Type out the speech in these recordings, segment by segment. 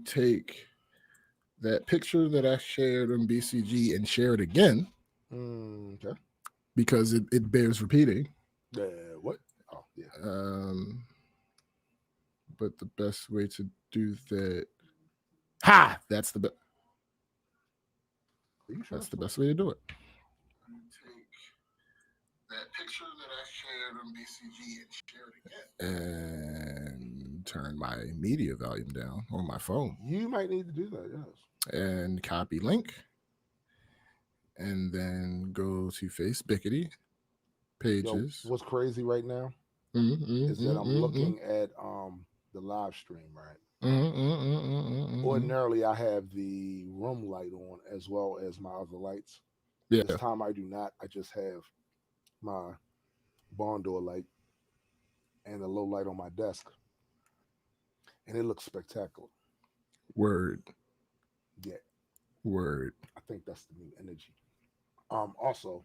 take that picture that I shared on BCG and share it again Okay. because it bears repeating. What? Oh, yeah. But the best way to do that, that's the that's the best way to do it. Take that picture that I shared on BCG and share it again, and turn my media volume down on my phone. You might need to do that, yes. And copy link, and then go to Facebookity pages. What's crazy right now is that I'm looking at the live stream, right? Ordinarily, I have the room light on as well as my other lights. Yeah. This time I do not. I just have my barn door light and a low light on my desk, and it looks spectacular. Word. Yeah. Word. I think that's the new energy. Also,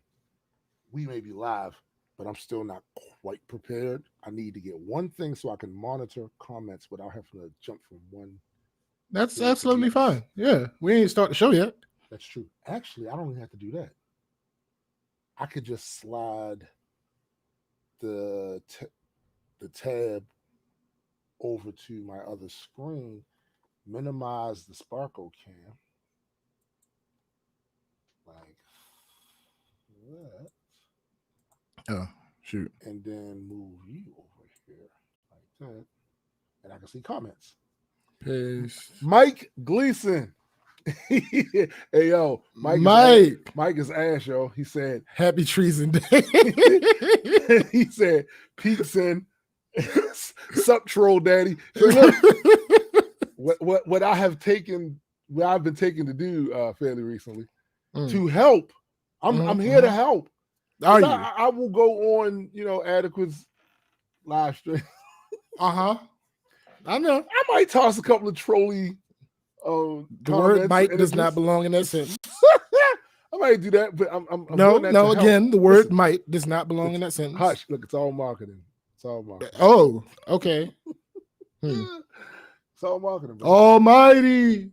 we may be live, but I'm still not quite prepared. I need to get one thing so I can monitor comments without having to jump from one. That's absolutely fine. Yeah, we ain't start the show yet. That's true. Actually, I don't even have to do that. I could just slide the tab over to my other screen, minimize the sparkle cam like that. Oh, shoot. And then move you over here like that. And I can see comments. Paste. Mike Gleason. Hey, yo. Mike is ass, yo. He said, Happy Treason Day. He said, peaks in. Sup, troll daddy. What I have taken, what I've been taking to do fairly recently to help. I'm here to help. Are you? I will go on, Adequate's live stream. I know. I might toss a couple of trolly. The word "might" does not belong in that sentence. I might do that, but I'm no. Again, the word "might" does not belong in that sentence. Hush! Look, it's all marketing. It's all marketing. Oh, okay. It's all marketing. Bro. Almighty.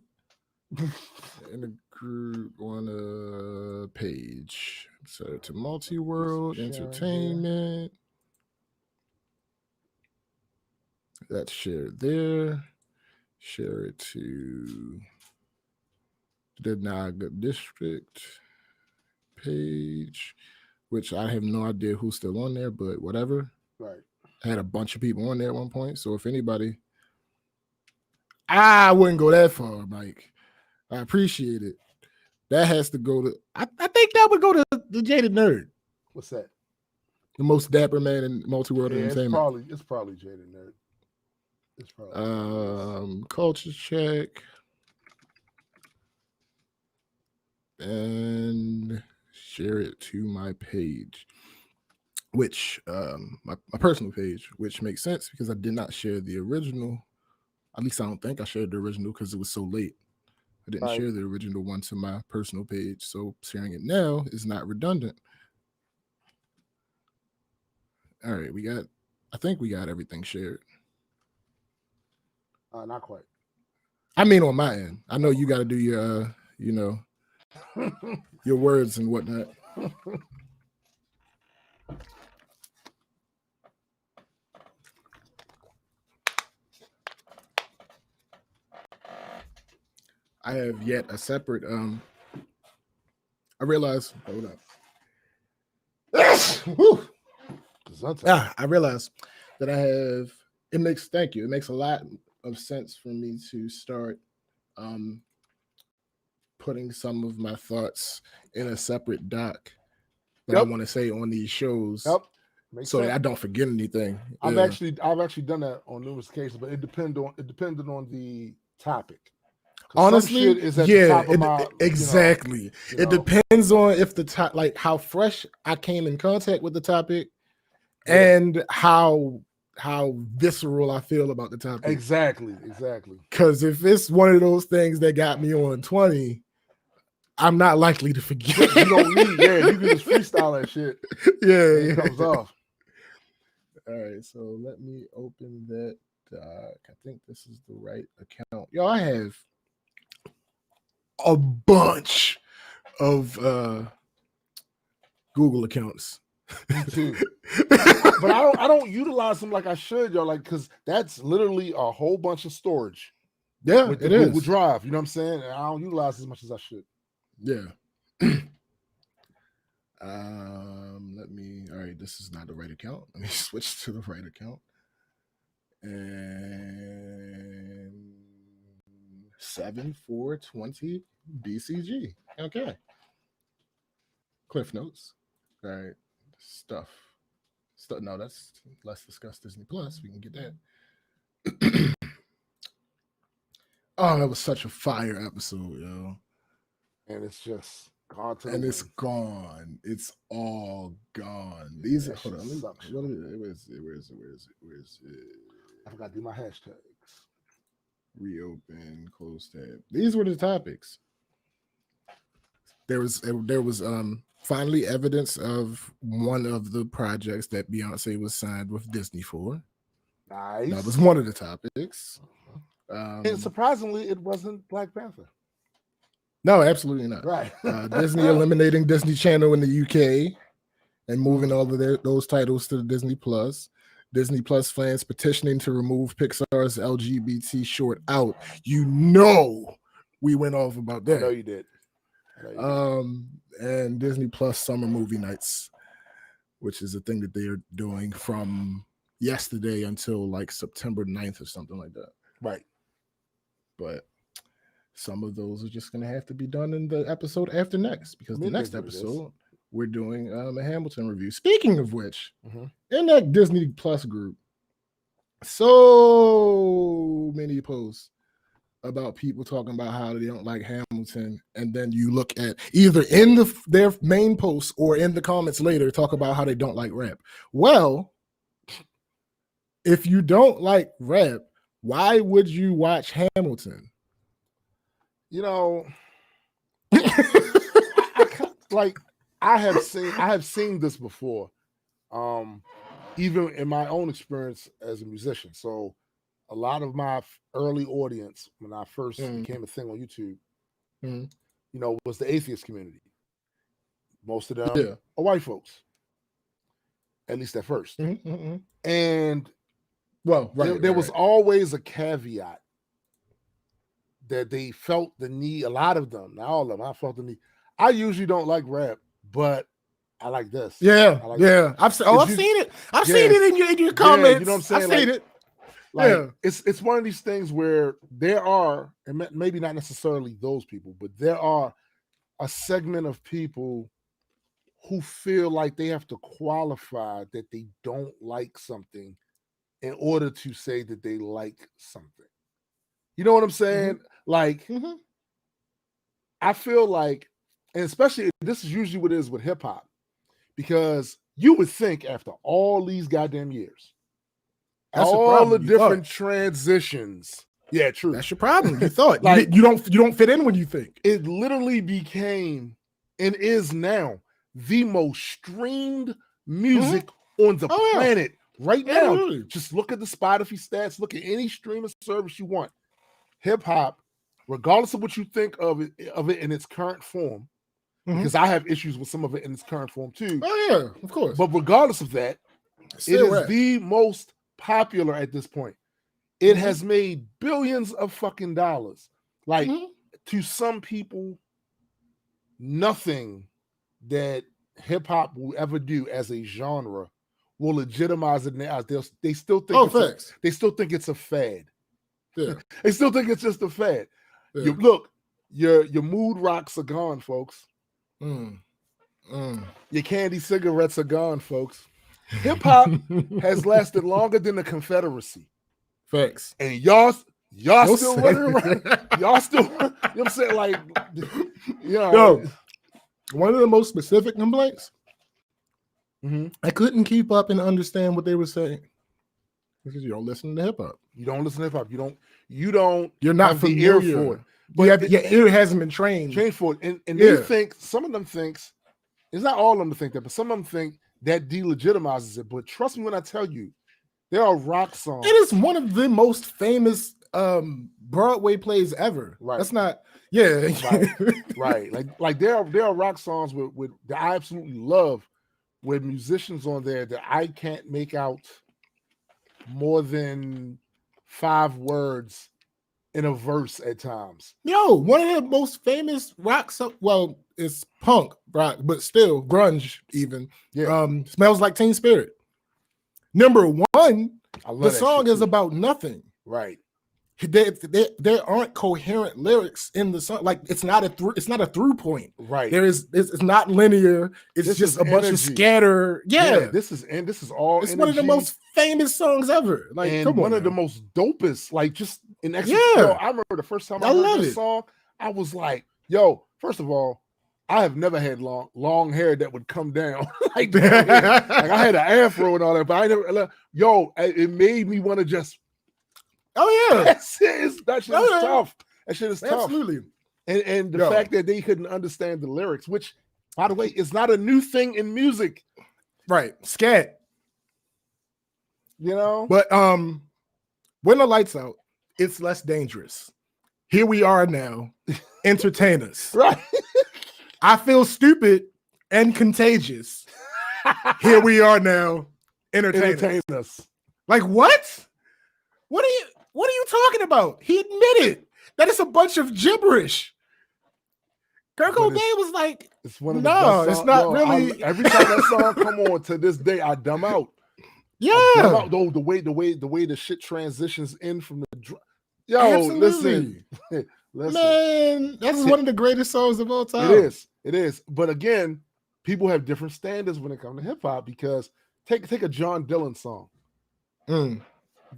In a group on a page. So to multi-world entertainment. That's shared there. Share it to the Naga District page, which I have no idea who's still on there, but whatever. Right. I had a bunch of people on there at one point. So if anybody, I wouldn't go that far, Mike. I appreciate it. That has to go to, I think that would go to the Jaded Nerd. What's that? The most dapper man in multi-world entertainment. It's probably Jaded Nerd. It's probably culture check. And share it to my page, which my personal page, which makes sense because I did not share the original. At least I don't think I shared the original because it was so late. I didn't share the original one to my personal page, so sharing it now is not redundant. All right, I think we got everything shared. Not quite. I mean, on my end, I know you got to do your, your words and whatnot. I have yet a separate. I realized. Hold up. I realized that I have. It makes. Thank you. It makes a lot of sense for me to start putting some of my thoughts in a separate doc that I want to say on these shows. Yep. So that I don't forget anything. I've actually done that on numerous cases, but it depended on the topic. Honestly, exactly. It depends on if the top, like how fresh I came in contact with the topic, and how visceral I feel about the topic. Exactly. Because if it's one of those things that got me on 20, I'm not likely to forget. You don't need, you can just freestyle that shit. It comes off. All right, so let me open that I think this is the right account. Yo, I have a bunch of Google accounts. Me too. But I don't utilize them like I should, yo. Like, because that's literally a whole bunch of storage. Yeah, with the it Google is. Drive. You know what I'm saying? And I don't utilize as much as I should. Yeah. Let me. All right, this is not the right account. Let me switch to the right account. And 7420 BCG. Okay. Cliff notes. All right. Stuff. No, that's let's discuss Disney Plus. We can get that. Oh, that was such a fire episode, yo. And it's just gone to And the it's wind. gone. It's all gone. These That hold shit on. sucks. Where is it? I forgot to do my hashtags. Reopen, close tab. These were the topics. There was finally evidence of one of the projects that Beyonce was signed with Disney for. Nice. That was one of the topics. And surprisingly, it wasn't Black Panther. No, absolutely not. Right. Disney eliminating Disney Channel in the UK and moving all of those titles to Disney Plus. Disney Plus fans petitioning to remove Pixar's LGBT short out. You know, we went off about that. I know you did. And Disney Plus summer movie nights, which is a thing that they are doing from yesterday until like September 9th or something like that. Right. But some of those are just going to have to be done in the episode after next, because the next episode we're doing a Hamilton review. Speaking of which, in that Disney Plus group, so many posts about people talking about how they don't like Hamilton, and then you look at either in their main posts or in the comments later talk about how they don't like rap. Well, if you don't like rap, why would you watch Hamilton? You know, I have seen this before, even in my own experience as a musician. So a lot of my early audience, when I first became a thing on YouTube, you know, was the atheist community. Most of them are white folks, at least at first. And there was always a caveat that they felt the need, a lot of them, not all of them, I felt the need. I usually don't like rap, but I like this. Yeah, like yeah. I've seen it. I've seen it in your comments. Yeah, you know what I'm saying? I've seen it. Like, it's one of these things where there are, and maybe not necessarily those people, but there are a segment of people who feel like they have to qualify that they don't like something in order to say that they like something. You know what I'm saying? Like, I feel like, and especially this is usually what it is with hip hop, because you would think after all these goddamn years, all the different transitions. Yeah, true. That's your problem. You thought like you don't fit in when you think. It literally became and is now the most streamed music on the planet right now. Absolutely. Just look at the Spotify stats. Look at any streaming service you want. Hip hop, regardless of what you think of it in its current form, because I have issues with some of it in its current form too. Oh yeah, of course. But regardless of that, it is the most popular at this point. It has made billions of fucking dollars. Like, to some people, nothing that hip hop will ever do as a genre will legitimize it now. They still think they still think it's a fad. Yeah. They still think it's just a fad. Yeah. Your mood rocks are gone, folks. Your candy cigarettes are gone, folks. Hip hop has lasted longer than the Confederacy. Facts. And y'all still running around. Y'all still, you know what I'm saying? Like, you know. Yo, one of the most specific complaints, I couldn't keep up and understand what they were saying. Because you don't listen to hip hop. You don't listen to hip hop. You're not familiar the ear for it. But your ear hasn't been trained for it. And they think, some of them thinks, it's not all of them to think that, but some of them think that delegitimizes it. But trust me when I tell you, There are rock songs. It is one of the most famous Broadway plays ever. Right. That's not. Yeah. Right. Like there are rock songs with that I absolutely love with musicians on there that I can't make out more than 5 words in a verse at times. Yo, one of the most famous rock well, it's punk rock, but still grunge even. Yeah. Smells Like Teen Spirit. Number 1, the song is too. about nothing. Right. There aren't coherent lyrics in the song. Like it's not a through point. Right. It's not linear. It's this just a bunch of scatter. Yeah. This is all. It's one of the most famous songs ever. Like and one of the most dopest. Like just in execution. Yeah. Yo, I remember the first time I heard this song. I was like, yo. First of all, I have never had long hair that would come down like that. Like I had an afro and all that, but I never. Yo, it made me want to just. Oh yeah, that shit is tough. That shit is tough. Absolutely. And the fact that they couldn't understand the lyrics, which, by the way, is not a new thing in music. Right, scat. You know, but when the lights out, it's less dangerous. Here we are now. Entertain us. Right. I feel stupid and contagious. Here we are now. Entertain us. Like what? What are you talking about? He admitted that it's a bunch of gibberish. Kurt Cobain was like, "It's one of the best songs. It's not really." Every time that song come on to this day, I dumb out. Yeah, though the way the shit transitions in from the absolutely. listen, man, that's one of the greatest songs of all time. It is. But again, people have different standards when it comes to hip hop because take a John Dylan song.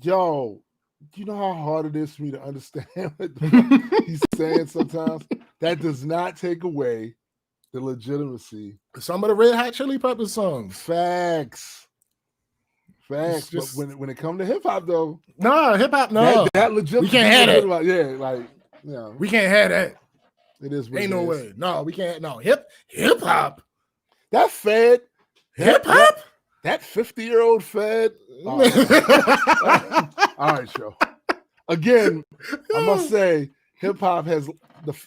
Yo, you know how hard it is for me to understand what he's saying sometimes? That does not take away the legitimacy. Some of the Red Hot Chili Peppers songs. Facts. But when it comes to hip hop, though, hip hop, no, that legit. We can't have it. Yeah, like we can't have that. It is. Ain't no way. No, we can't. No hip hop. That fed hip hop. That 50-year-old fed. All right, show. Again, I must say, hip hop has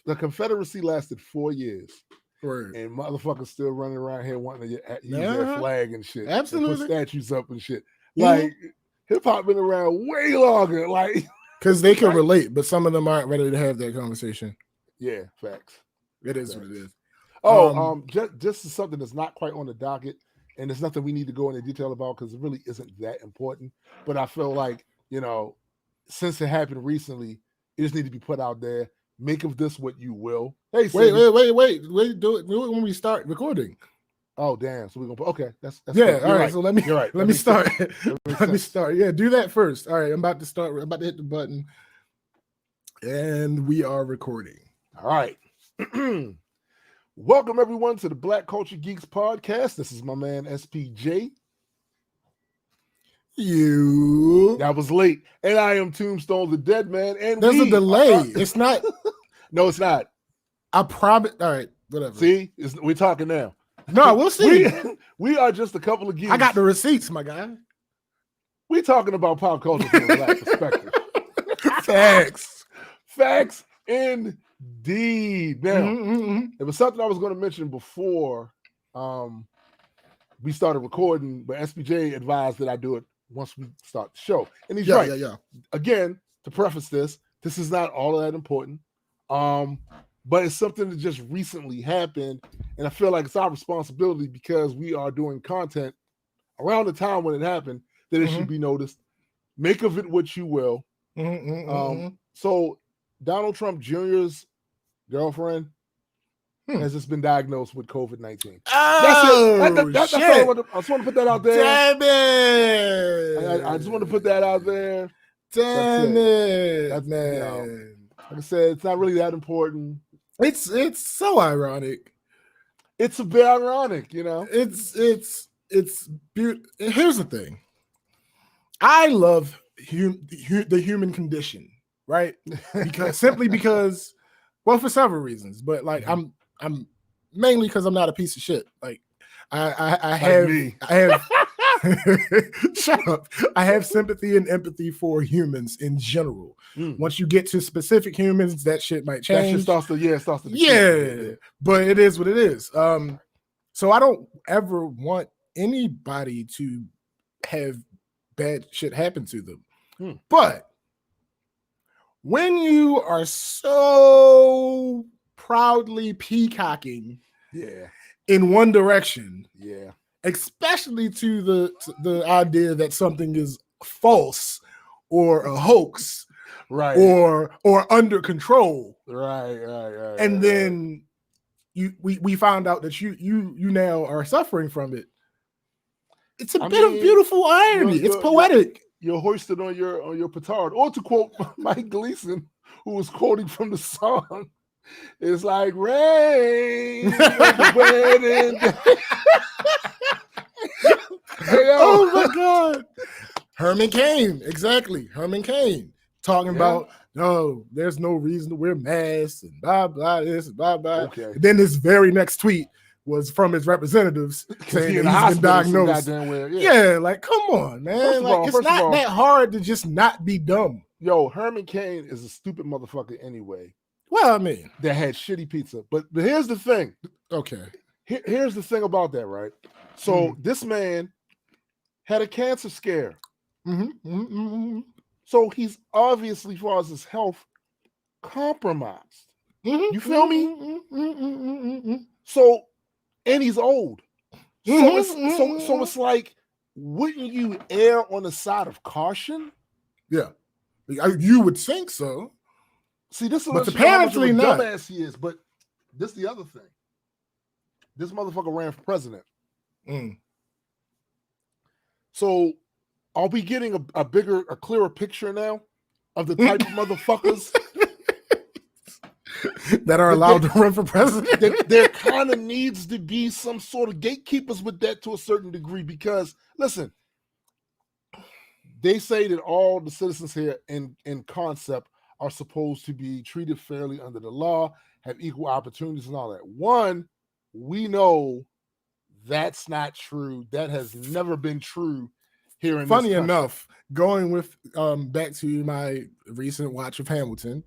the Confederacy lasted 4 years. Word. And motherfuckers still running around here wanting to use their flag and shit. Absolutely. And put statues up and shit. Like, hip hop been around way longer. Like, because they can relate, but some of them aren't ready to have that conversation. Yeah, facts. It is what it is. Just something that's not quite on the docket, and it's nothing we need to go into detail about because it really isn't that important. But I feel like, since it happened recently, it just need to be put out there. Make of this what you will. Hey, wait. Do it when we start recording. Oh, damn. So we're gonna okay. That's yeah. All right. right. So let me start. Let me start. Yeah, do that first. All right. I'm about to start. I'm about to hit the button, and we are recording. All right. Welcome everyone to the Black Culture Geeks podcast. This is my man SPJ. That was late, and I am Tombstone the Dead Man. And there's a delay. It's not. No, it's not. I promise. All right, whatever. See, we're talking now. No, we'll see. We are just a couple of geeks. I got the receipts, my guy. We're talking about pop culture from a black perspective. Facts indeed. Now, it was something I was going to mention before we started recording, but SPJ advised that I do it once we start the show. And he's right. Yeah. Again, to preface this is not all of that important. But it's something that just recently happened, and I feel like it's our responsibility because we are doing content around the time when it happened that it should be noticed. Make of it what you will. So Donald Trump Jr.'s girlfriend has just been diagnosed with COVID-19. Oh, that's all I just want to put that out there. Damn it! I just want to put that out there. Damn it! That's, man. Like I said, it's not really that important. It's so ironic. It's a bit ironic, It's beautiful. Here's the thing. I love the human condition, right? Because, well, for several reasons, but like I'm mainly because I'm not a piece of shit. Like I have Shut up. I have sympathy and empathy for humans in general. Once you get to specific humans, that shit might change. That shit starts to yeah. But it is what it is. So I don't ever want anybody to have bad shit happen to them. But when you are so proudly peacocking in one direction, especially to the idea that something is false or a hoax, right, or under control, right, and then we found out that you now are suffering from it. It's a bit of beautiful irony. It's poetic. You're hoisted on your petard. Or to quote Mike Gleason, who was quoting from the song, it's like rain. Oh my God. Herman Cain. Exactly. Herman Cain talking about, no, there's no reason to wear masks and blah, blah, this and blah, blah. Okay. And then this very next tweet was from his representatives saying that he's been diagnosed. Like, come on, man. It's not that hard to just not be dumb. Yo, Herman Cain is a stupid motherfucker anyway. Well, I mean, that had shitty pizza. But here's the thing. Okay. Here's the thing about that, right? So this man had a cancer scare. So he's obviously, as far as his health, compromised. You feel me? So, and he's old. So it's like, wouldn't you err on the side of caution? Yeah, you would think so. See, this is but apparently not. Dumbass he is. But this is the other thing. This motherfucker ran for president. So, are we getting a clearer picture now of the type of motherfuckers that are allowed to run for president? There kind of needs to be some sort of gatekeepers with that to a certain degree, because listen, they say that all the citizens here in concept are supposed to be treated fairly under the law, have equal opportunities and all that. One, we know that's not true. That has never been true here in Funny enough, going with back to my recent watch of Hamilton,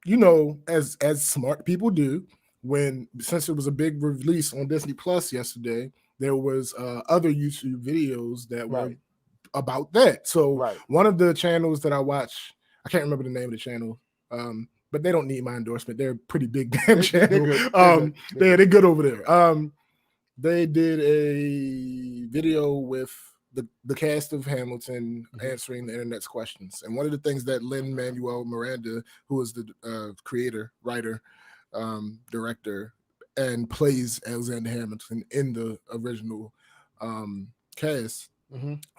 you know, as smart people do, since it was a big release on Disney Plus yesterday, there was other YouTube videos that were about that. So one of the channels that I watch, I can't remember the name of the channel, but they don't need my endorsement. They're a pretty big damn channel. They're good over there. They did a video with the cast of Hamilton answering the internet's questions. And one of the things that Lin-Manuel Miranda, who is the creator, writer, director, and plays Alexander Hamilton in the original cast,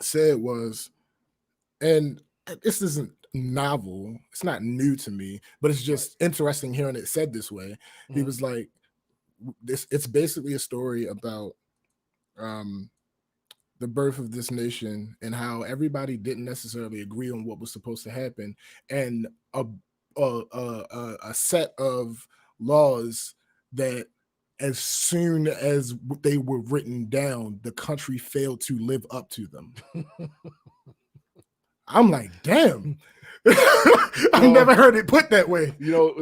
said was, and this isn't novel, it's not new to me, but it's just interesting hearing it said this way. He was like, it's basically a story about the birth of this nation and how everybody didn't necessarily agree on what was supposed to happen, and a set of laws that as soon as they were written down, the country failed to live up to them. I'm like, damn. I've never heard it put that way. You know,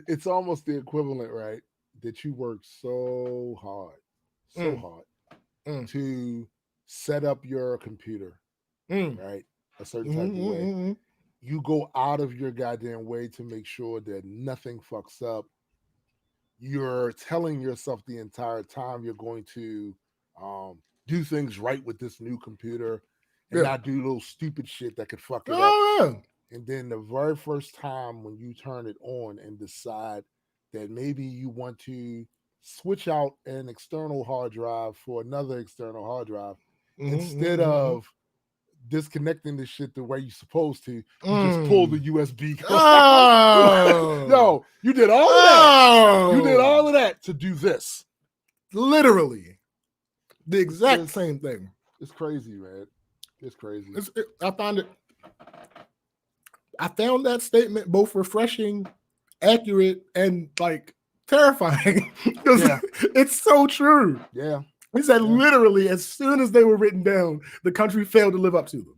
it's almost the equivalent, right? That you work so hard to set up your computer, right? A certain type of way. You go out of your goddamn way to make sure that nothing fucks up. You're telling yourself the entire time you're going to do things right with this new computer and not do little stupid shit that could fuck it up. And then the very first time when you turn it on and decide that maybe you want to switch out an external hard drive for another external hard drive, instead of disconnecting the shit the way you're supposed to, you just pull the USB cord. No, you did all of that. You did all of that to do this. Literally. The exact same thing. It's crazy, man. It's crazy. I found that statement both refreshing, accurate, and like terrifying. Because it's so true. Yeah. He said literally as soon as they were written down, the country failed to live up to them.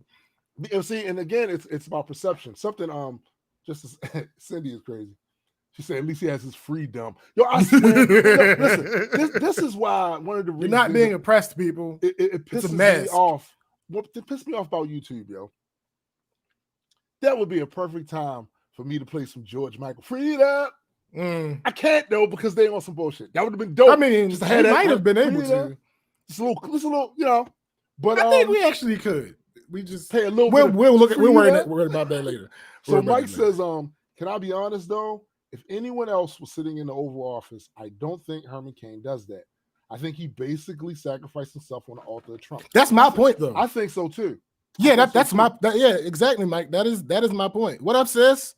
You see, and again, it's about perception. Something just as, Cindy is crazy. She said at least he has his freedom. Yo, I swear. Listen, this is why one of the reasons you're not being oppressed, people. It pisses me off. What pissed me off about YouTube, yo? That would be a perfect time for me to play some George Michael. Freedom. I can't though because they on some bullshit. That would have been dope. I mean, just I might have been able to. Just a little, you know. But I think we actually could. We just pay a little. We'll look at. We're worried about that later. So Mike says, can I be honest though? If anyone else was sitting in the Oval Office, I don't think Herman Cain does that. I think he basically sacrificed himself on the altar of Trump. That's my point, though. I think so too. Yeah, that's my exactly, Mike. That is my point. What up, sis?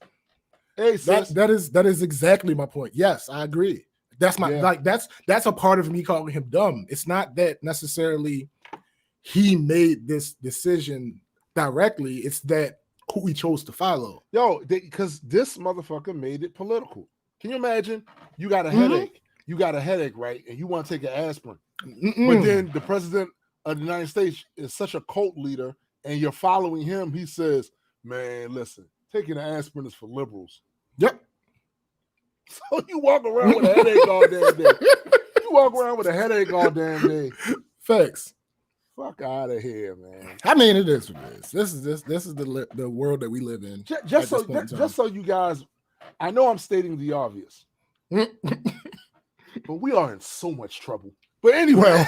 Hey, sis. That is exactly my point. Yes, I agree. That's my that's a part of me calling him dumb. It's not that necessarily he made this decision directly. It's that who he chose to follow. Yo, because this motherfucker made it political. Can you imagine? You got a headache. You got a headache, right? And you want to take an aspirin. But then the president of the United States is such a cult leader, and you're following him. He says, man, listen, taking an aspirin is for liberals. Yep. So you walk around with a headache all damn day. You walk around with a headache all damn day. Facts. Fuck out of here, man. I mean, it is what it is. This is the world that we live in. Just so you guys, I know I'm stating the obvious, but we are in so much trouble. But anyway,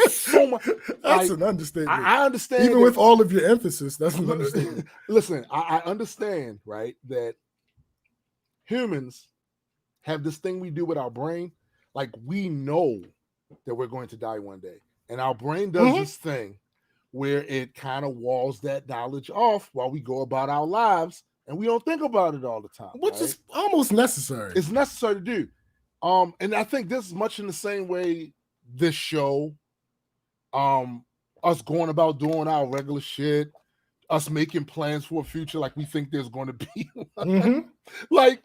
so much. That's an understatement. I understand. Even with all of your emphasis, that's an understatement. Listen, I understand, right, that humans have this thing we do with our brain. Like, we know that we're going to die one day. And our brain does this thing where it kind of walls that knowledge off while we go about our lives, and we don't think about it all the time. Which is almost necessary. It's necessary to do. And I think this is much in the same way this show, us going about doing our regular shit, us making plans for a future like we think there's going to be. Like,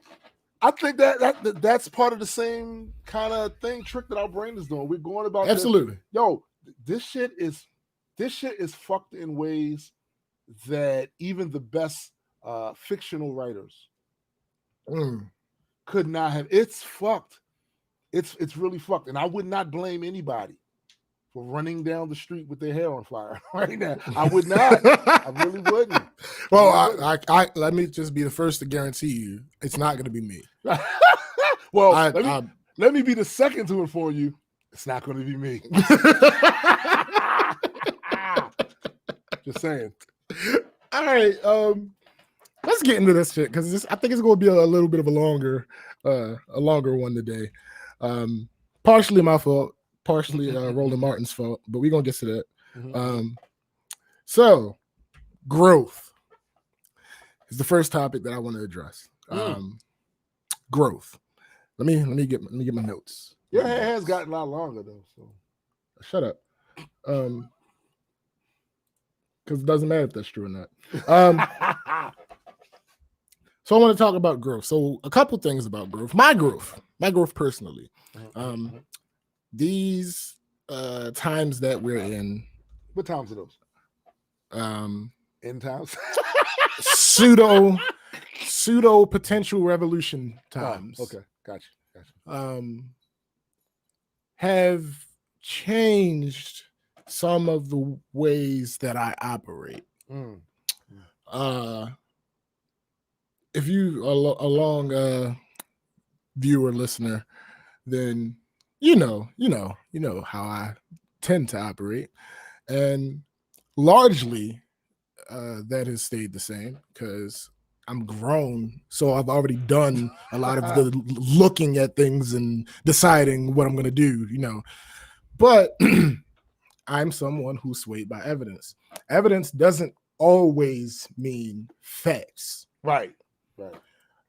I think that's part of the same kind of trick that our brain is doing. We're going about absolutely. This shit is fucked in ways that even the best fictional writers could not have. It's fucked. It's really fucked. And I would not blame anybody for running down the street with their hair on fire right now. I would not. I really wouldn't. Well, I let me just be the first to guarantee you it's not going to be me. Well, let me be the second to inform you it's not going to be me. Just saying. All right. Let's get into this shit because I think it's going to be a little bit of a longer one today. Partially my fault, partially Roland Martin's fault, but we're going to get to that. So growth is the first topic that I want to address. Growth. Let me get my notes. Your hair has gotten a lot longer though. So shut up. Because it doesn't matter if that's true or not. So I want to talk about growth. So a couple things about growth. My growth personally. These times that we're in. What times are those? End times. pseudo potential revolution times. Oh, okay, gotcha. Have changed some of the ways that I operate. If you are a long viewer, listener, then you know how I tend to operate, and largely that has stayed the same because I'm grown, so I've already done a lot of the looking at things and deciding what I'm going to do, But I'm someone who's swayed by evidence. Evidence doesn't always mean facts. Right.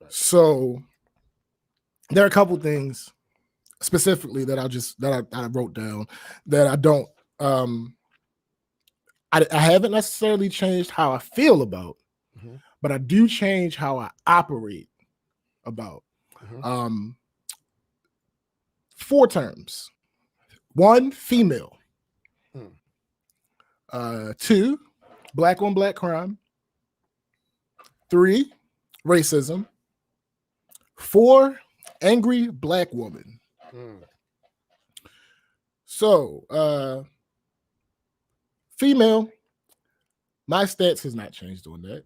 So there are a couple things specifically that I wrote down that I don't I haven't necessarily changed how I feel about, but I do change how I operate about. 4 terms. 1, female. Hmm. 2, black on black crime. 3, racism. 4, angry black woman. Hmm. So, female, my stance has not changed on that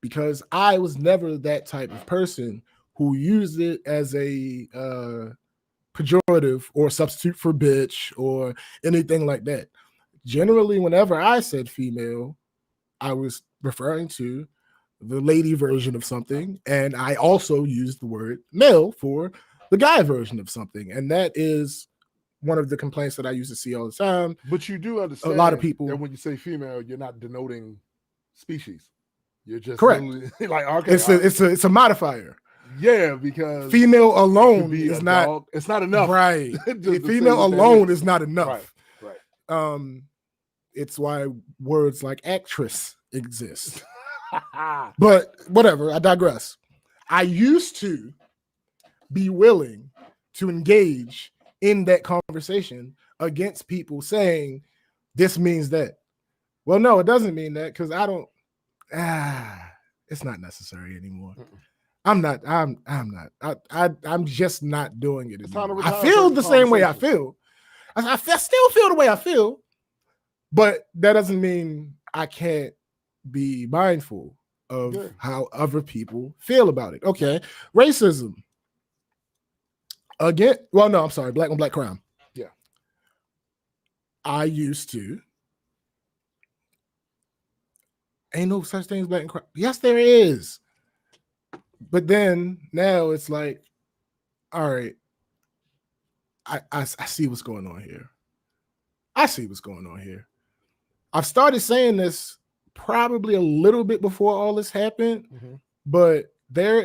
because I was never that type of person who used it as a pejorative or substitute for bitch or anything like that. Generally, whenever I said female, I was referring to the lady version of something, and I also used the word male for the guy version of something, and that is one of the complaints that I used to see all the time. But you do understand a lot of people that when you say female, you're not denoting species. You're just correct. Like, okay, it's a modifier. Yeah, because female alone be is a not dog. It's not enough. right. to say Female what that alone is not enough. Right. It's why words like actress exist. But whatever, I digress. I used to be willing to engage in that conversation against people saying this means that. Well, no, it doesn't mean that because I don't. It's not necessary anymore. I'm not. I'm just not doing it anymore. I feel the same way I feel. I still feel the way I feel, but that doesn't mean I can't be mindful of how other people feel about it. Okay, racism. Again, well, no, I'm sorry, black on black crime. Yeah. I used to. Ain't no such thing as black and crime. Yes, there is. But then now it's like, all right, I see what's going on here. I see what's going on here. I've started saying this probably a little bit before all this happened, but there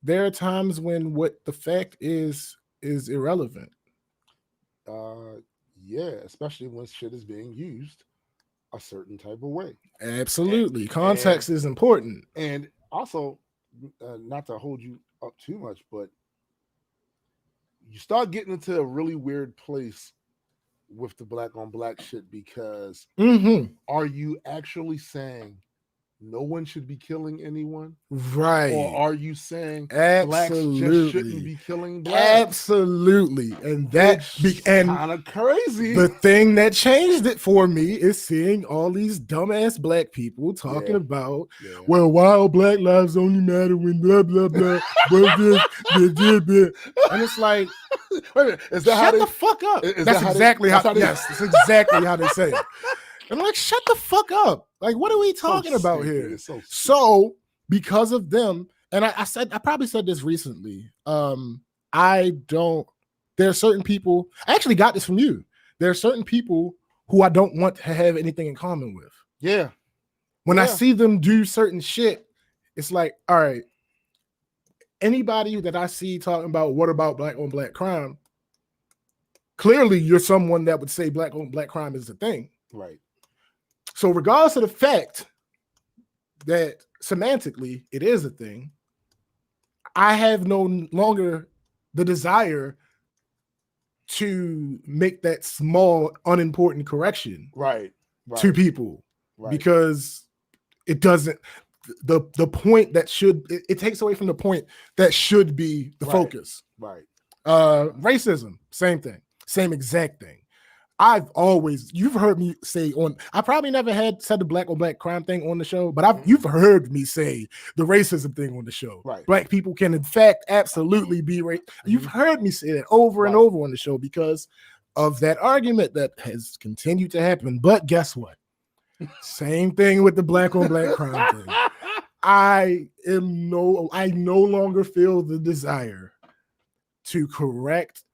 are times when what the fact is irrelevant. Yeah, especially when shit is being used a certain type of way. Absolutely. Context is important. And also, not to hold you up too much, but you start getting into a really weird place with the black on black shit because are you actually saying no one should be killing anyone? Right. Or are you saying blacks just shouldn't be killing blacks? Absolutely. And that's kind of crazy. The thing that changed it for me is seeing all these dumbass black people talking about, well, why black lives only matter when blah, blah, blah, blah, blah, blah, blah. And it's like, shut the fuck up. That's exactly how they say it. I'm like, shut the fuck up. Like, what are we talking about here? So because of them, and I probably said this recently. There are certain people, I actually got this from you. There are certain people who I don't want to have anything in common with. Yeah. When I see them do certain shit, it's like, all right, anybody that I see talking about what about black on black crime, clearly you're someone that would say black on black crime is a thing. Right. So regardless of the fact that semantically it is a thing, I have no longer the desire to make that small, unimportant correction to people because it doesn't, the point that should, it takes away from the point that should be the focus. Right. Racism, same thing, same exact thing. You've heard me say I probably never said the black on black crime thing on the show, but you've heard me say the racism thing on the show. Right. Black people can in fact absolutely be You've heard me say that over and over on the show because of that argument that has continued to happen. But guess what? Same thing with the black on black crime thing. I no longer feel the desire to correct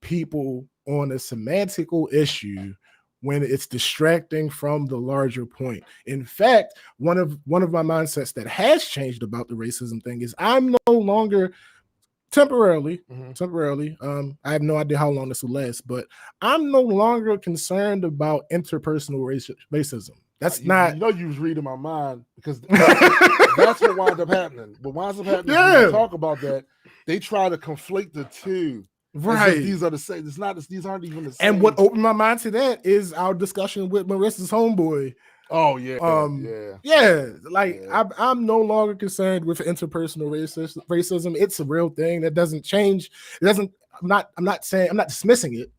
people on a semantical issue when it's distracting from the larger point. In fact, one of my mindsets that has changed about the racism thing is I'm no longer temporarily, I have no idea how long this will last, but I'm no longer concerned about interpersonal racism. That's not. You know, you was reading my mind because that's what winds up happening. What winds up happening when I talk about that, they try to conflate the two Right. These are the same. It's not. These aren't even the same. And what opened my mind to that is our discussion with Marissa's homeboy. Oh yeah, I'm no longer concerned with interpersonal racism. It's a real thing that doesn't change. It doesn't. I'm not dismissing it,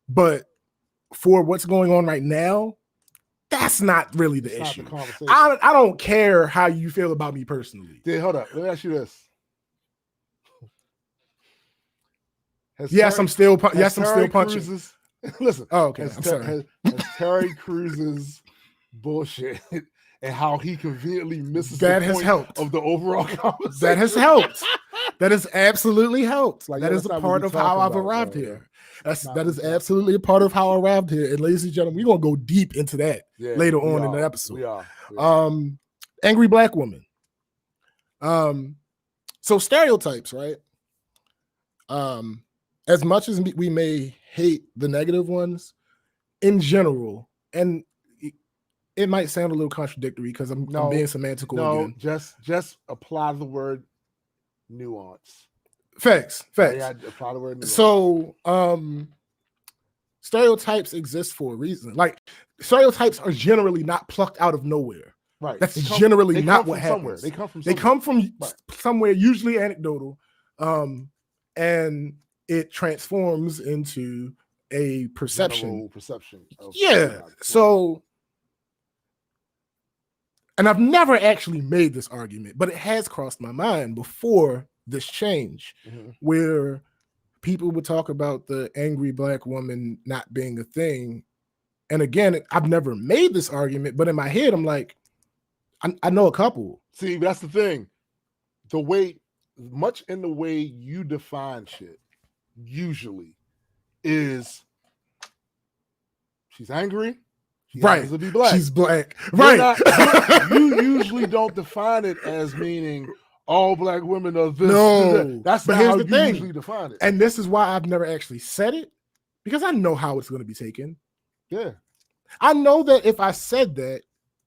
but for what's going on right now, that's not really the issue. The conversation. I don't care how you feel about me personally. Hold up. Let me ask you this. I'm still punching. Listen. Oh, okay. I'm sorry. Has Terry Cruz's bullshit and how he conveniently misses that the has point helped of the overall conversation. That has helped. That has absolutely helped. Like, that is a part of how I've arrived here. That is absolutely a part of how I arrived here. And ladies and gentlemen, we're gonna go deep into that later on in the episode. We are. Angry black woman. So stereotypes, right? As much as we may hate the negative ones, in general, and it might sound a little contradictory because I'm being semantical again. Just apply the word nuance. Facts. Yeah, apply the word nuance. So, stereotypes exist for a reason. Like, stereotypes are generally not plucked out of nowhere. Right. That's generally not what happens. They come from somewhere, usually anecdotal, and it transforms into a perception. So, and I've never actually made this argument, but it has crossed my mind before this change, where people would talk about the angry black woman not being a thing. And again, I've never made this argument, but in my head, I'm like, I know a couple. See, that's the thing. The way you define shit usually is she's angry. She happens to be black. She's black. Right. You usually don't define it as meaning all black women are this. No. That's not how you usually define it. And this is why I've never actually said it, because I know how it's going to be taken. Yeah. I know that if I said that,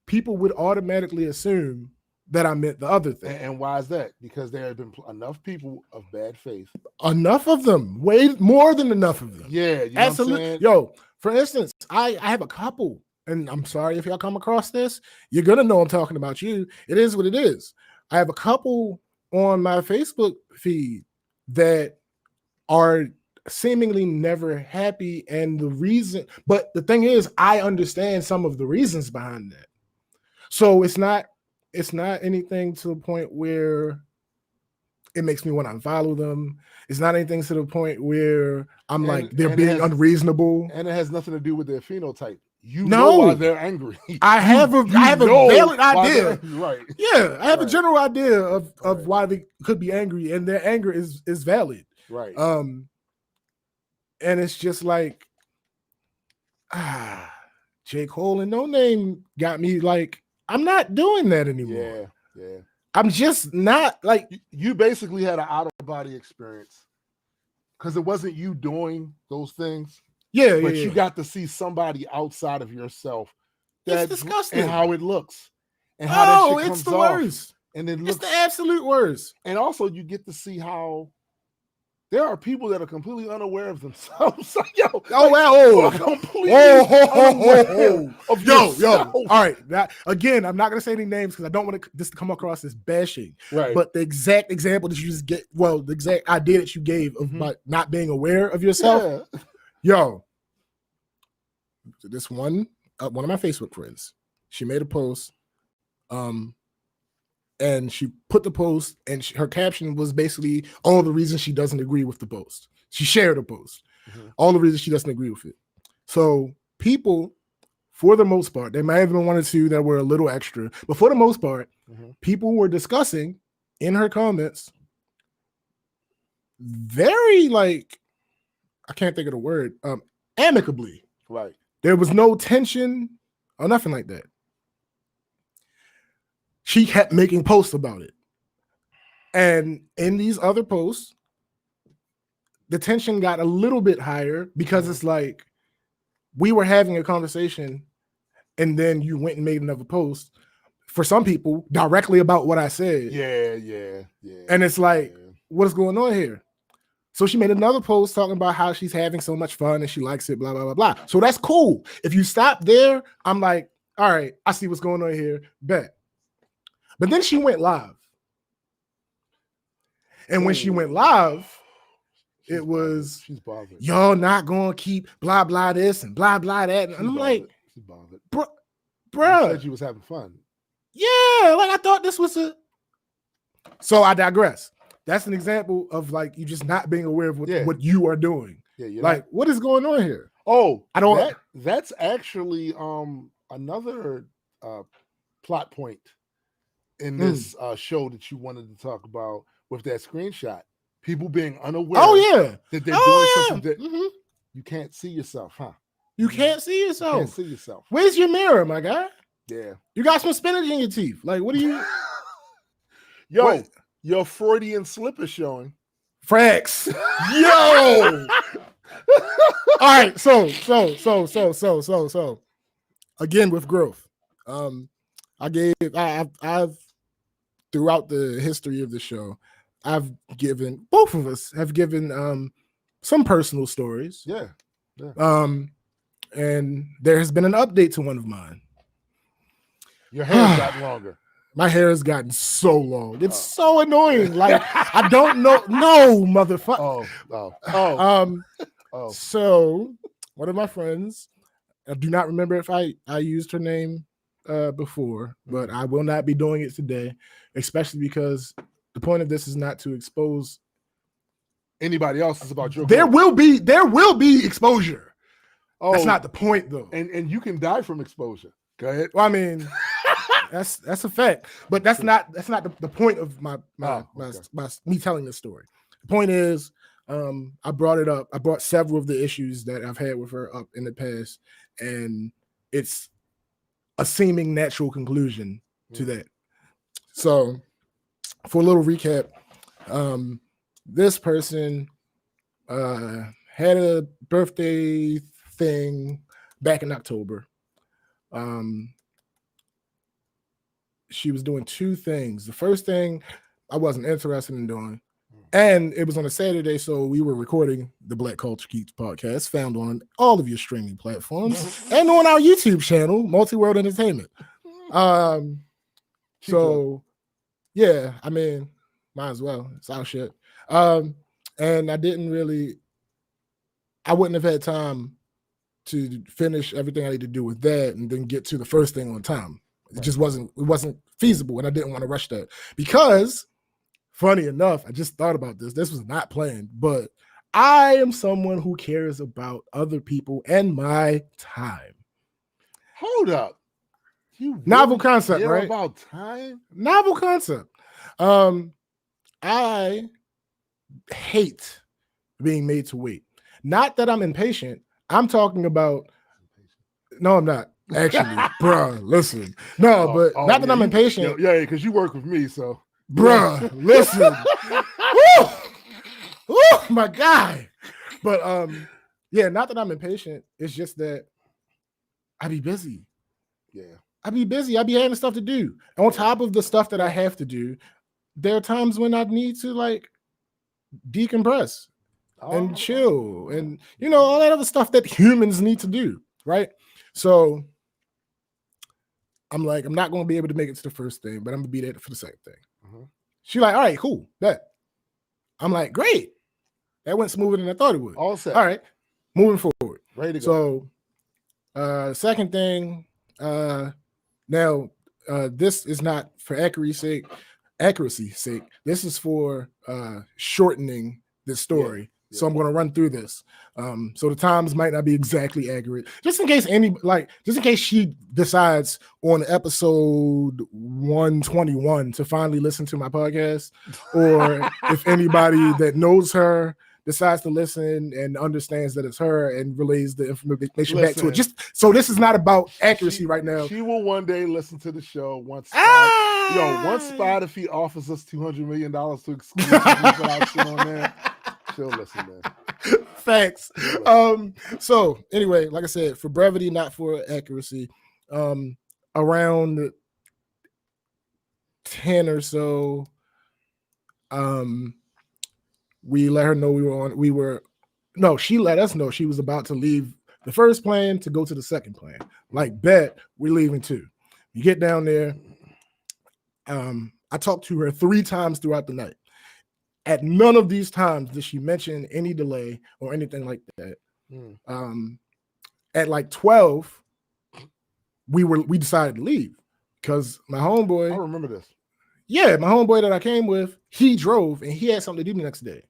people would automatically assume that I meant the other thing. And why is that? Because there have been enough people of bad faith. Enough of them. Way more than enough of them. Yeah. You know absolutely. Yo, for instance, I have a couple, and I'm sorry if y'all come across this. You're going to know I'm talking about you. It is what it is. I have a couple on my Facebook feed that are seemingly never happy. And but the thing is, I understand some of the reasons behind that. So it's not anything to the point where it makes me want to unfollow them. It's not anything to the point where I'm like, they're being unreasonable. And it has nothing to do with their phenotype. You know why they're angry. I have a valid idea. Right. Yeah, I have a general idea of why they could be angry, and their anger is valid. Right. And it's just like, J. Cole and No Name got me like, I'm not doing that anymore. Yeah. I'm just not like. You basically had an out-of-body experience because it wasn't you doing those things. Yeah, but you got to see somebody outside of yourself. That's disgusting. And how it looks. And how that shit comes it's the off. worst. And it it's the absolute worst. And also you get to see how there are people that are completely unaware of themselves. Completely unaware of yourself. All right. Again, I'm not going to say any names because I don't want this to come across as bashing. Right. But the exact example that you just the exact idea that you gave of not being aware of yourself. Yeah. This one of my Facebook friends, she made a post, and she put the post, and her caption was basically all the reasons she doesn't agree with the post. She shared a post, all the reasons she doesn't agree with it. So people, for the most part, there might have been one or two that were a little extra, but for the most part, people were discussing in her comments very like, I can't think of the word, amicably. Right. There was no tension or nothing like that. She kept making posts about it. And in these other posts, the tension got a little bit higher because it's like we were having a conversation and then you went and made another post for some people directly about what I said. Yeah. And it's like, what is going on here? So she made another post talking about how she's having so much fun and she likes it, blah, blah, blah, blah. So that's cool. If you stop there, I'm like, all right, I see what's going on here. Bet. But then she went live. And when she went live, it was, she's bothered. Y'all not going to keep blah, blah this and blah, blah that. And I'm like, she's bothered. Bruh. You said you was having fun. Yeah, like I thought this was a. So I digress. That's an example of like you just not being aware of what you are doing. Yeah, like what is going on here? Oh, I don't. That's actually another plot point in this show that you wanted to talk about with that screenshot. People being unaware. Oh yeah, that they're doing something that you can't see yourself, huh? You can't see yourself. You can't see yourself. Where's your mirror, my guy? Yeah, you got some spinach in your teeth. Like, what are you? Yo. What? Your Freudian slip is showing. Facts. Yo. All right. So. Again, with growth, I've throughout the history of the show, both of us have given some personal stories. Yeah. And there has been an update to one of mine. Your hair's gotten longer. My hair has gotten so long. It's so annoying. Like I don't know. No, motherfucker. So one of my friends, I do not remember if I used her name before, but I will not be doing it today, especially because the point of this is not to expose anybody else. It's about your there will be exposure. That's not the point though. And you can die from exposure. Go ahead. Well, I mean, that's a fact, but that's not the point of my me telling this story. The point is, I brought it up. I brought several of the issues that I've had with her up in the past, and it's a seeming natural conclusion to that. So, for a little recap, this person had a birthday thing back in October. She was doing two things. The first thing I wasn't interested in doing, and it was on a Saturday, so we were recording the Black Culture Keeps podcast, found on all of your streaming platforms and on our YouTube channel, Multi-World Entertainment. So yeah, I mean, might as well. It's our shit. And I wouldn't have had time to finish everything I need to do with that and then get to the first thing on time. It just wasn't feasible, and I didn't want to rush that because, funny enough, I just thought about this. This was not planned, but I am someone who cares about other people and my time. Hold up. Novel concept, right? About time? Novel concept. I hate being made to wait. Not that I'm impatient. I'm talking about. No, I'm not. Actually, bruh, listen. No, but not that I'm impatient. Yeah, because you work with me, so. Bruh, listen. Woo, my guy. But yeah, not that I'm impatient. It's just that I be busy. Yeah. I be busy. I be having stuff to do. And on top of the stuff that I have to do, there are times when I need to like decompress and chill and all that other stuff that humans need to do, right? So I'm like, I'm not going to be able to make it to the first thing, but I'm going to be there for the second thing. She's like, all right, cool, bet. I'm like, great. That went smoother than I thought it would. All set. All right, moving forward. Ready to go. So second thing, now this is not for accuracy's sake. This is for shortening this story. Yeah. So I'm going to run through this. So the times might not be exactly accurate, just in case she decides on episode 121 to finally listen to my podcast, or if anybody that knows her decides to listen and understands that it's her and relays the information back to it. Just so this is not about accuracy right now. She will one day listen to the show once Spotify offers us $200 million to exclusively put our shit on there. She'll listen, man. Thanks. So anyway, like I said, for brevity, not for accuracy, around 10 or so, We let her know she let us know she was about to leave the first plan to go to the second plan. Like, bet, we're leaving too. You get down there. I talked to her 3 times throughout the night. At none of these times did she mention any delay or anything like that. At like 12, we decided to leave because my homeboy. I remember this. Yeah, my homeboy that I came with, he drove and he had something to do the next day.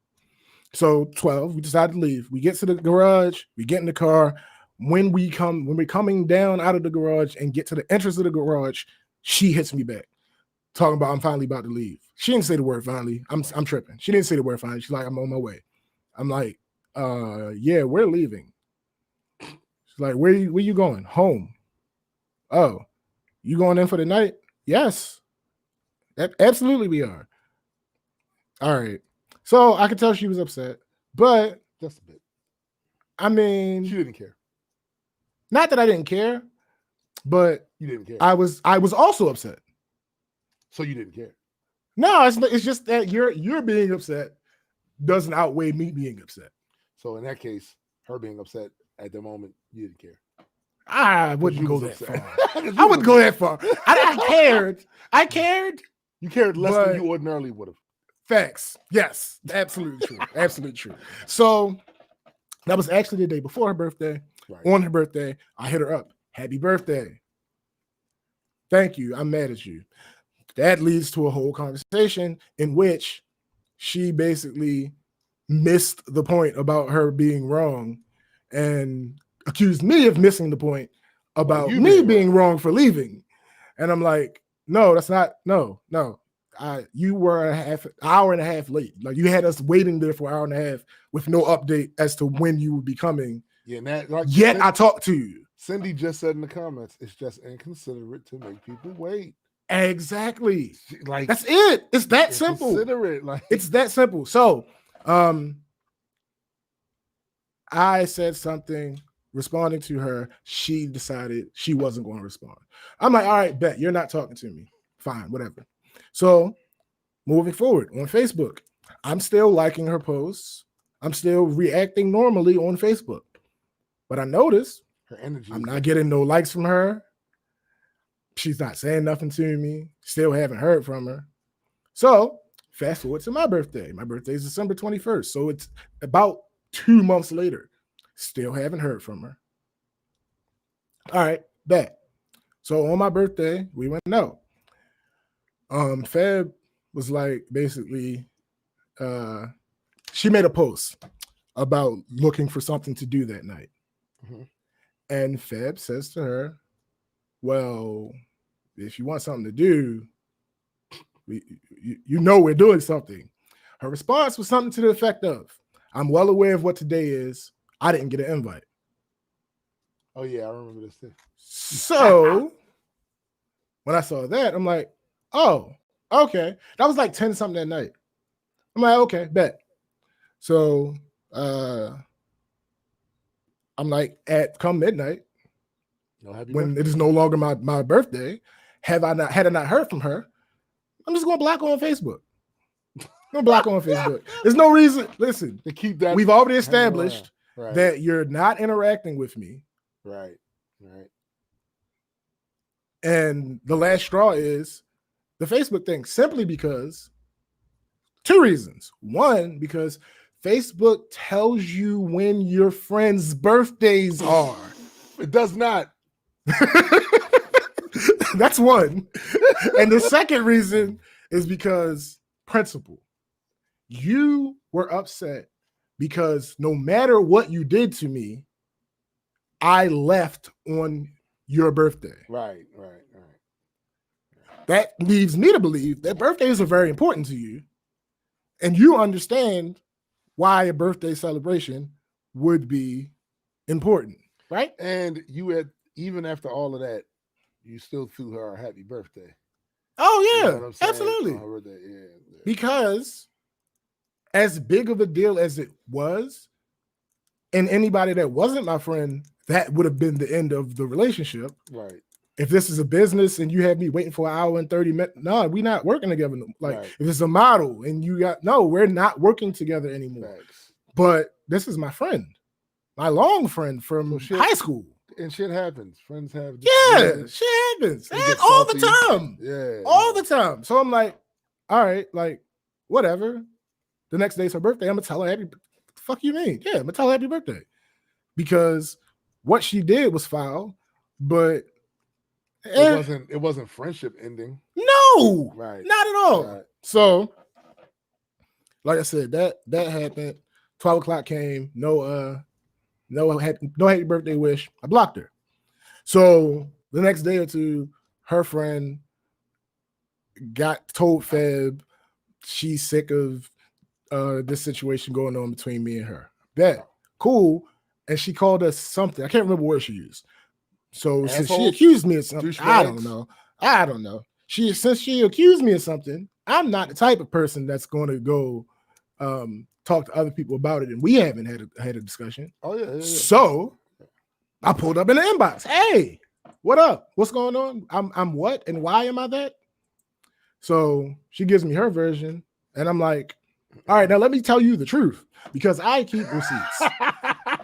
So 12, we decided to leave. We get to the garage, we get in the car. When we're coming down out of the garage and get to the entrance of the garage, she hits me back, talking about I'm finally about to leave. She didn't say the word finally. I'm tripping. She didn't say the word finally. She's like, I'm on my way. I'm like, yeah, we're leaving. She's like, where you going? Home. Oh, you going in for the night? Yes. Absolutely we are. All right. So I could tell she was upset, but just a bit. I mean, she didn't care. Not that I didn't care, but you didn't care. I was also upset. So you didn't care? No, it's just that you're being upset doesn't outweigh me being upset. So in that case, her being upset at the moment, you didn't care. I wouldn't go that far. I wouldn't go that far. I cared. I cared. You cared less than you ordinarily would have. Facts. Yes. Absolutely true. Absolutely true. So that was actually the day before her birthday. Right. On her birthday, I hit her up. Happy birthday. Thank you. I'm mad at you. That leads to a whole conversation in which she basically missed the point about her being wrong and accused me of missing the point about me being wrong for leaving. And I'm like, no, that's not, no. You were an hour and a half late. Like, you had us waiting there for an hour and a half with no update as to when you would be coming. Yeah, and that, like, yet I talked to you. Cindy just said in the comments, it's just inconsiderate to make people wait. Exactly. Like, that's it. It's that simple. Like, it's that simple. So I said something responding to her. She decided she wasn't going to respond. I'm like, all right, bet you're not talking to me. Fine, whatever. So moving forward on Facebook, I'm still liking her posts. I'm still reacting normally on Facebook. But I noticed her energy. I'm not getting no likes from her. She's not saying nothing to me. Still haven't heard from her. So fast forward to my birthday. My birthday is December 21st. So it's about 2 months later. Still haven't heard from her. All right, bet. So on my birthday, we went out. Fab was like, basically, she made a post about looking for something to do that night. Mm-hmm. And Fab says to her, well, if you want something to do, you know we're doing something. Her response was something to the effect of, I'm well aware of what today is. I didn't get an invite. Oh, yeah, I remember this thing. So when I saw that, I'm like, oh, okay. That was like 10 something that night. I'm like, okay, bet. So I'm like, at come midnight, when it is no longer my birthday, had I not heard from her, I'm just going to block her on Facebook. I'm going to block her on Facebook. There's no reason. Listen, to keep that. We've already established that you're not interacting with me. Right. And the last straw is the Facebook thing, simply because 2 reasons. One, because Facebook tells you when your friends' birthdays are. It does not. That's one. And the second reason is because principle. You were upset because no matter what you did to me, I left on your birthday. Right. That leaves me to believe that birthdays are very important to you. And you understand why a birthday celebration would be important, right? And you had, even after all of that, you still threw her a happy birthday. Oh, yeah, you know absolutely. Yeah. Because as big of a deal as it was, and anybody that wasn't my friend, that would have been the end of the relationship. Right. if this is a business and you have me waiting for an hour and 30 minutes, no, we're not working together. Like Right. if it's a model and you got no, we're not working together anymore. Facts. But this is my friend, my long friend from high school. And shit happens. Friends have shit happens. And all the time. Yeah. All the time. So I'm like, all right, like, whatever. The next day's her birthday. I'm gonna tell her happy. Fuck you mean? Yeah, I'm gonna tell her happy birthday. Because what she did was foul, but it wasn't friendship ending. No, right. Not at all. Right. So, like I said, that happened. 12 o'clock came, no happy birthday wish. I blocked her. So the next day or two, her friend told Fab she's sick of this situation going on between me and her. Bet. Cool. And she called us something. I can't remember what she used. So since she accused me of something, I don't know. Since she accused me of something, I'm not the type of person that's going to go talk to other people about it, and we haven't had a discussion. Oh yeah. So I pulled up in the inbox. Hey, what up? What's going on? I'm what and why am I that? So she gives me her version, and I'm like, all right, now let me tell you the truth because I keep receipts.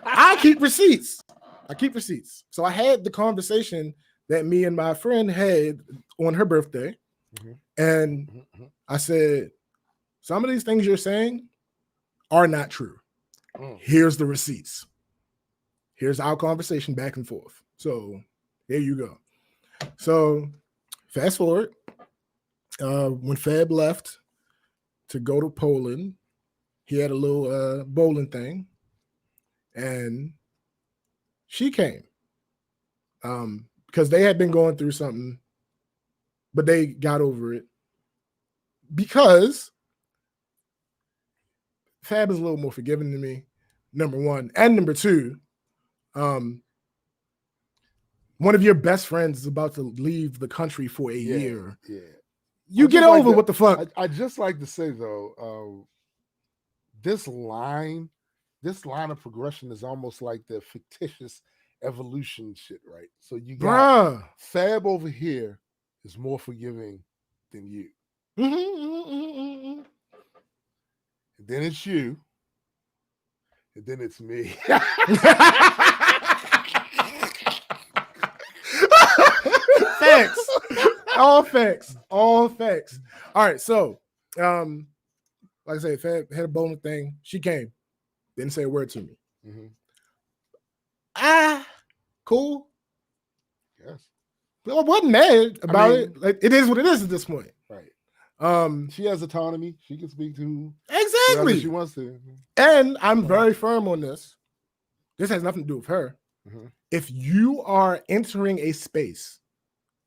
I keep receipts. So I had the conversation that me and my friend had on her birthday, and I said, some of these things you're saying are not true. Here's the receipts. Here's our conversation back and forth. So there you go. So fast forward, when Fab left to go to Poland, he had a little bowling thing, and she came because they had been going through something, but they got over it because Fab is a little more forgiving than me, number one. And number two, one of your best friends is about to leave the country for a year. Yeah. You get over what the fuck. I just like to say, though, this line of progression is almost like the fictitious evolution shit, right? So you got Fab over here is more forgiving than you. And then it's you. And then it's me. Facts. All facts. All right. So, like I said, Fab had a bowling thing. She came. Didn't say a word to me. Cool. Yes. Well, I wasn't mad about it. Like, it is what it is at this point. Right. She has autonomy. She can speak to whoever she wants to. And I'm very firm on this. This has nothing to do with her. If you are entering a space,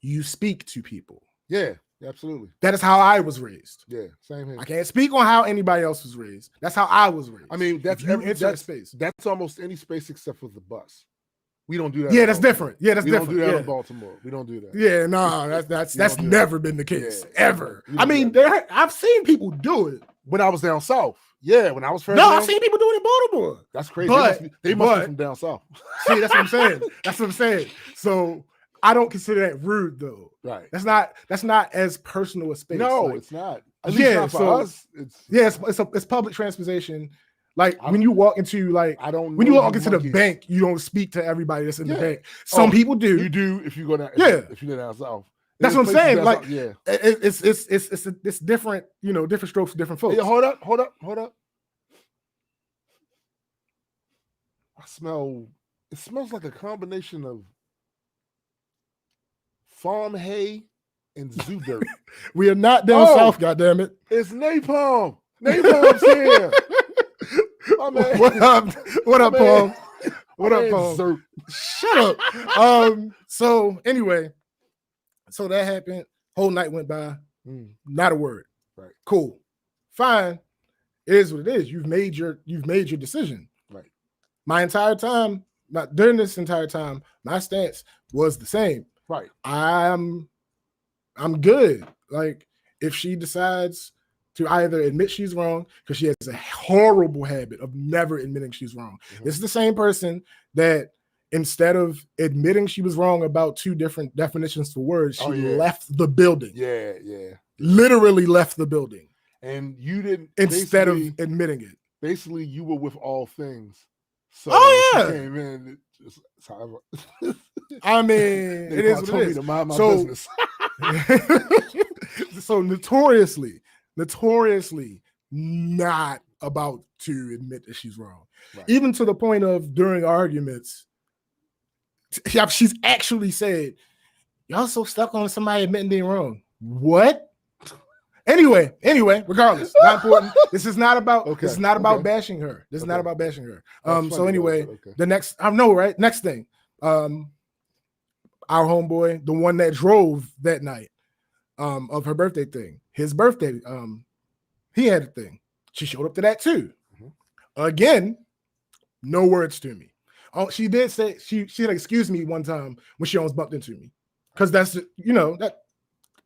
you speak to people. Yeah, absolutely. That is how I was raised. Yeah, same here. I can't speak on how anybody else was raised. That's how I was raised. I mean, that's space. That's almost any space except for the bus. We don't do that. Yeah, that's different. Yeah, that's different. We don't do that in Baltimore. We don't do that. Yeah, no, that's never been the case ever. I mean, I've seen people do it when I was down south. Yeah, when I was first. I've seen people do it in Baltimore. That's crazy. But, they must be from down south. See, that's what I'm saying. So I don't consider that rude, though. Right. That's not as personal a space. No, like, it's not. At least not for us. It's public transportation. Like when you walk into when you walk into the bank, you don't speak to everybody that's in the bank. Some people do. You do if you go down. Yeah. If you go down south. That's what I'm saying. Like, it's different. Different strokes for different folks. Yeah, hold up. It smells like a combination of farm hay and zoo dirt. We are not down south, goddammit. It's napalm. Napalm's here. My man. What up, Paul? What up, Paul? Zert. Shut up. So anyway, so that happened. Whole night went by. Not a word. Right. Cool. Fine. It is what it is. You've made your decision. Right. My entire time, during this entire time, my stance was the same. Right. I'm good. Like, if she decides to either admit she's wrong, because she has a horrible habit of never admitting she's wrong. This is the same person that instead of admitting she was wrong about two different definitions for words, she yeah. left the building. Yeah. Literally left the building. And you didn't, instead of admitting it. Basically, you were with all things. So yeah. she came in. I mean, it is what it is. To mind my business. So notoriously not about to admit that she's wrong. Right. Even to the point of during arguments, she's actually said, y'all so stuck on somebody admitting being wrong. What? Anyway, regardless, not important. This is not about bashing her. This is not about bashing her. So anyway, the next, I know, right? Next thing. Our homeboy, the one that drove that night of her birthday thing, his birthday, he had a thing. She showed up to that too. Mm-hmm. Again, no words to me. Oh, she did say she said excuse me one time when she almost bumped into me, because that's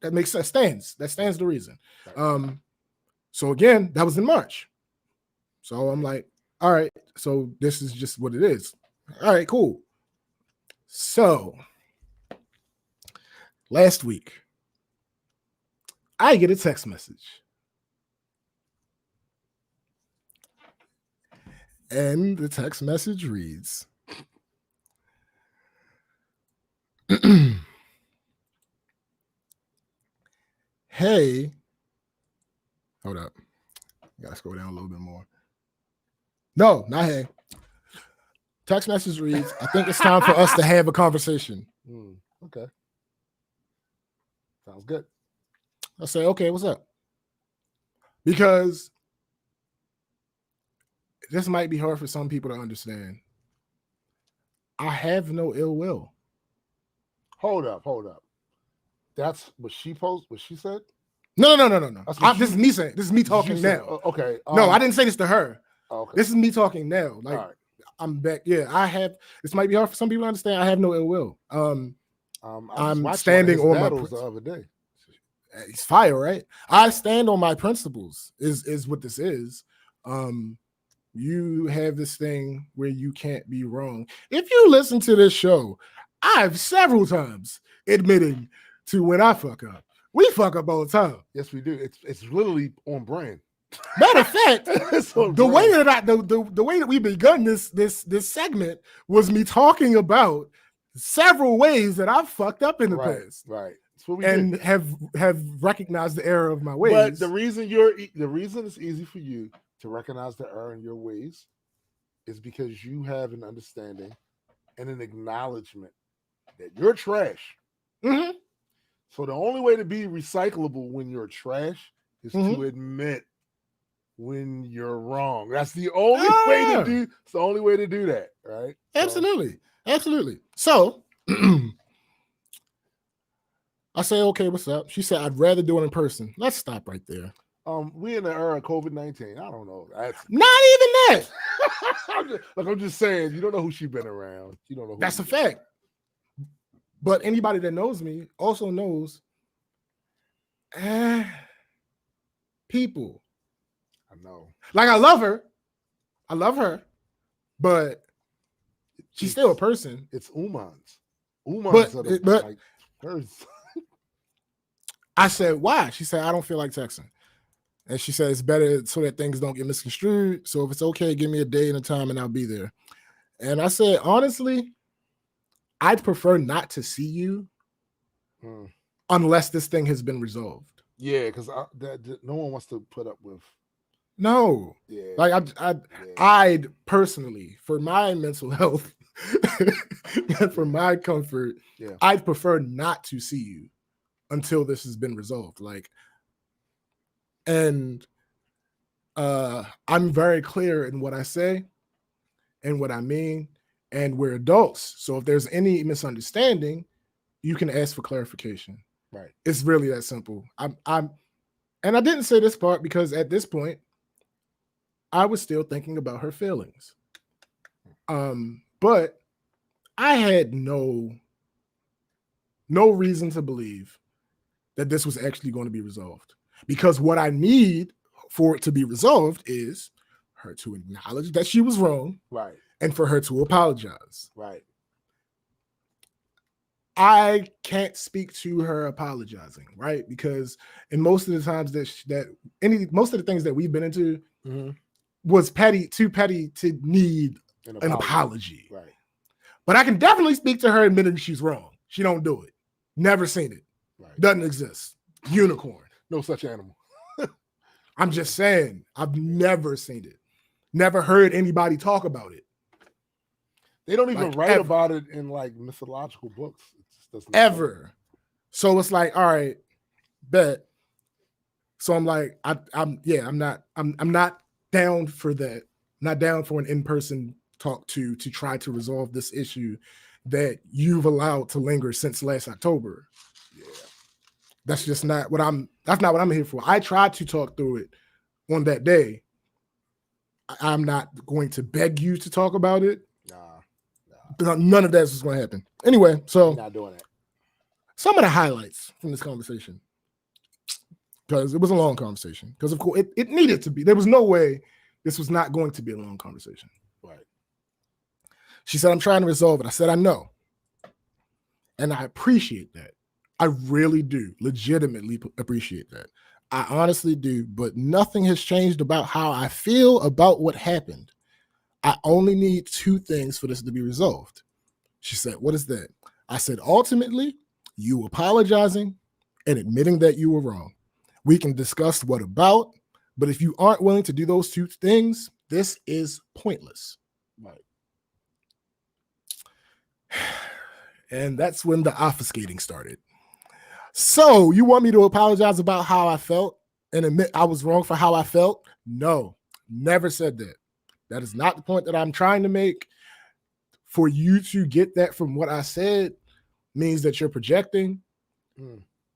that makes sense. That stands the reason. Right. So again, that was in March. So I'm like, all right, so this is just what it is. All right, cool. So last week, I get a text message. And the text message reads, hey, hold up. Gotta scroll down a little bit more. No, not hey. Text message reads, I think it's time for us to have a conversation. Okay. Sounds good. I say, okay, what's up? Because this might be hard for some people to understand. I have no ill will. Hold up. That's what she posted, what she said? No. This is me saying. This is me talking now. Okay. No, I didn't say this to her. Okay. This is me talking now. Like, right. I'm back. Yeah, I have. This might be hard for some people to understand. I have no ill will. I'm standing on my the other day. It's fire, right? I stand on my principles. Is what this is. You have this thing where you can't be wrong. If you listen to this show, I've several times admitted to when I fuck up. We fuck up all the time. Yes, we do. It's literally on brand. Matter of fact, the way that we begun this segment was me talking about several ways that I've fucked up in the past. Right. And have recognized the error of my ways. But the reason it's easy for you to recognize the error in your ways is because you have an understanding and an acknowledgement that you're trash. Mm-hmm. So the only way to be recyclable when you're trash is to admit when you're wrong. That's the only way to do. It's the only way to do that, right? Absolutely. So I say, okay, what's up? She said, I'd rather do it in person. Let's stop right there. We in the era of COVID-19. I don't know. Not even that. I'm just saying, you don't know who she's been around. You don't know. That's a fact. But anybody that knows me also knows people. I know. Like, I love her, but she's still a person. It's Umans. But like hers. I said, why? She said, I don't feel like texting. And she said, it's better so that things don't get misconstrued. So if it's okay, give me a day and a time and I'll be there. And I said, honestly, I'd prefer not to see you unless this thing has been resolved. Yeah, because no one wants to put up with. No. Yeah. Like, I'd personally, for my mental health and for my comfort, I'd prefer not to see you until this has been resolved. Like, and I'm very clear in what I say and what I mean, and we're adults. So if there's any misunderstanding, you can ask for clarification. Right. It's really that simple. And I didn't say this part because at this point, I was still thinking about her feelings. But I had no reason to believe that this was actually going to be resolved. Because what I need for it to be resolved is her to acknowledge that she was wrong. Right. And for her to apologize. Right. I can't speak to her apologizing, right? Because in most of the times most of the things that we've been into was too petty to need an apology. Right. But I can definitely speak to her admitting she's wrong. She don't do it. Never seen it. Right. Doesn't exist. Unicorn. No such animal. I'm just saying, I've never seen it. Never heard anybody talk about it. They don't even write about it in like mythological books. It just doesn't ever. So it's like, all right, bet. So I'm like, I'm not down for that. Not down for an in-person talk to try to resolve this issue that you've allowed to linger since last October. Yeah. That's just not what I'm here for. I tried to talk through it on that day. I'm not going to beg you to talk about it. Nah. None of that is going to happen. Anyway, so You're not doing it. Some of the highlights from this conversation, because it was a long conversation, because of course it needed to be. There was no way this was not going to be a long conversation. Right. She said, I'm trying to resolve it. I said, I know. And I appreciate that. I really do legitimately appreciate that. I honestly do, but nothing has changed about how I feel about what happened. I only need 2 things for this to be resolved. She said, what is that? I said, ultimately, you apologizing and admitting that you were wrong. We can discuss what about, but if you aren't willing to do those 2 things, this is pointless. Right. And that's when the obfuscating started. So you want me to apologize about how I felt and admit I was wrong for how I felt? No, never said that. That is not the point that I'm trying to make. For you to get that from what I said means that you're projecting,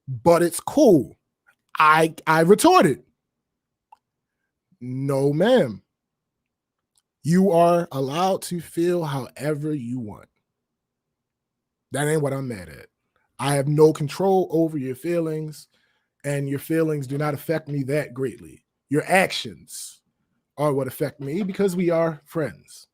but it's cool. I retorted, no, ma'am. You are allowed to feel however you want. That ain't what I'm mad at. I have no control over your feelings, and your feelings do not affect me that greatly. Your actions are what affect me because we are friends.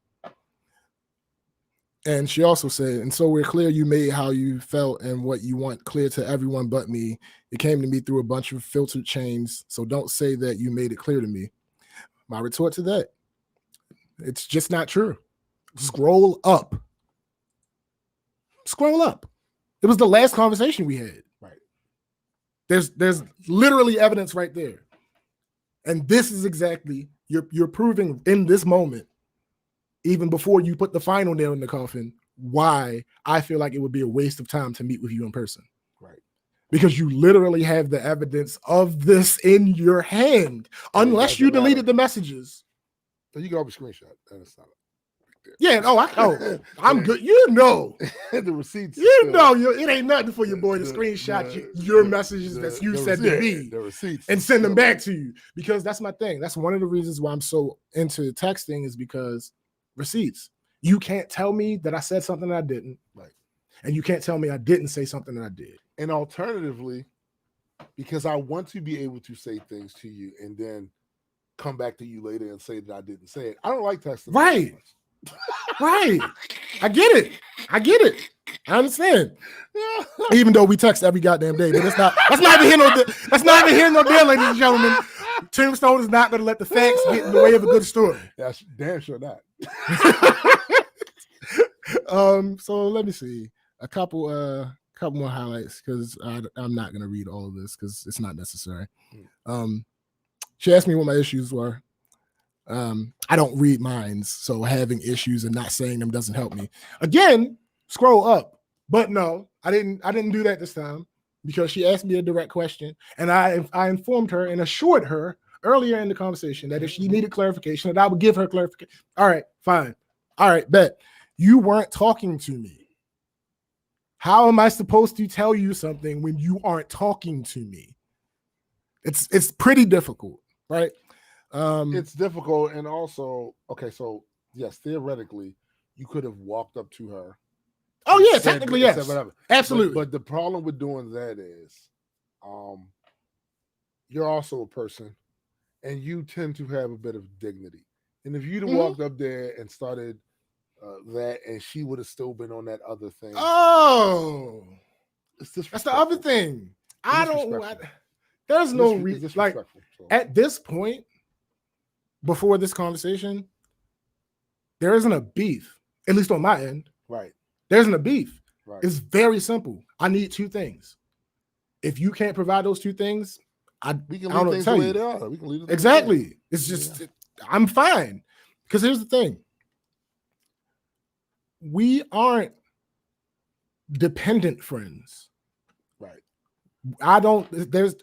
And she also said, and so we're clear you made how you felt and what you want clear to everyone but me. It came to me through a bunch of filtered chains, so don't say that you made it clear to me. My retort to that, it's just not true. Scroll up. Scroll up. It was the last conversation we had. Right. There's literally evidence right there. And this is exactly, you're proving in this moment, even before you put the final nail in the coffin, why I feel like it would be a waste of time to meet with you in person. Right. Because you literally have the evidence of this in your hand, unless you deleted the messages. So you can always screenshot. That's not yeah. I'm good. You know, the receipts. It ain't nothing for your boy to screenshot your messages that you said to me, the receipts, and send them back to you. Because that's my thing. That's one of the reasons why I'm so into texting, is because receipts. You can't tell me that I said something that I didn't, right? And you can't tell me I didn't say something that I did. And alternatively, because I want to be able to say things to you and then come back to you later and say that I didn't say it. I don't like texting. Right. Right. I get it. I understand. Even though we text every goddamn day, but that's not even here nor there, ladies and gentlemen. Tombstone is not going to let the facts get in the way of a good story. That's damn sure not. So let me see a couple more highlights, because I'm not going to read all of this because it's not necessary. She asked me what my issues were. I don't read minds, so having issues and not saying them doesn't help me. Again, scroll up. But no, I didn't do that this time, because she asked me a direct question, and I informed her and assured her earlier in the conversation that if she needed clarification, that I would give her clarification. All right, fine. All right, bet. You weren't talking to me. How am I supposed to tell you something when you aren't talking to me? It's pretty difficult, right? It's difficult, and also, okay, so yes, theoretically, you could have walked up to her. Oh yeah, technically yes, absolutely. But the problem with doing that is, you're also a person, and you tend to have a bit of dignity. And if you'd have walked up there and started that, and she would have still been on that other thing. Oh, It's that's the other disrespectful. thing. Disrespectful. There's no It's reason. disrespectful. So, At this point, before this conversation, there isn't a beef, at least on my end. right. There isn't a beef. Right. It's very simple. I need two things. If you can't provide those two things, we can I don't know leave things what to tell the way you. they are. We can leave it Exactly. It's just I'm fine. Because here's the thing. We aren't dependent friends. Right. There's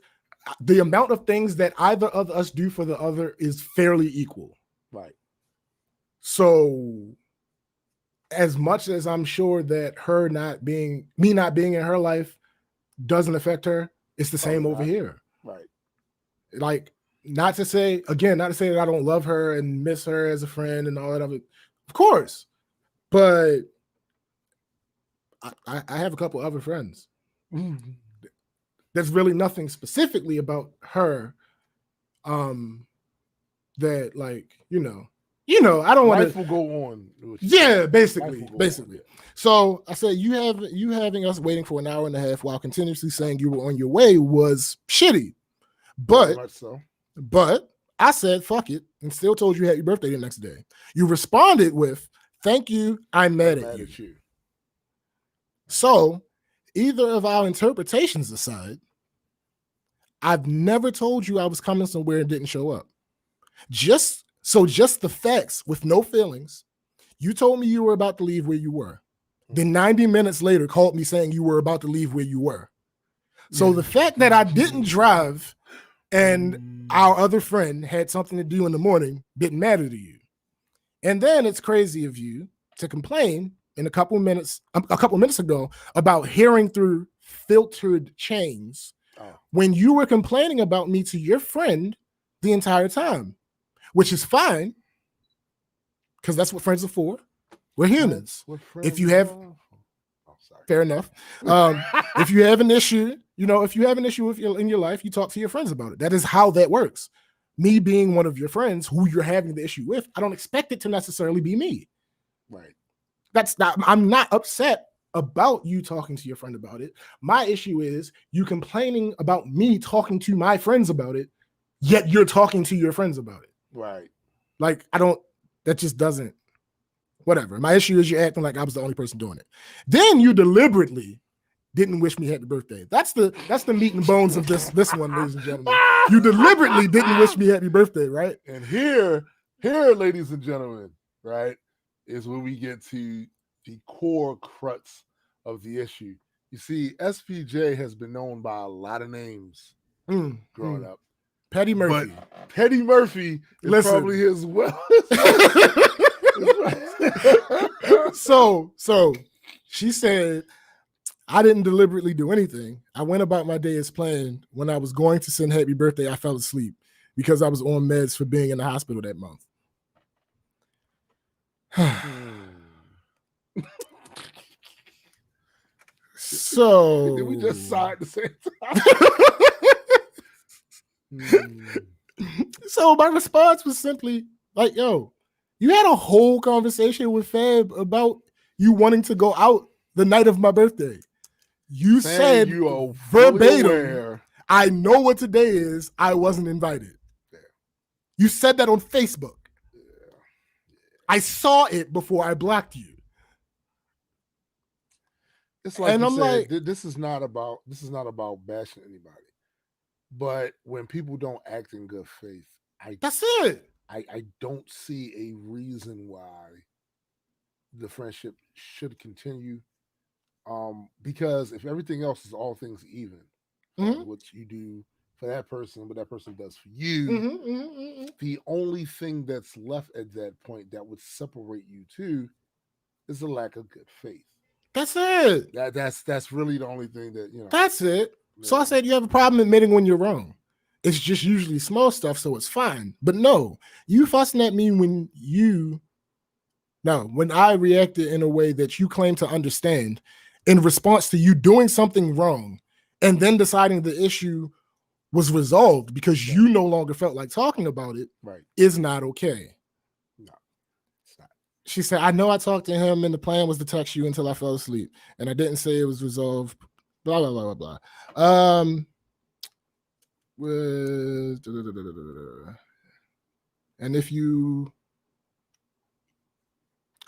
the amount of things that either of us do for the other is fairly equal. Right. So as much as I'm sure that me not being in her life doesn't affect her, it's the same over here. Right. Like, not to say that I don't love her and miss her as a friend and all that of it. Of course. But I have a couple other friends. Mm-hmm. There's really nothing specifically about her that, like, I don't want to. Life will go on. Yeah, basically. So I said, you having us waiting for an hour and a half while continuously saying you were on your way was shitty. Very much so. But I said, fuck it, and still told you happy birthday the next day. You responded with, thank you, I'm mad at you. So either of our interpretations aside, I've never told you I was coming somewhere and didn't show up. Just the facts with no feelings. You told me you were about to leave where you were. Then 90 minutes later called me saying you were about to leave where you were. So the fact that I didn't drive and our other friend had something to do in the morning didn't matter to you. And then it's crazy of you to complain a couple minutes ago about hearing through filtered chains when you were complaining about me to your friend the entire time, which is fine because that's what friends are for. We're humans. If you have, fair enough. If you have an issue, in your life, you talk to your friends about it. That is how that works. Me being one of your friends who you're having the issue with, I don't expect it to necessarily be me. Right. I'm not upset about you talking to your friend about it. My issue is you complaining about me talking to my friends about it, yet you're talking to your friends about it. Right. Like, that just doesn't, whatever. My issue is you're acting like I was the only person doing it. Then you deliberately didn't wish me happy birthday. That's the meat and bones of this one, ladies and gentlemen. You deliberately didn't wish me happy birthday, right? And here, ladies and gentlemen, right, is when we get to the core crux of the issue. You see, SPJ has been known by a lot of names growing up. Petty Murphy. But Petty Murphy is probably his So she said, I didn't deliberately do anything. I went about my day as planned. When I was going to sing happy birthday, I fell asleep because I was on meds for being in the hospital that month. So did we just sigh at the same time? So my response was simply like, yo, you had a whole conversation with Fab about you wanting to go out the night of my birthday. You said you are verbatim, I know what today is. I wasn't invited. Yeah. You said that on Facebook. Yeah. I saw it before I blocked you. It's like, and I'm like, this is not about bashing anybody. But when people don't act in good faith, that's it. I don't see a reason why the friendship should continue. Because if everything else is all things even, what you do for that person, what that person does for you, the only thing that's left at that point that would separate you two is a lack of good faith. That's it. That's really the only thing that, That's it. Yeah. So I said you have a problem admitting when you're wrong. It's just usually small stuff, so it's fine. But no, you fussing at me when I reacted in a way that you claim to understand in response to you doing something wrong and then deciding the issue was resolved because you no longer felt like talking about it, is not okay. No, it's not. She said, I know I talked to him and the plan was to text you until I fell asleep. And I didn't say it was resolved. Blah, blah, blah, blah, blah. And if you...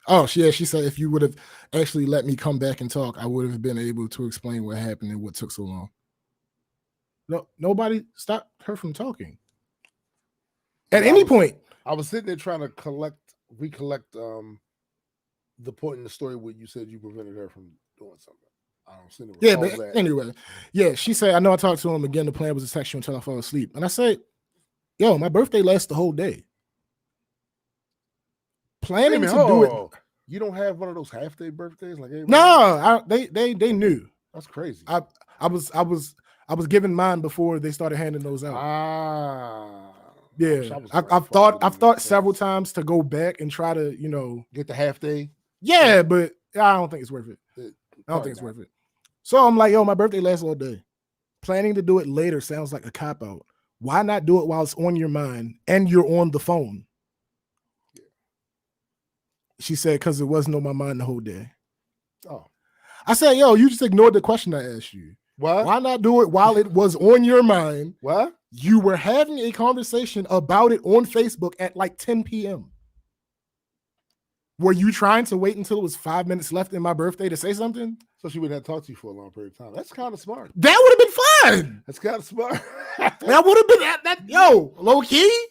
Oh, she said if you would have actually let me come back and talk, I would have been able to explain what happened and what took so long. No, nobody stopped her from talking. At any point. I was sitting there trying to recollect the point in the story where you said you prevented her from doing something. I don't see Yeah, but anyway. Yeah, she said, I know I talked to him again. The plan was to text you until I fall asleep. And I said, yo, my birthday lasts the whole day. Planning to do it. You don't have one of those half-day birthdays like everybody? No, they knew. That's crazy. I was giving mine before they started handing those out. Yeah, I've thought several times to go back and try to get the half day. Yeah, but I don't think it's worth it. I don't think it's worth it. So I'm like, yo, my birthday lasts all day. Planning to do it later sounds like a cop out. Why not do it while it's on your mind and you're on the phone? She said, because it wasn't on my mind the whole day. Oh. I said, yo, you just ignored the question I asked you. What? Why not do it while it was on your mind? What? You were having a conversation about it on Facebook at like 10 p.m. Were you trying to wait until it was 5 minutes left in my birthday to say something? So she wouldn't have talked to you for a long period of time. That's kind of smart. That would have been fine. That's kind of smart. That would have been that. Yo, low key.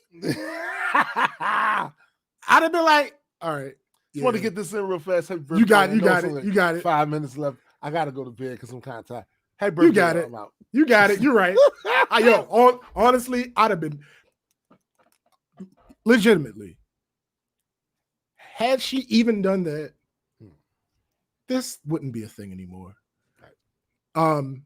I'd have been like, all right. Just want to get this in real fast. You got it. 5 minutes left. I got to go to bed because I'm kind of tired. Hey, birthday, you got it. I'm out. You got it. You're right. Honestly, I'd have been legitimately. Had she even done that, this wouldn't be a thing anymore. Don't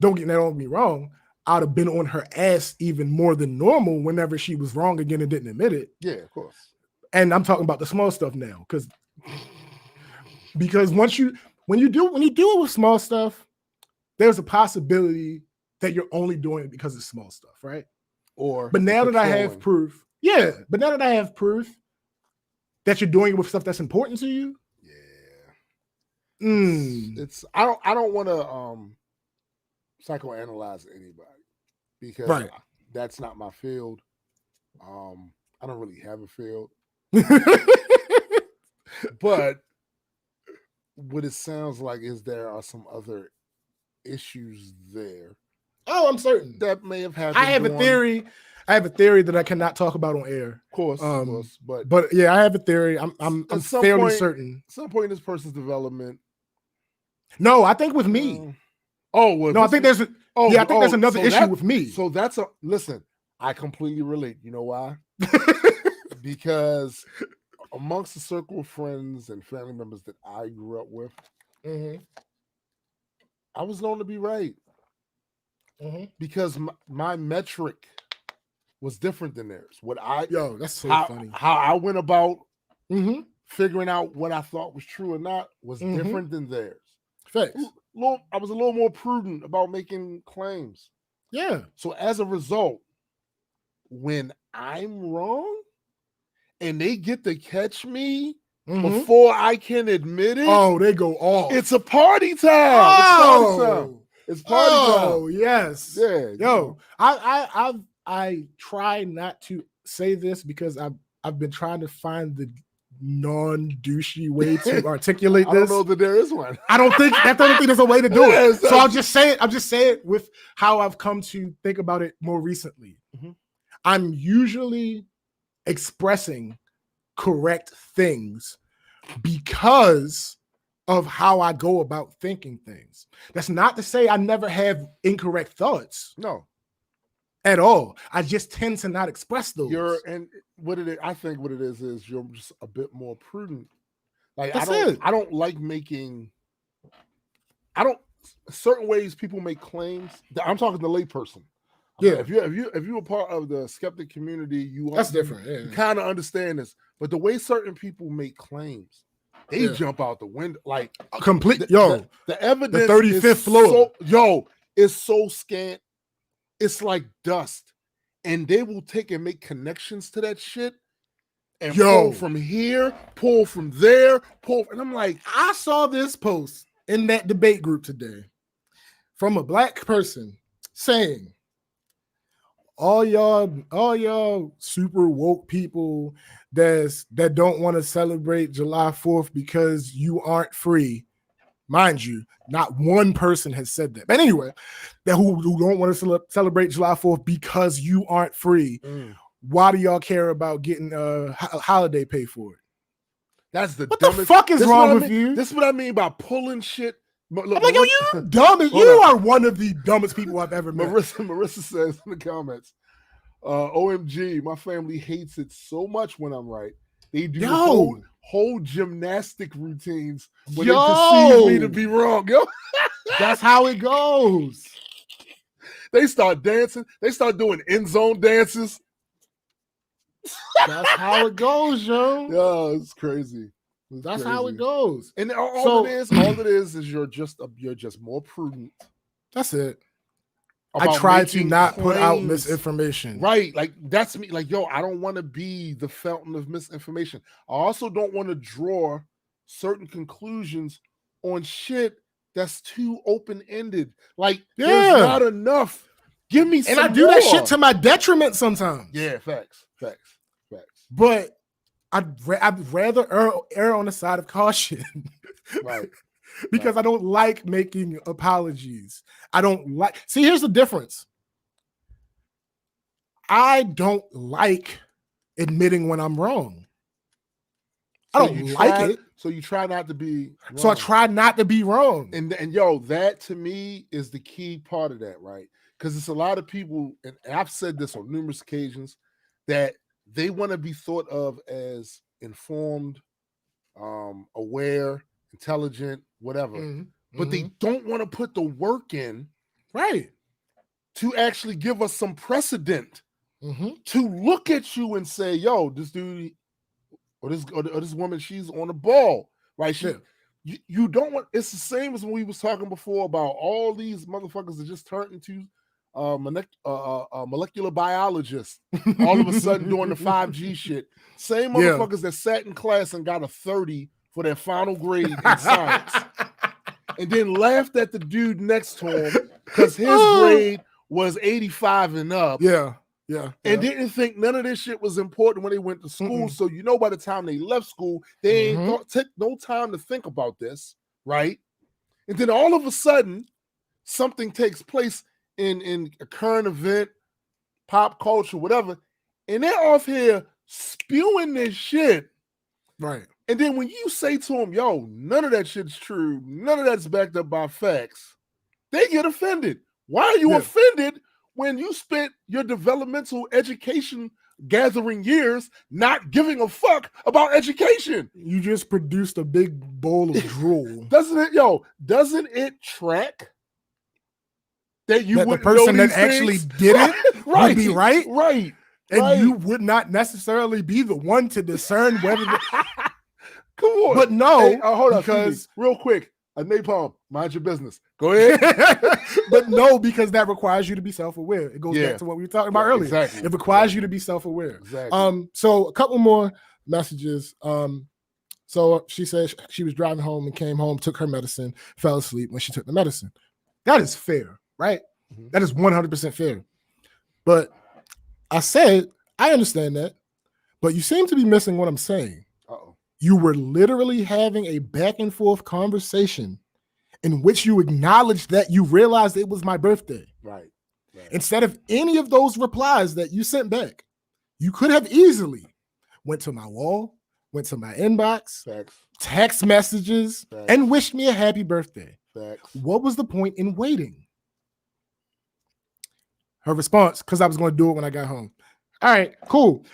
get me wrong. I'd have been on her ass even more than normal whenever she was wrong again and didn't admit it. Yeah, of course. And I'm talking about the small stuff now, because when you do it with small stuff, there's a possibility that you're only doing it because it's small stuff, right? But now that I have proof, that you're doing it with stuff that's important to you. Yeah. It's I don't want to psychoanalyze anybody because that's not my field. I don't really have a field. But what it sounds like is there are some other issues there. Oh, I'm certain that may have happened. I have a theory that I cannot talk about on air. Of course, but yeah, I have a theory. I'm fairly certain. At some point in this person's development. No, I think with me. I think there's there's another issue with me. So listen, I completely relate. You know why? Because amongst the circle of friends and family members that I grew up with, I was known to be right. Because my metric was different than theirs. That's so funny. How I went about figuring out what I thought was true or not was different than theirs. Facts. I was a little more prudent about making claims. Yeah. So as a result, when I'm wrong and they get to catch me before I can admit it, they go off. It's a party time. It's party time. Oh, yes. Yeah. Yo, I try not to say this because I've been trying to find the non-douchey way to articulate this. I don't know that there is one. I don't think there's a way to do it. So I'll just say it with how I've come to think about it more recently. I'm usually expressing correct things because of how I go about thinking things. That's not to say I never have incorrect thoughts. No. At all. I just tend to not express those. I think what it is you're just a bit more prudent. Like That's I don't like making certain ways people make claims. I'm talking to layperson. Yeah. If you're a part of the skeptic community, that's different. Yeah. You kind of understand this. But the way certain people make claims, they jump out the window like complete. The evidence, the 35th floor. Is so scant. It's like dust, and they will take and make connections to that shit. and Yo. pull from here, pull from there, pull. And I'm like, I saw this post in that debate group today from a black person saying, all y'all super woke people that don't want to celebrate July 4th because you aren't free. Mind you, not one person has said that. But anyway, that who don't want to celebrate July 4th because you aren't free. Why do y'all care about getting a holiday pay for it? That's the what dumbest. The fuck is wrong with you? This is what I mean by pulling shit. Look, I'm like, yo, you dumb. You are one of the dumbest people I've ever met. Marissa says in the comments, OMG, my family hates it so much when I'm right. They do whole gymnastic routines when they perceive me to be wrong. Yo, that's how it goes. They start dancing. They start doing end zone dances. That's how it goes, yo. Yeah, it's crazy. That's how it goes. And all it is you're just more prudent. That's it. I try to not put out misinformation. Right. Like that's me. Like, yo, I don't want to be the fountain of misinformation. I also don't want to draw certain conclusions on shit that's too open-ended. Like, there's not enough. Give me some more. And I do that shit to my detriment sometimes. Yeah, facts. But I'd rather err on the side of caution. Right. Because I don't like making apologies. I don't like. See, here's the difference. I don't like admitting when I'm wrong. I don't like it. So you try not to be wrong. So I try not to be wrong. And yo, that to me is the key part of that, right? Because it's a lot of people, and I've said this on numerous occasions, that they want to be thought of as informed, aware, intelligent, whatever. But they don't want to put the work in, right, to actually give us some precedent to look at you and say, yo, this dude or this woman, she's on the ball, right? You don't want. It's the same as when we was talking before about all these motherfuckers that just turned into molecular biologists all of a sudden doing the 5G shit. Same motherfuckers that sat in class and got a 30 for their final grade in science, and then laughed at the dude next to him because his grade was 85 and up. Yeah. And didn't think none of this shit was important when they went to school. So by the time they left school, they ain't took no time to think about this, right? And then all of a sudden, something takes place in a current event, pop culture, whatever, and they're off here spewing this shit. Right. And then when you say to them, yo, none of that shit's true, none of that's backed up by facts, they get offended. Why are you offended when you spent your developmental education gathering years not giving a fuck about education? You just produced a big bowl of drool. Doesn't it track that the person that actually did it would be right? Right. And you would not necessarily be the one to discern whether Come on. But no, hey, hold on, because real quick, napalm, mind your business. Go ahead. But no, because that requires you to be self-aware. It goes back to what we were talking about earlier. Exactly. It requires you to be self-aware. Exactly. So a couple more messages. So she said she was driving home and came home, took her medicine, fell asleep when she took the medicine. That is fair, right? That is 100% fair. But I said, I understand that, but you seem to be missing what I'm saying. You were literally having a back and forth conversation in which you acknowledged that you realized it was my birthday. Right. Instead of any of those replies that you sent back, you could have easily went to my wall, went to my inbox, text messages, and wished me a happy birthday. What was the point in waiting? Her response, because I was going to do it when I got home. All right, cool.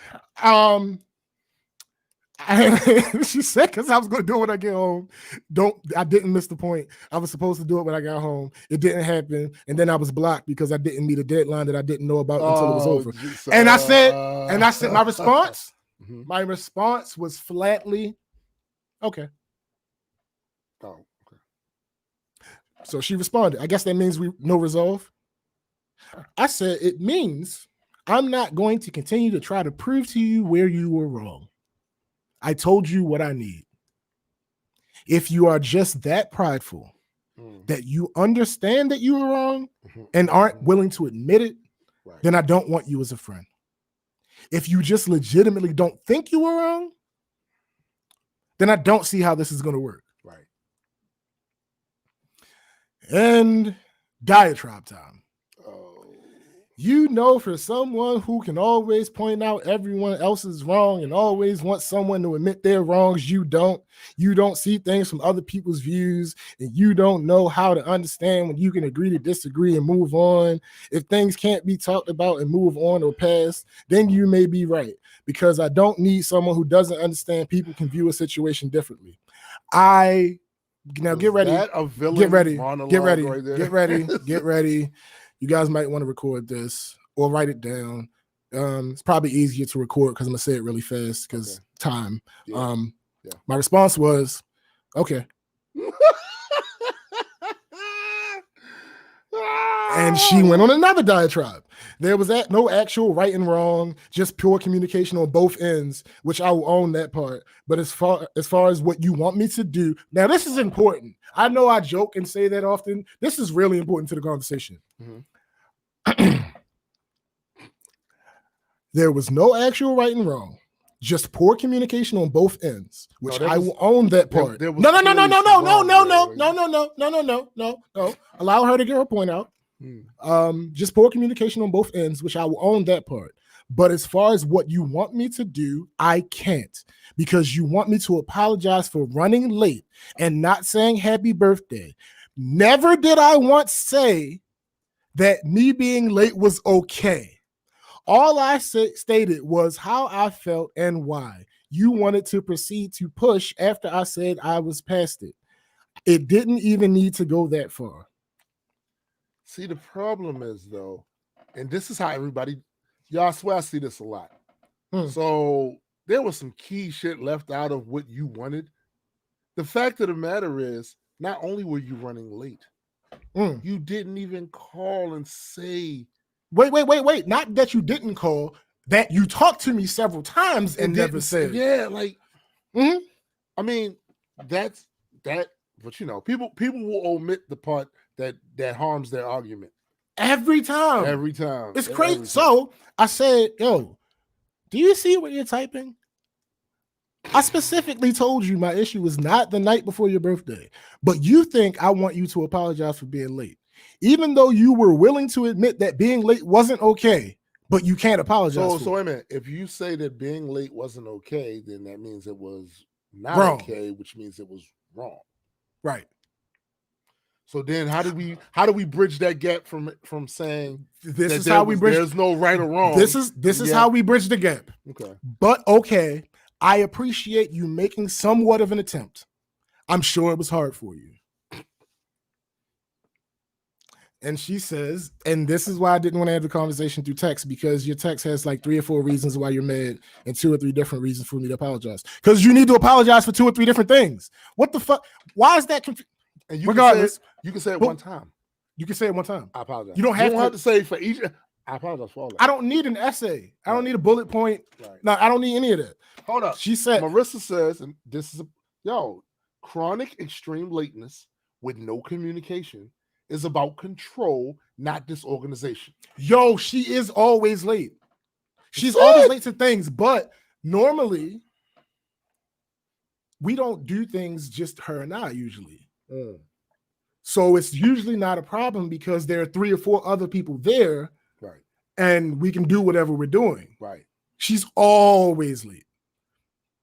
She said, because I was going to do it when I get home. I didn't miss the point. I was supposed to do it when I got home. It didn't happen. And then I was blocked because I didn't meet a deadline that I didn't know about until it was over. And I said, my response, my response was flatly, okay. Oh, okay. So she responded. I guess that means no resolve. I said, it means I'm not going to continue to try to prove to you where you were wrong. I told you what I need. If you are just that prideful that you understand that you were wrong and aren't willing to admit it, then I don't want you as a friend. If you just legitimately don't think you were wrong, then I don't see how this is going to work. Right. And diatribe time. Oh. You know, for someone who can always point out everyone else's wrong and always want someone to admit their wrongs, you don't see things from other people's views, and you don't know how to understand when you can agree to disagree and move on. If things can't be talked about and move on or past, then you may be right, because I don't need someone who doesn't understand people can view a situation differently. Now get ready. Get ready. Get ready. You guys might want to record this or write it down. It's probably easier to record because I'm gonna say it really fast because time. Yeah. My response was, okay. And she went on another diatribe. There was no actual right and wrong, just pure communication on both ends, which I will own that part. But as far as what you want me to do, now this is important. I know I joke and say that often. This is really important to the conversation. There was no actual right and wrong, just poor communication on both ends, which I will own that part. No. Allow her to get her point out. Just poor communication on both ends, which I will own that part. But as far as what you want me to do, I can't, because you want me to apologize for running late and not saying happy birthday. Never did I once say that me being late was okay. All I stated was how I felt and why. You wanted to proceed to push after I said I was past it. It didn't even need to go that far. See, the problem is, though, and this is how everybody, y'all, I swear I see this a lot. So there was some key shit left out of what you wanted. The fact of the matter is, not only were you running late, you didn't even call and say. Wait. Not that you didn't call, that you talked to me several times and never said. Yeah, like, I mean, that's that. But you know, people will omit the part that harms their argument every time. It's crazy. So I said, yo, do you see what you're typing? I specifically told you my issue was not the night before your birthday, but you think I want you to apologize for being late, even though you were willing to admit that being late wasn't okay, but you can't apologize. So wait a minute. If you say that being late wasn't okay, then that means it was not okay, which means it was wrong. Right. So then how do we bridge that gap from saying this is how we bridge? There's no right or wrong. This is how we bridge the gap. Okay. But okay, I appreciate you making somewhat of an attempt. I'm sure it was hard for you. And she says, and this is why I didn't want to have the conversation through text, because your text has like 3 or 4 reasons why you're mad and 2 or 3 different reasons for me to apologize. Because you need to apologize for 2 or 3 different things. What the fuck? Why is that confusing? And regardless, you can say it one time. You can say it one time. I apologize. You don't have to say for each. I apologize for all that. I don't need an essay. I don't need a bullet point. Right. No, I don't need any of that. Hold up. She said, Marissa says, and this is chronic extreme lateness with no communication is about control, not disorganization. Yo, she is always late. She's always late to things, but normally we don't do things just her and I usually. So it's usually not a problem because there are 3 or 4 other people there, right? And we can do whatever we're doing. Right. She's always late.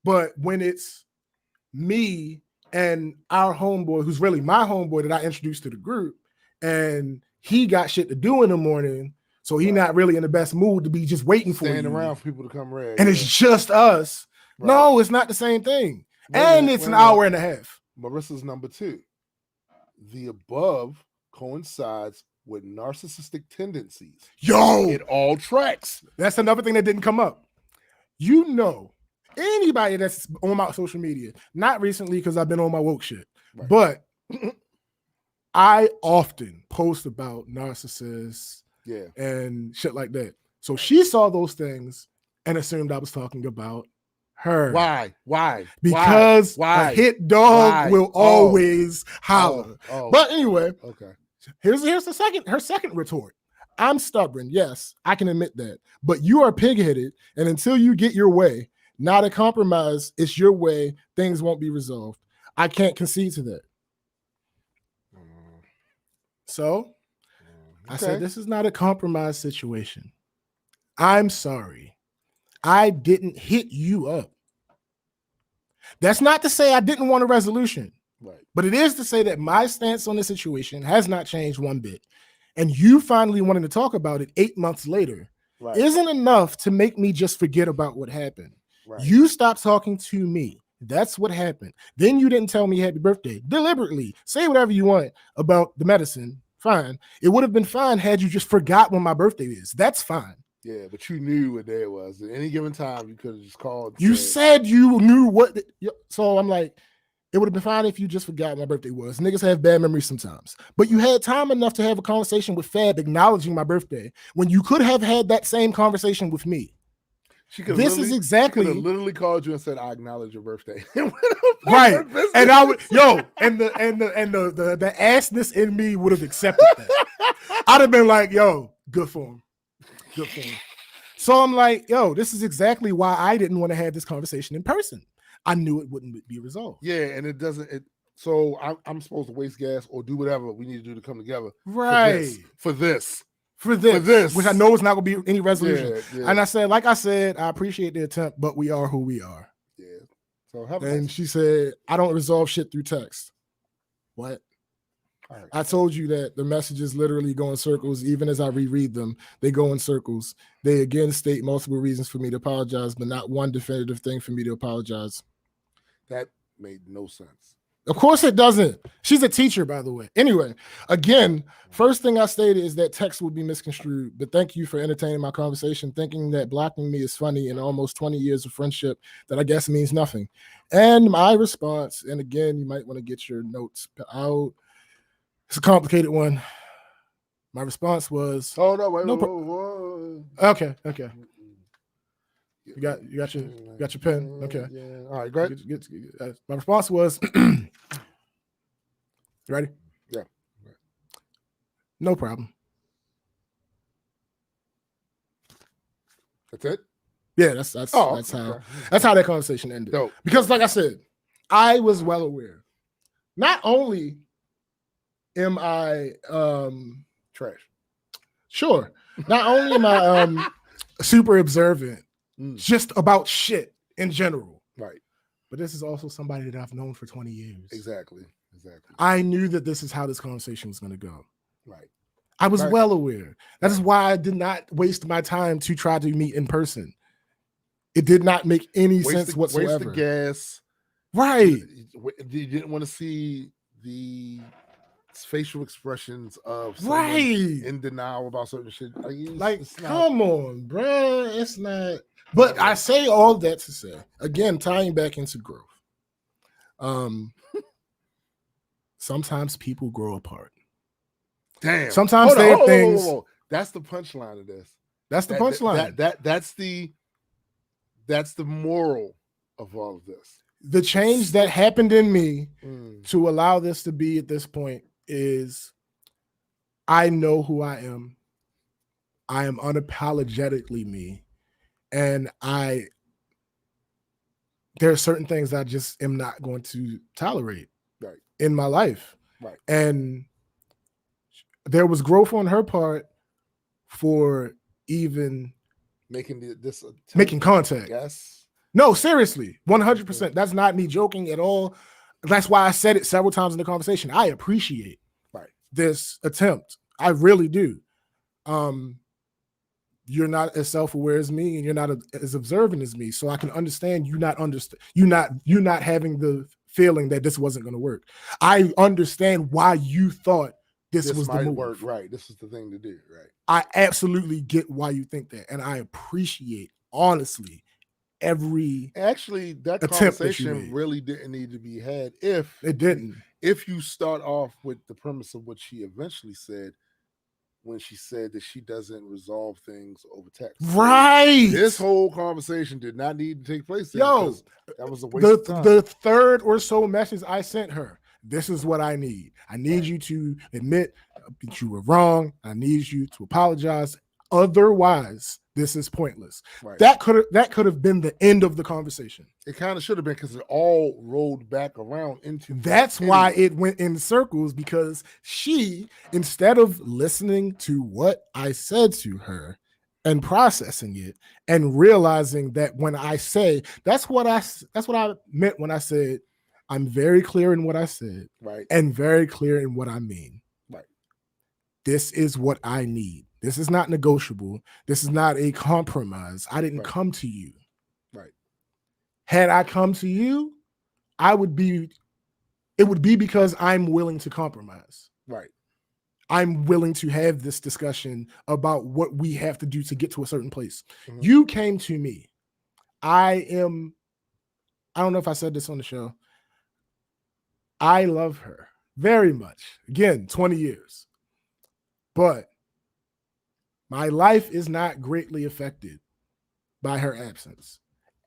But when it's me and our homeboy, who's really my homeboy that I introduced to the group, and he got shit to do in the morning, so he's not really in the best mood to be just waiting for Standing around for people to come read. And it's just us. Right. No, it's not the same thing. It's an hour and a half. Marissa's number 2. The above coincides with narcissistic tendencies. Yo, it all tracks. That's another thing that didn't come up. You know, anybody that's on my social media, not recently because I've been on my woke shit, right, but I often post about narcissists and shit like that. So she saw those things and assumed I was talking about her. Why? Because Why? a hit dog Why? will always holler. Oh. But anyway, Okay. here's her second retort. I'm stubborn. Yes, I can admit that. But you are pig-headed, and until you get your way, not a compromise, it's your way, things won't be resolved. I can't concede to that. So I said, this is not a compromise situation. I'm sorry. I didn't hit you up. That's not to say I didn't want a resolution. Right. But it is to say that my stance on the situation has not changed one bit. And you finally wanting to talk about it 8 months later isn't enough to make me just forget about what happened. Right. You stopped talking to me. That's what happened. Then you didn't tell me happy birthday deliberately. Say whatever you want about the medicine. Fine. It would have been fine had you just forgot when my birthday is. That's fine. Yeah, but you knew what day it was. At any given time, you could have just called. You said you knew what. So I'm like, it would have been fine if you just forgot my birthday was. Niggas have bad memories sometimes. But you had time enough to have a conversation with Fab acknowledging my birthday when you could have had that same conversation with me. This is exactly. She could have literally called you and said, "I acknowledge your birthday." Right. And I would, and the assness in me would have accepted that. I'd have been like, yo, good for him. Good for him. So I'm like, yo, this is exactly why I didn't want to have this conversation in person. I knew it wouldn't be resolved. Yeah, and it doesn't. So I'm supposed to waste gas or do whatever we need to do to come together. Right. For this. Which I know is not going to be any resolution. Yeah. And I said, like I said, I appreciate the attempt, but we are who we are. Yeah. So and she said, I don't resolve shit through text. What? All right. I told you that the messages literally go in circles. Even as I reread them, they go in circles. They again state multiple reasons for me to apologize, but not one definitive thing for me to apologize. That made no sense. Of course it doesn't. She's a teacher, by the way. Anyway, again, first thing I stated is that text would be misconstrued, but thank you for entertaining my conversation, thinking that blocking me is funny in almost 20 years of friendship that I guess means nothing. And my response, and again, you might want to get your notes out. It's a complicated one. My response was, "Oh no, wait, whoa. Okay. You got your pen. Okay. Yeah. All right, great. My response was, you ready? Yeah. No problem. That's it? Yeah, that's how that conversation ended. Dope. Because like I said, I was well aware. Not only am I trash. Sure. Not only am I super observant just about shit in general. Right. But this is also somebody that I've known for 20 years. Exactly. I knew that this is how this conversation was going to go. Right. I was well aware. That is why I did not waste my time to try to meet in person. It did not make any sense whatsoever. Waste the gas. Right. You didn't want to see the facial expressions of someone in denial about certain shit. Come on, bro. It's not. But I say all that to say, again, tying back into growth. Sometimes people grow apart. Damn. Sometimes they have things. That's the punchline of this. That's the punchline. That's the moral of all of this. The change that happened in me to allow this to be at this point is I know who I am. I am unapologetically me. And there are certain things I just am not going to tolerate in my life. Right. And there was growth on her part for even making contact. Yes. No, seriously, 100%. That's not me joking at all. That's why I said it several times in the conversation. I appreciate this attempt. I really do. You're not as self-aware as me, and you're not as observant as me. So I can understand you not having the feeling that this wasn't going to work. I understand why you thought this was the move. Work. Right. This is the thing to do. Right. I absolutely get why you think that, and I appreciate honestly that conversation really didn't need to be had if it didn't. If you start off with the premise of what she eventually said, when she said that she doesn't resolve things over text. Right. This whole conversation did not need to take place there. Yo, that was a waste of time. The third or so message I sent her, this is what I need. I need you to admit that you were wrong. I need you to apologize. Otherwise, this is pointless. Right. That could have been the end of the conversation. It kind of should have been, because it all rolled back around into That's why it went in circles, because she, instead of listening to what I said to her and processing it and realizing that when I say that's what I meant when I said I'm very clear in what I said, right, and very clear in what I mean. Right. This is what I need. This is not negotiable. This is not a compromise. I didn't come to you. Right. Had I come to you, it would be because I'm willing to compromise. Right. I'm willing to have this discussion about what we have to do to get to a certain place. Mm-hmm. You came to me. I don't know if I said this on the show. I love her very much. Again, 20 years. But my life is not greatly affected by her absence,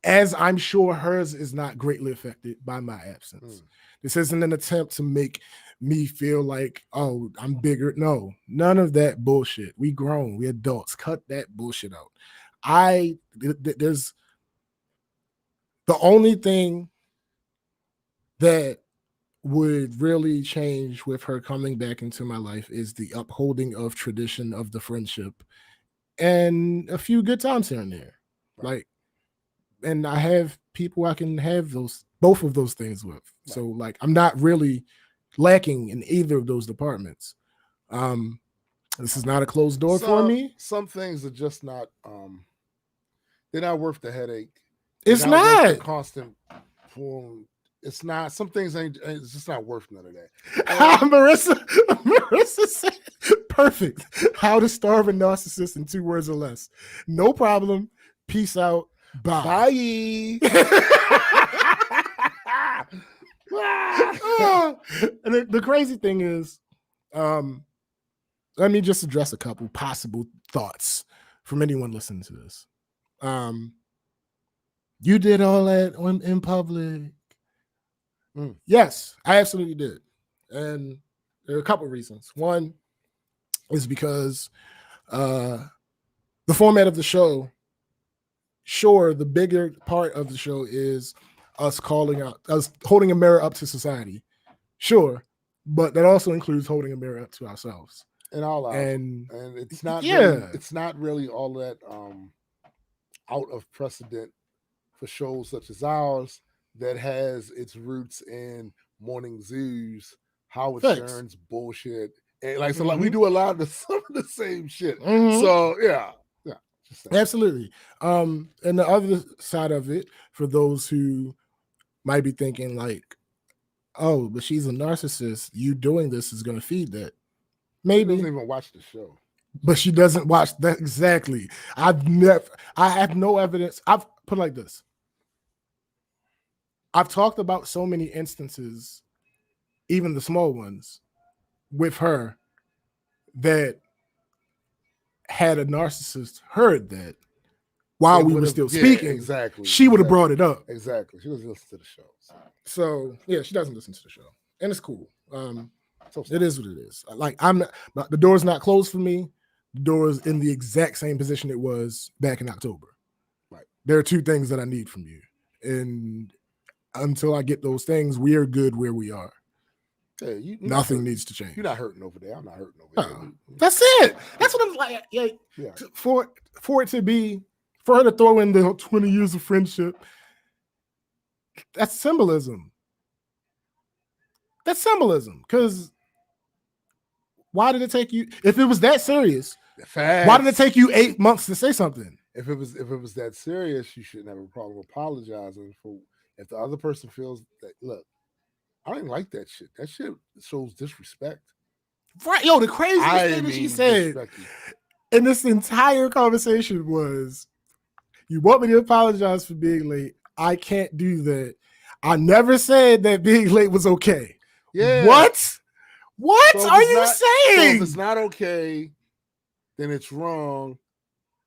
as I'm sure hers is not greatly affected by my absence. This isn't an attempt to make me feel like, oh, I'm bigger. No, none of that bullshit. We grown, we adults. Cut that bullshit out. There's the only thing that would really change with her coming back into my life is the upholding of tradition of the friendship and a few good times here and there. Like, and I have people I can have both of those things with. So like, I'm not really lacking in either of those departments. This is not a closed door for me. Some things are just not, they're not worth the headache. It's not worth the constant form. It's not. Some things ain't. It's just not worth none of that. Marissa said, "Perfect. How to starve a narcissist in 2 words or less. No problem. Peace out. Bye." Bye. And the crazy thing is, let me just address a couple possible thoughts from anyone listening to this. You did all that in public. Yes, I absolutely did. And there are a couple of reasons. One is because the format of the show, sure, the bigger part of the show is us holding a mirror up to society. Sure, but that also includes holding a mirror up to ourselves. And all out. And it's not it's not really all that out of precedent for shows such as ours that has its roots in morning zoos, Howard Stern's bullshit, and like we do a lot of some of the same shit. So yeah, absolutely. And the other side of it, for those who might be thinking like, oh, but she's a narcissist, you doing this is going to feed that. Maybe she doesn't even watch the show, but she doesn't watch that. Exactly. I have no evidence. I've put it like this. I've talked about so many instances, even the small ones, with her that had a narcissist heard that while we were still speaking, she would have brought it up. Exactly. She doesn't listen to the show. So yeah, she doesn't listen to the show. And it's cool. It is what it is. Like the door's not closed for me. The door is in the exact same position it was back in October. Right. There are 2 things that I need from you. And until I get those things, we are good where we are. Hey, nothing needs to change. You're not hurting over there. I'm not hurting over there. That's it. That's what I'm like. Yeah. For it to be, for her to throw in the 20 years of friendship, that's symbolism. That's symbolism. Because why did it take you, if it was that serious, why did it take you 8 months to say something? If it was that serious, you shouldn't have a problem apologizing for. If the other person feels that, look, I didn't like that shit. That shit shows disrespect. Right. Yo, the craziest thing that she said in this entire conversation was, you want me to apologize for being late. I can't do that. I never said that being late was okay. Yeah. What? What are you saying? So if it's not okay, then it's wrong,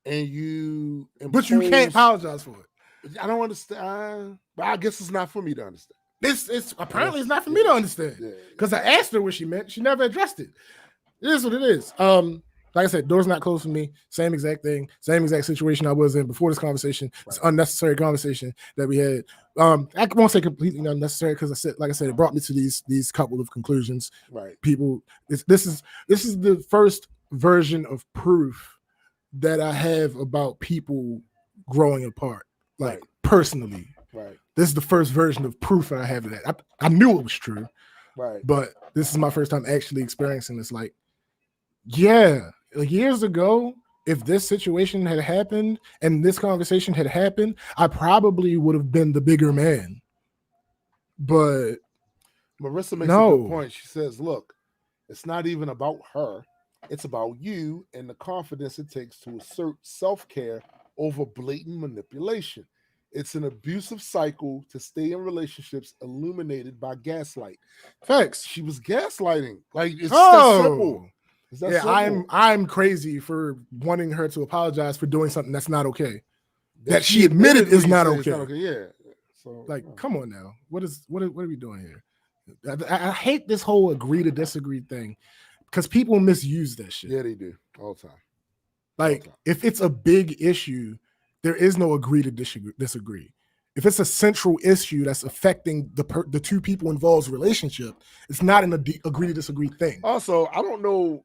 and you but you can't apologize for it. I don't understand. But I guess it's not for me to understand. It's apparently it's not for me to understand because I asked her what she meant. She never addressed it. It is what it is. Like I said, door's not closed for me. Same exact thing. Same exact situation I was in before this conversation. Right. It's unnecessary conversation that we had. I won't say completely unnecessary because like I said, it brought me to these couple of conclusions. Right. People, this is the first version of proof that I have about people growing apart. Like personally. Right. This is the first version of proof I have of that. I knew it was true. Right. But this is my first time actually experiencing this. Like, yeah, years ago, if this situation had happened and this conversation had happened, I probably would have been the bigger man. But Marissa makes a good point. She says, look, it's not even about her. It's about you and the confidence it takes to assert self-care over blatant manipulation. It's an abusive cycle to stay in relationships illuminated by gaslight. Facts. She was gaslighting. Like, it's that simple. Yeah, simple? I'm crazy for wanting her to apologize for doing something that's not okay. That she admitted is not okay. Yeah. So, like, come on now. What are we doing here? I hate this whole agree to disagree thing because people misuse that shit. Yeah, they do all the time. Like, if it's a big issue, there is no agree to disagree. If it's a central issue that's affecting the two people involved's relationship, it's not an agree to disagree thing. Also, I don't know,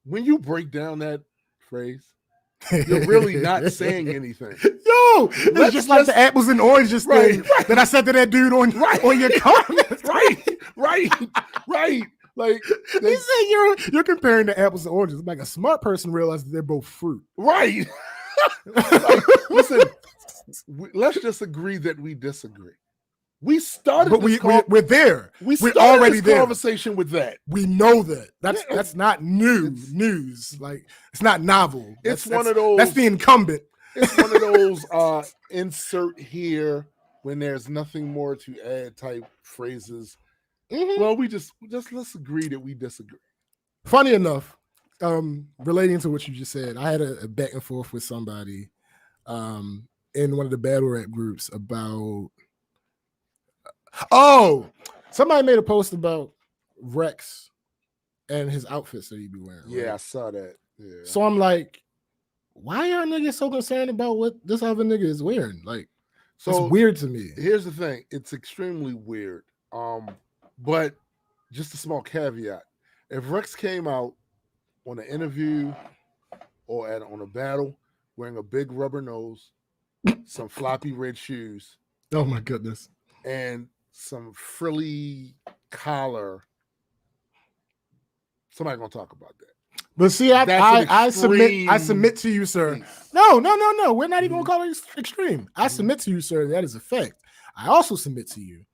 when you break down that phrase, you're really not saying anything. Yo, it's just like the apples and oranges thing that I said to that dude on your comments. Right. Like, they say you're comparing the apples and oranges. Like, a smart person realizes they're both fruit. Right. Like, listen, let's just agree that we disagree. We started, but we're there. We're already there. Conversation with that. We know that. That's not news. Like, it's not novel. It's one of those. That's the incumbent. It's one of those insert here when there's nothing more to add type phrases. Mm-hmm. Well, let's agree that we disagree. Funny enough, relating to what you just said, I had a back and forth with somebody in one of the battle rap groups about somebody made a post about Rex and his outfits that he be wearing. Yeah, right? I saw that. Yeah. So I'm like, why are niggas so concerned about what this other nigga is wearing? Like, so it's weird to me. Here's the thing. It's extremely weird. But just a small caveat. If Rex came out on an interview or on a battle wearing a big rubber nose, some floppy red shoes. Oh my goodness. And some frilly collar, somebody gonna talk about that. But see, I submit to you, sir. Piece. No. We're not even gonna call it extreme. I submit to you, sir, that is a fact. I also submit to you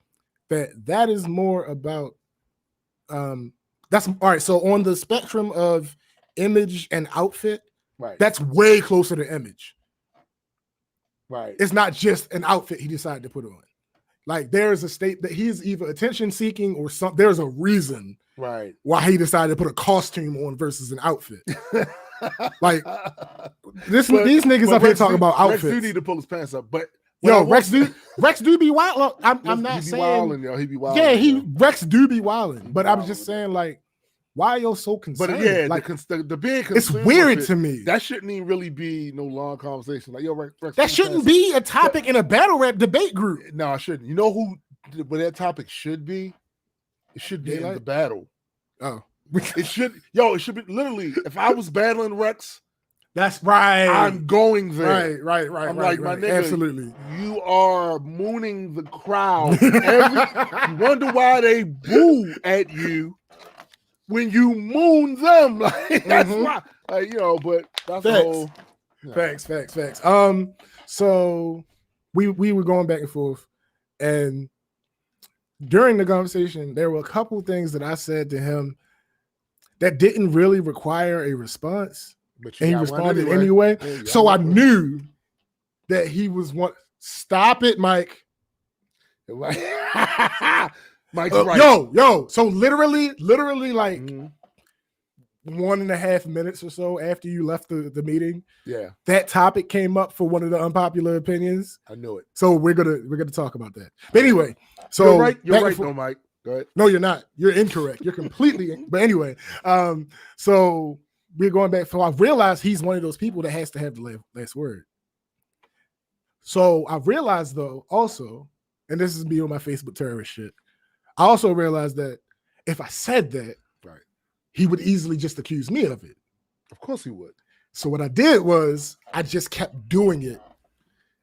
that is more about that's all right. So on the spectrum of image and outfit, right, that's way closer to image. Right. It's not just an outfit he decided to put on. Like, there's a state that he's either attention seeking or something. There's a reason why he decided to put a costume on versus an outfit. Like, these niggas up here talking about outfits. Rex do need to pull his pants up, but Rex do be wild. Look, I'm not saying wilding, yo. He be wilding. Yeah, Rex do be wilding, but I'm just saying, like, why are you so concerned? But yeah, like, the being it's weird to me. That shouldn't even really be no long conversation. Like, yo, Rex, that shouldn't be a topic in a battle rap debate group. No, it shouldn't. You know what that topic should be? It should be in the battle. Oh, it should be literally. If I was battling Rex, that's right. I'm going there. Right. I'm like, my nigga, absolutely. You are mooning the crowd. You wonder why they boo at you when you moon them. Like, that's why. But that's the whole. Facts. So we were going back and forth, and during the conversation, there were a couple things that I said to him that didn't really require a response. And he responded anyway. So I knew that he was stop it, Mike. Mike's right. Yo. So literally, like, 1.5 minutes or so after you left the meeting, Yeah, that topic came up for one of the unpopular opinions. I knew it. So we're gonna talk about that. But anyway, so You're right. You're back and right, forth- though, Mike. Go ahead. No, you're not. You're incorrect. You're completely. But anyway, so we're going back. So I realized he's one of those people that has to have the last word. So I realized though also, and this is me on my Facebook terrorist shit. I also realized that if I said that, Right. he would easily just accuse me of it. Of course he would. So what I did was I just kept doing it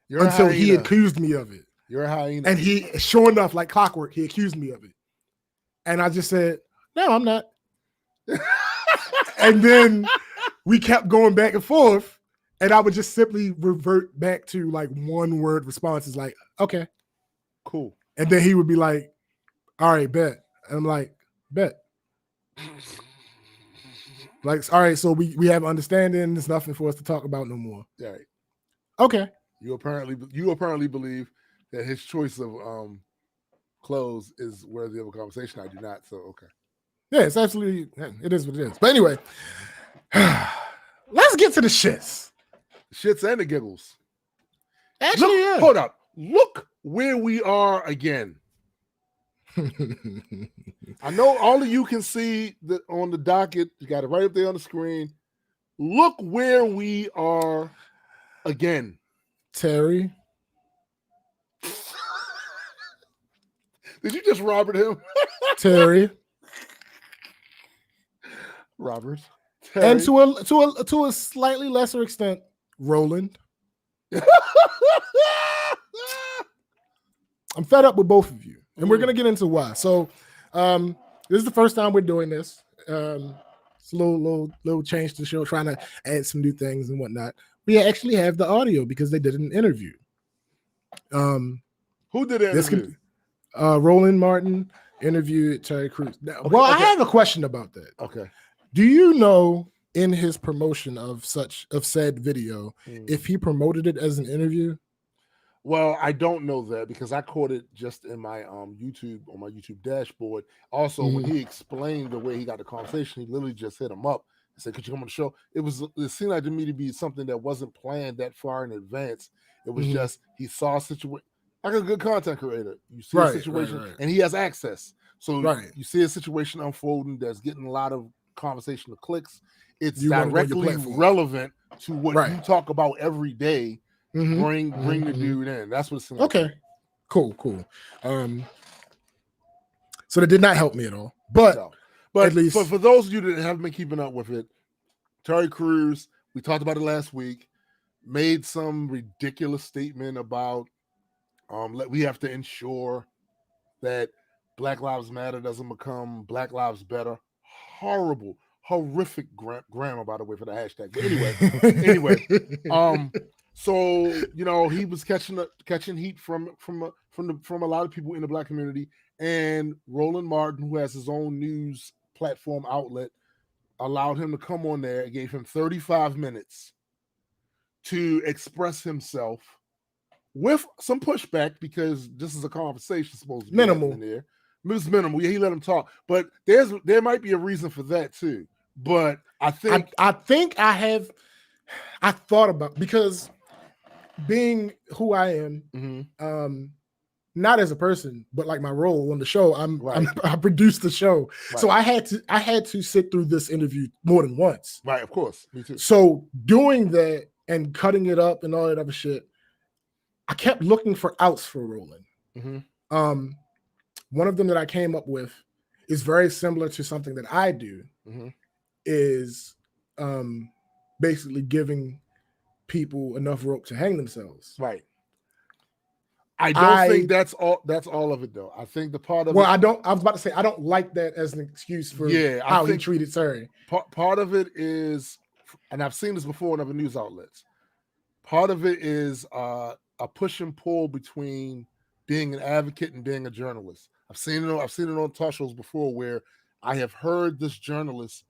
You're until a he hyena. accused me of it. You're a hyena. And he, sure enough, like clockwork, he accused me of it. And I just said, no, I'm not. And then we kept going back and forth. And I would just simply revert back to like one word responses like, okay. Cool. And then he would be like, all right, bet. And I'm like, bet. Like, all right, so we have understanding. There's nothing for us to talk about no more. Right. Okay. You apparently believe that his choice of clothes is worthy of a conversation. I do not. So okay. Yeah, it's absolutely, it is what it is. But anyway, let's get to the shits. Shits and the giggles. Actually, Look, hold up. Look where we are again. I know all of you can see that on the docket. You got it right up there on the screen. Look where we are again. Terry. Did you just Robert him? Terry. Robert. Terry. And to a slightly lesser extent, Roland. I'm fed up with both of you. And we're gonna get into why. So this is the first time we're doing this. It's a little change to the show, trying to add some new things and whatnot. We actually have the audio because they did an interview. Who did that interview? Roland Martin interviewed Terry Crews. Well, I have a question about that. Okay. Do you know in his promotion of said video if he promoted it as an interview? Well, I don't know that because I caught it just in my YouTube on my YouTube dashboard. Also, when he explained the way he got the conversation, he literally just hit him up and said, "Could you come on the show?" It seemed like to me to be something that wasn't planned that far in advance. It was just he saw a situation like a good content creator. You see a situation and he has access. So you see a situation unfolding that's getting a lot of conversational clicks. It's directly relevant to what you talk about every day. Bring the dude in. That's what it seems like. Okay. Cool. So that did not help me at all. But at least for those of you that haven't been keeping up with it, Terry Crews, we talked about it last week, made some ridiculous statement about we have to ensure that Black Lives Matter doesn't become Black Lives Better. Horrific grammar, by the way, for the hashtag. But anyway, so he was catching heat from a lot of people in the Black community, and Roland Martin, who has his own news platform outlet, allowed him to come on there and gave him 35 minutes to express himself with some pushback because this is a conversation supposed to be minimal in there. It was minimal. Yeah, he let him talk, but there might be a reason for that too. But I think I thought about, because being who I am, not as a person, but like my role on the show, I produced the show, so I had to sit through this interview more than once. Right, of course, me too. So doing that and cutting it up and all that other shit, I kept looking for outs for Roland. One of them that I came up with is very similar to something that I do. Is basically giving people enough rope to hang themselves. Right. I don't think that's all of it though. I think the part of I was about to say I don't like that as an excuse for how he treated Terry. Part of it is, and I've seen this before in other news outlets. Part of it is a push and pull between being an advocate and being a journalist. I've seen it on talk shows before where I have heard this journalist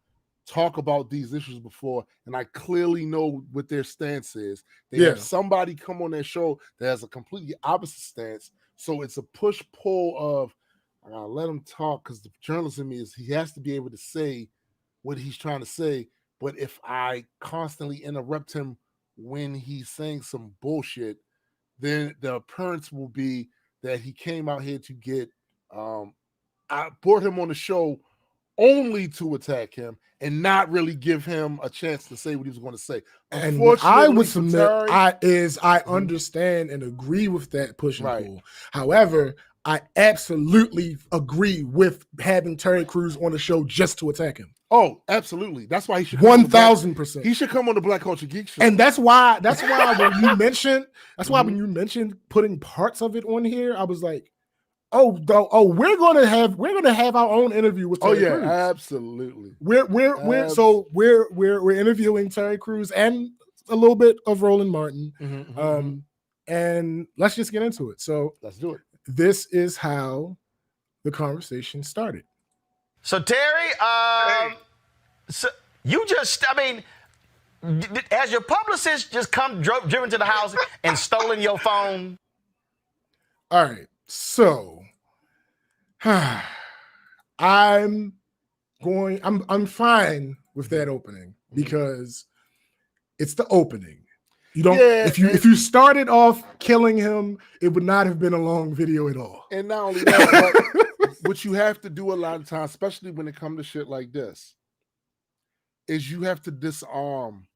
talk about these issues before, and I clearly know what their stance is. They have somebody come on their show that has a completely opposite stance. So it's a push-pull of I gotta let him talk because the journalist in me is he has to be able to say what he's trying to say. But if I constantly interrupt him when he's saying some bullshit, then the appearance will be that he came out here to get. I brought him on the show only to attack him and not really give him a chance to say what he was going to say. And what I would submit Terry, I understand and agree with that push and pull. However, I absolutely agree with having Terry Crews on the show just to attack him. Oh, absolutely. That's why he should 1,000%. He should come on the Black Culture Geek show. And that's why when you mentioned when you mentioned putting parts of it on here, I was like, we're gonna have our own interview with Terry Crews. Absolutely. We're interviewing Terry Crews and a little bit of Roland Martin. And let's just get into it. So let's do it. This is how the conversation started. So Terry, so you just, has your publicist just driven to the house and stolen your phone? All right, so I'm fine with that opening because it's the opening. You don't. If you started off killing him, it would not have been a long video at all. And not only that, but what you have to do a lot of times, especially when it comes to shit like this, is you have to disarm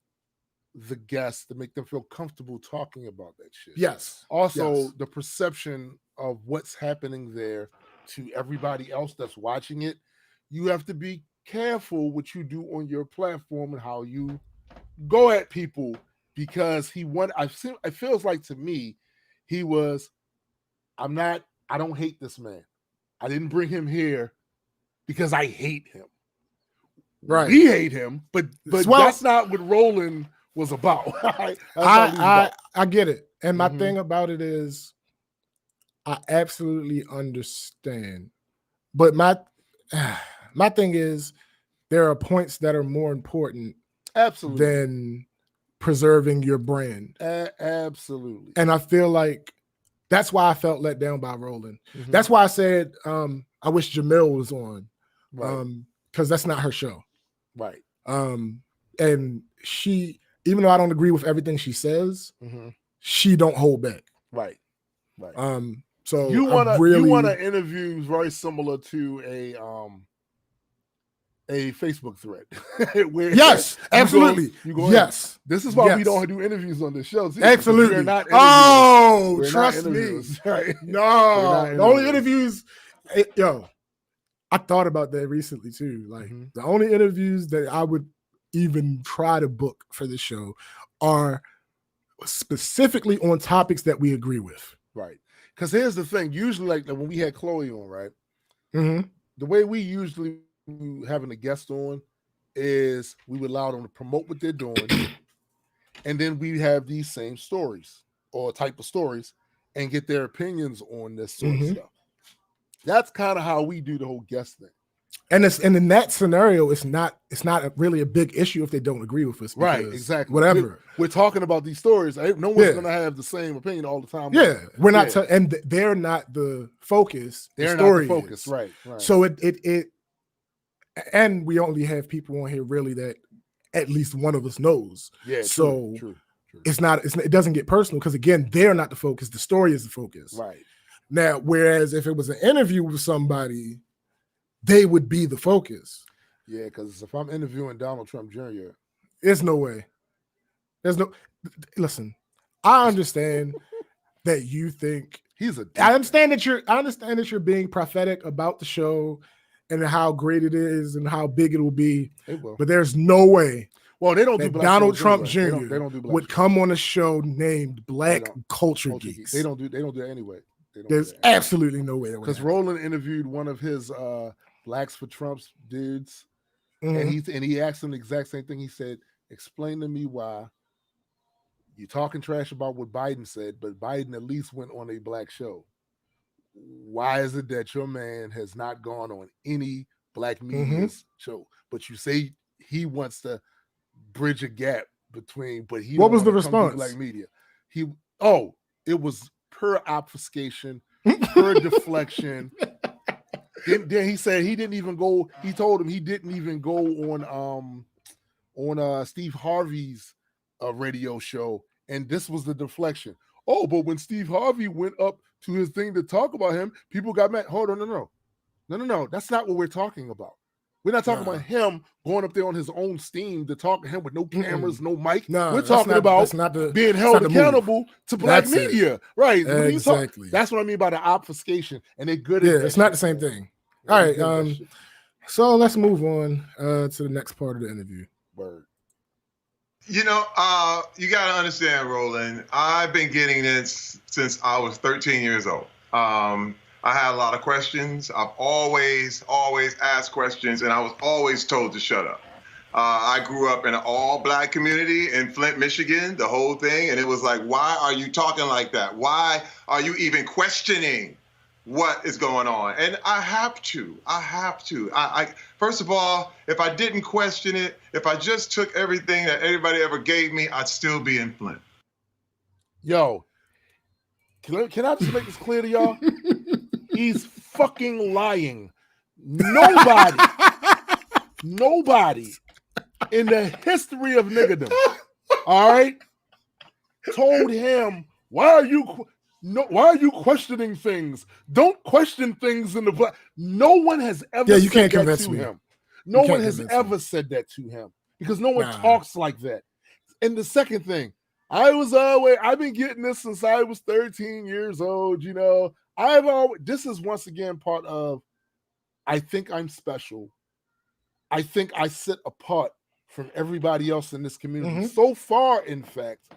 the guests to make them feel comfortable talking about that shit. Yes. Also, the perception of what's happening there to everybody else that's watching it, you have to be careful what you do on your platform and how you go at people. Because it feels like to me, he was, I don't hate this man. I didn't bring him here because I hate him. Right. We hate him, but that's not what Roland was about. I get it. And my thing about it is I absolutely understand. But my thing is there are points that are more important than preserving your brand. Absolutely. And I feel like that's why I felt let down by Roland. That's why I said I wish Jamil was on. Because that's not her show. Right. And she, even though I don't agree with everything she says, she don't hold back. Right. So you want to interview very similar to a Facebook thread. Yes, absolutely. Yes. This is why we don't do interviews on this show. Absolutely. We're trust me. Right? No, the only interviews, I thought about that recently too. Like the only interviews that I would even try to book for the show are specifically on topics that we agree with. Right. Because here's the thing. Usually, like when we had Chloe on, right? The way we usually having a guest on is we would allow them to promote what they're doing, and then we have these same stories or type of stories and get their opinions on this sort of stuff. That's kind of how we do the whole guest thing. And in that scenario, it's not really a big issue if they don't agree with us. Right, exactly. Whatever. We're talking about these stories. No one's going to have the same opinion all the time. Yeah, we're not, and they're not the focus. They're not the focus, right. So it, and we only have people on here really that at least one of us knows. Yeah. So true. It doesn't get personal because again, they're not the focus. The story is the focus. Right. Now, whereas if it was an interview with somebody, they would be the focus. Yeah, because if I'm interviewing Donald Trump Jr., there's no way. Listen, I understand that you think I understand that you're being prophetic about the show and how great it is and how big it will be. But there's no way. Well, they don't do Black Donald Trump Jr. They don't do Black would come on a show named Black Culture Geeks. They don't do that anyway. There's absolutely no way. Because Roland interviewed one of his Blacks for Trump's dudes, and he asked him the exact same thing. He said, "Explain to me why you're talking trash about what Biden said, but Biden at least went on a black show. Why is it that your man has not gone on any black media's show? But you say he wants to bridge a gap between, but he what was the response? Black media. It was pure obfuscation, pure deflection. Then he said he didn't even go. He told him he didn't even go on Steve Harvey's radio show, and this was the deflection. Oh, but when Steve Harvey went up to his thing to talk about him, people got mad. Hold on, no. That's not what we're talking about. We're not talking about him going up there on his own steam to talk to him with no cameras, no mic. We're talking about being held accountable to black media. Right. Exactly. That's what I mean by the obfuscation. And they're good at that. It's not the same thing. All right. So let's move on to the next part of the interview. Word. You got to understand, Roland, I've been getting this since I was 13 years old. I had a lot of questions. I've always asked questions, and I was always told to shut up. I grew up in an all-black community in Flint, Michigan, the whole thing, and it was like, why are you talking like that? Why are you even questioning what is going on? And I have to. I first of all, if I didn't question it, if I just took everything that everybody ever gave me, I'd still be in Flint. Yo, can I just make this clear to y'all? He's fucking lying. Nobody in the history of niggerdom, all right, told him, why are you questioning things? Don't question things in the black. No one has ever you can't said that convince to me. him. No one has ever said that to him because no one talks like that. And the second thing, I've been getting this since I was 13 years old, this is once again part of, I think I'm special. I think I sit apart from everybody else in this community. So far, in fact,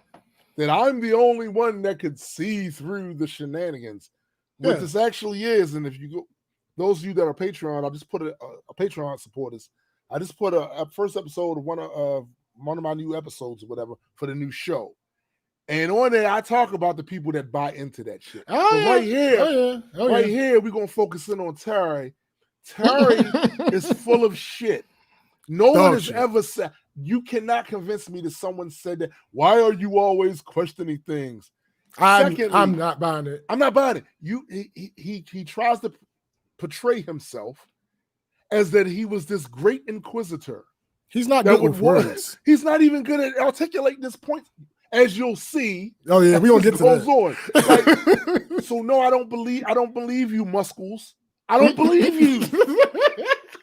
that I'm the only one that could see through the shenanigans. What this actually is, and if you go, those of you that are Patreon, I just put a Patreon supporters. I just put a first episode of one of my new episodes or whatever for the new show. And on there, I talk about the people that buy into that shit. Right here, we're going to focus in on Terry. Terry is full of shit. No one has ever said, you cannot convince me that someone said that. Why are you always questioning things? Secondly, I'm not buying it. I'm not buying it. He tries to portray himself as that he was this great inquisitor. He's not good with words. He's not even good at articulating this point. As you'll see, we gonna get to that. Like, so no, I don't believe you, Muscles. I don't believe you.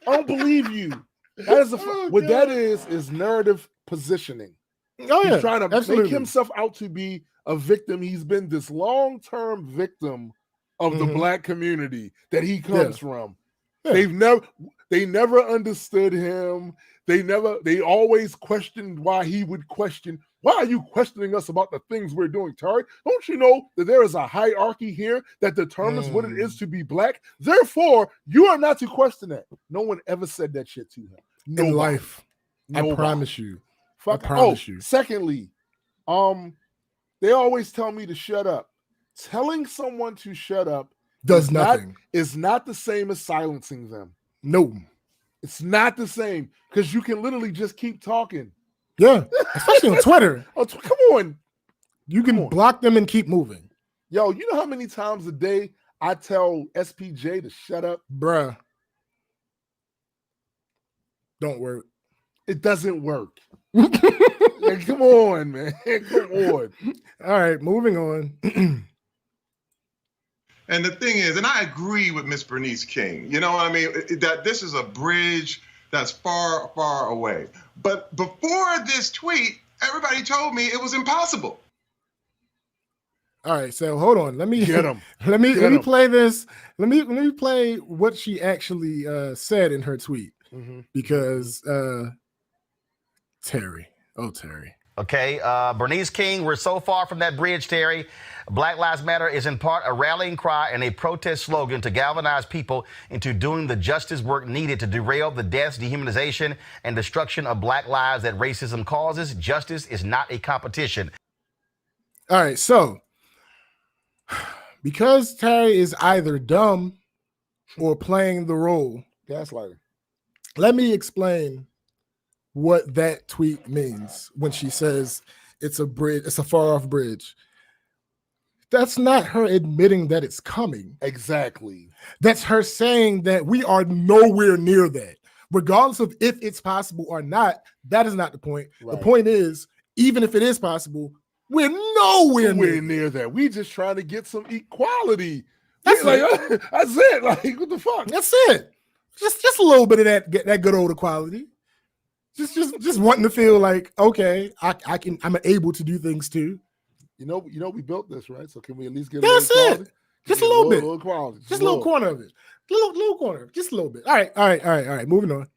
I don't believe you. That is what that is narrative positioning. He's trying to make himself out to be a victim. He's been this long-term victim of the black community that he comes from. They never understood him. They always questioned why he would question. Why are you questioning us about the things we're doing, Terry? Don't you know that there is a hierarchy here that determines what it is to be black? Therefore, you are not to question that. No one ever said that shit to him. In life. Nobody. I promise you. I promise you. Secondly, they always tell me to shut up. Telling someone to shut up does nothing. Is not the same as silencing them. No. It's not the same because you can literally just keep talking. Yeah, especially on Twitter. Come on. You can block them and keep moving. Yo, you know how many times a day I tell SPJ to shut up? Bruh. Don't work. It doesn't work. Like, come on, man. Come on. All right, moving on. And the thing is, and I agree with Miss Bernice King, you know what I mean? That this is a bridge that's far, far away. But before this tweet, everybody told me it was impossible. All right, so hold on. Let me get him. Let me play this. Let me play what she actually said in her tweet because Terry. Oh, Terry. Okay, Bernice King, we're so far from that bridge, Terry. Black Lives Matter is in part a rallying cry and a protest slogan to galvanize people into doing the justice work needed to derail the deaths, dehumanization, and destruction of black lives that racism causes. Justice is not a competition. All right, so because Terry is either dumb or playing the role, gaslighting, let me explain what that tweet means when she says it's a bridge, it's a far off bridge. That's not her admitting that it's coming. Exactly. That's her saying that we are nowhere near that. Regardless of if it's possible or not, that is not the point. Right. The point is, even if it is possible, we're nowhere near that. We just trying to get some equality. That's it. That's it. Like, what the fuck? That's it. Just a little bit of that good old equality. Just wanting to feel like, okay, I'm able to do things too. You know, we built this, right? So can we at least get That's it. Just a little bit. Little quality. Just a little corner of it. Little corner. Just a little bit. All right. Moving on.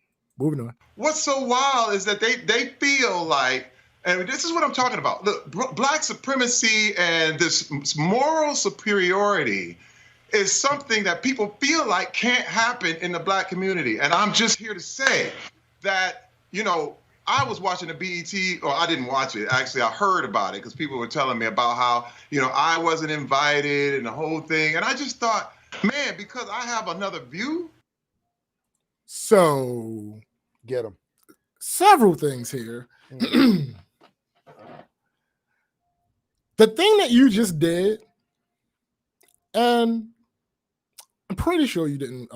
What's so wild is that they feel like, and this is what I'm talking about. Look, black supremacy and this moral superiority is something that people feel like can't happen in the black community. And I'm just here to say that, you know, I was watching the BET, or I didn't watch it. Actually, I heard about it because people were telling me about how, you know, I wasn't invited and the whole thing. And I just thought, man, because I have another view. So, get them. Several things here. The thing that you just did, and I'm pretty sure you didn't,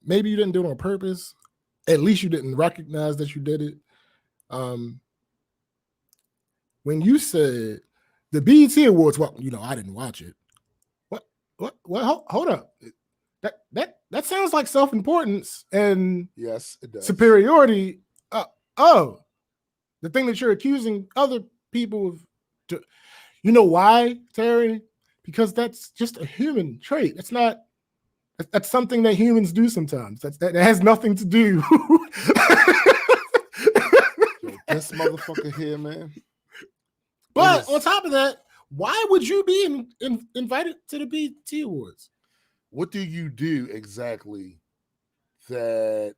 maybe you didn't do it on purpose. At least you didn't recognize that you did it. When you said the BET Awards, well, you know, I didn't watch it. What? Hold up. That sounds like self-importance and yes, it does. Superiority. The thing that you're accusing other people of. You know why, Terry? Because that's just a human trait. It's not. That's something that humans do sometimes. That has nothing to do. This motherfucker here, man. But on top of that, why would you be invited to the BET Awards? What do you do exactly that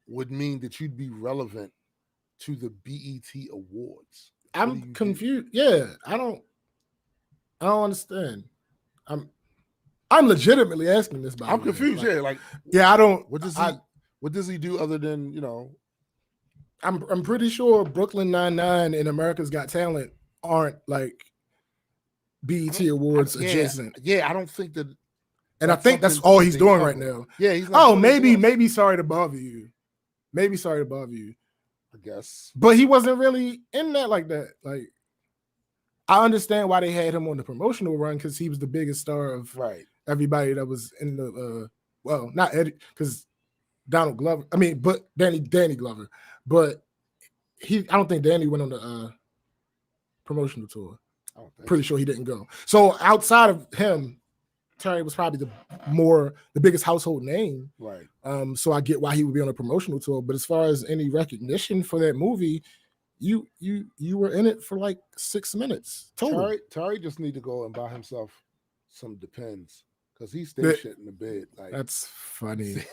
would mean that you'd be relevant to the BET Awards? I'm confused. Yeah, I don't understand. I'm legitimately asking this. I'm confused. I don't. What does he do other than, you know? I'm pretty sure Brooklyn Nine-Nine and America's Got Talent aren't like BET Awards adjacent. Yeah, I don't think that. And I think that's all he's doing right now. Yeah, he's not. Oh, maybe sorry to bother you. Maybe sorry to bother you. I guess. But he wasn't really in that like that. Like, I understand why they had him on the promotional run because he was the biggest star of everybody that was in the well, not Eddie, because Donald Glover. I mean, but Danny Glover. But I don't think Danny went on the promotional tour. Pretty sure he didn't go. So outside of him, Terry was probably the biggest household name. Right. So I get why he would be on a promotional tour. But as far as any recognition for that movie, you were in it for like 6 minutes total. Terry just need to go and buy himself some Depends because he stays shit in the bed. Like, that's funny.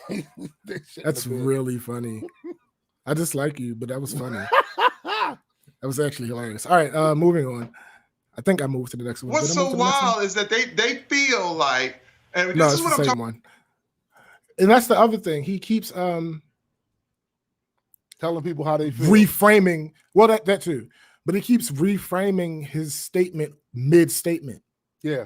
That's really funny. I dislike you, but that was funny. That was actually hilarious. All right, moving on. I think I moved to the next one. What's so wild is that they feel like, and no, this it's is what the I'm same one. And that's the other thing. He keeps telling people how they feel. Reframing. Well, that too. But he keeps reframing his statement mid-statement. Yeah.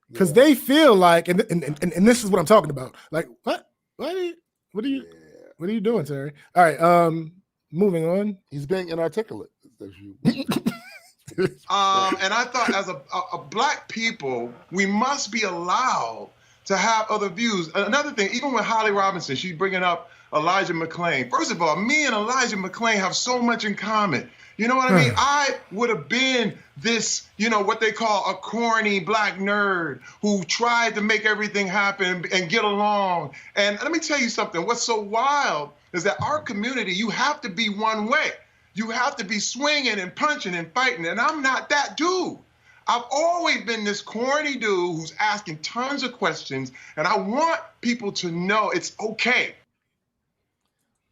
Because they feel like, and this is what I'm talking about. Like, what are you doing, Terry? All right, moving on. He's being inarticulate. And I thought as a black people, we must be allowed to have other views. Another thing, even with Holly Robinson, she's bringing up Elijah McClain. First of all, me and Elijah McClain have so much in common. You know what I mean? I would have been this, you know, what they call a corny black nerd who tried to make everything happen and get along. And let me tell you something. What's so wild is that our community, you have to be one way. You have to be swinging and punching and fighting. And I'm not that dude. I've always been this corny dude who's asking tons of questions. And I want people to know it's okay.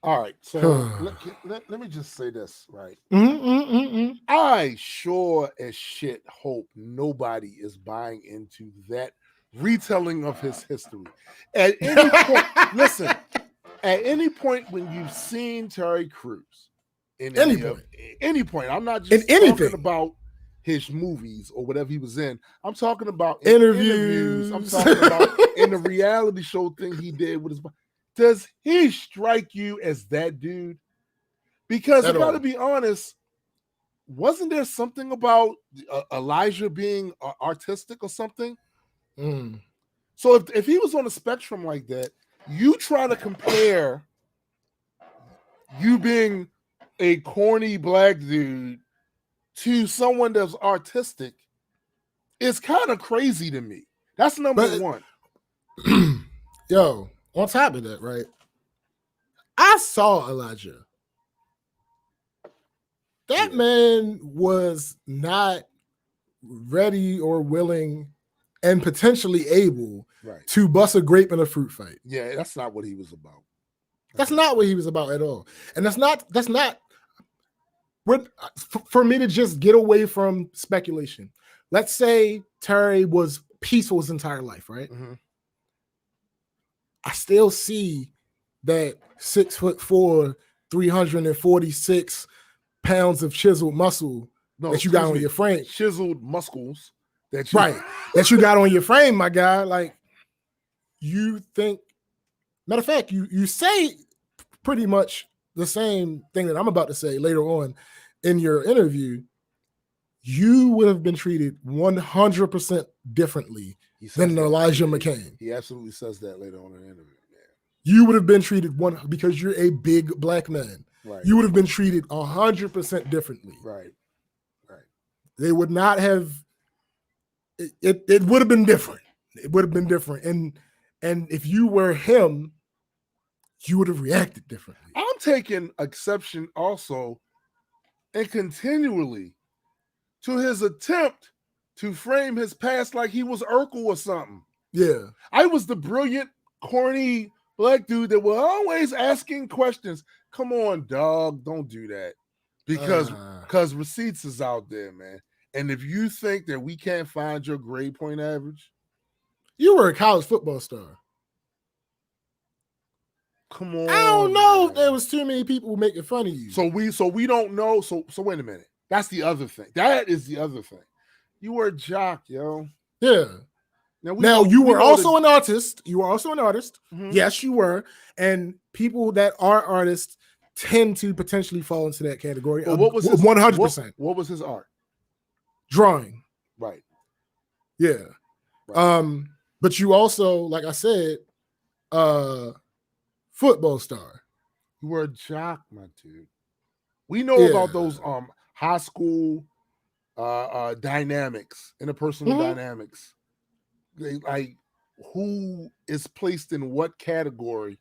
All right, so let me just say this, right? I sure as shit hope nobody is buying into that retelling of his history. At any point, listen, at any point when you've seen Terry Crews in Any point. I'm not just talking about his movies or whatever he was in. I'm talking about interviews. I'm talking about in the reality show thing he did with his. Does he strike you as that dude? Because I got to be honest, wasn't there something about Elijah being artistic or something? Mm. So if he was on a spectrum like that, you try to compare you being a corny black dude to someone that's artistic, it's kind of crazy to me. That's number one. Yo, on top of that, right? I saw Elijah. That man was not ready or willing and potentially able to bust a grape in a fruit fight. Yeah, that's not what he was about. That's not what he was about at all. And that's not for me to just get away from speculation. Let's say Terry was peaceful his entire life, right? Mm-hmm. I still see that 6'4", 346 pounds of chiseled muscle that you got on your frame. Chiseled muscles that you got on your frame, my guy. Like, you think, matter of fact, you say pretty much the same thing that I'm about to say later on in your interview. You would have been treated 100% differently than Elijah McCain. He absolutely says that later on in the interview. You would have been treated because you're a big black man. Right. You would have been treated 100% differently. Right. They would not have. It would have been different. It would have been different. And if you were him, you would have reacted differently. I'm taking exception also, and continually, to his attempt to frame his past like he was Urkel or something. Yeah. I was the brilliant, corny black dude that was always asking questions. Come on, dog, don't do that. Because receipts is out there, man. And if you think that we can't find your grade point average. You were a college football star. Come on. I don't know if there was too many people making fun of you. So we don't know. So wait a minute. That's the other thing. That is the other thing. You were a jock, yo. Yeah. Now you were also an artist. You were also an artist. Mm-hmm. Yes, you were. And people that are artists tend to potentially fall into that category. Well, what was his 100%? What was his art? Drawing. Right. Yeah. Right. But you also, like I said, football star. You were a jock, my dude. We know about those high school dynamics, interpersonal dynamics. Like who is placed in what category,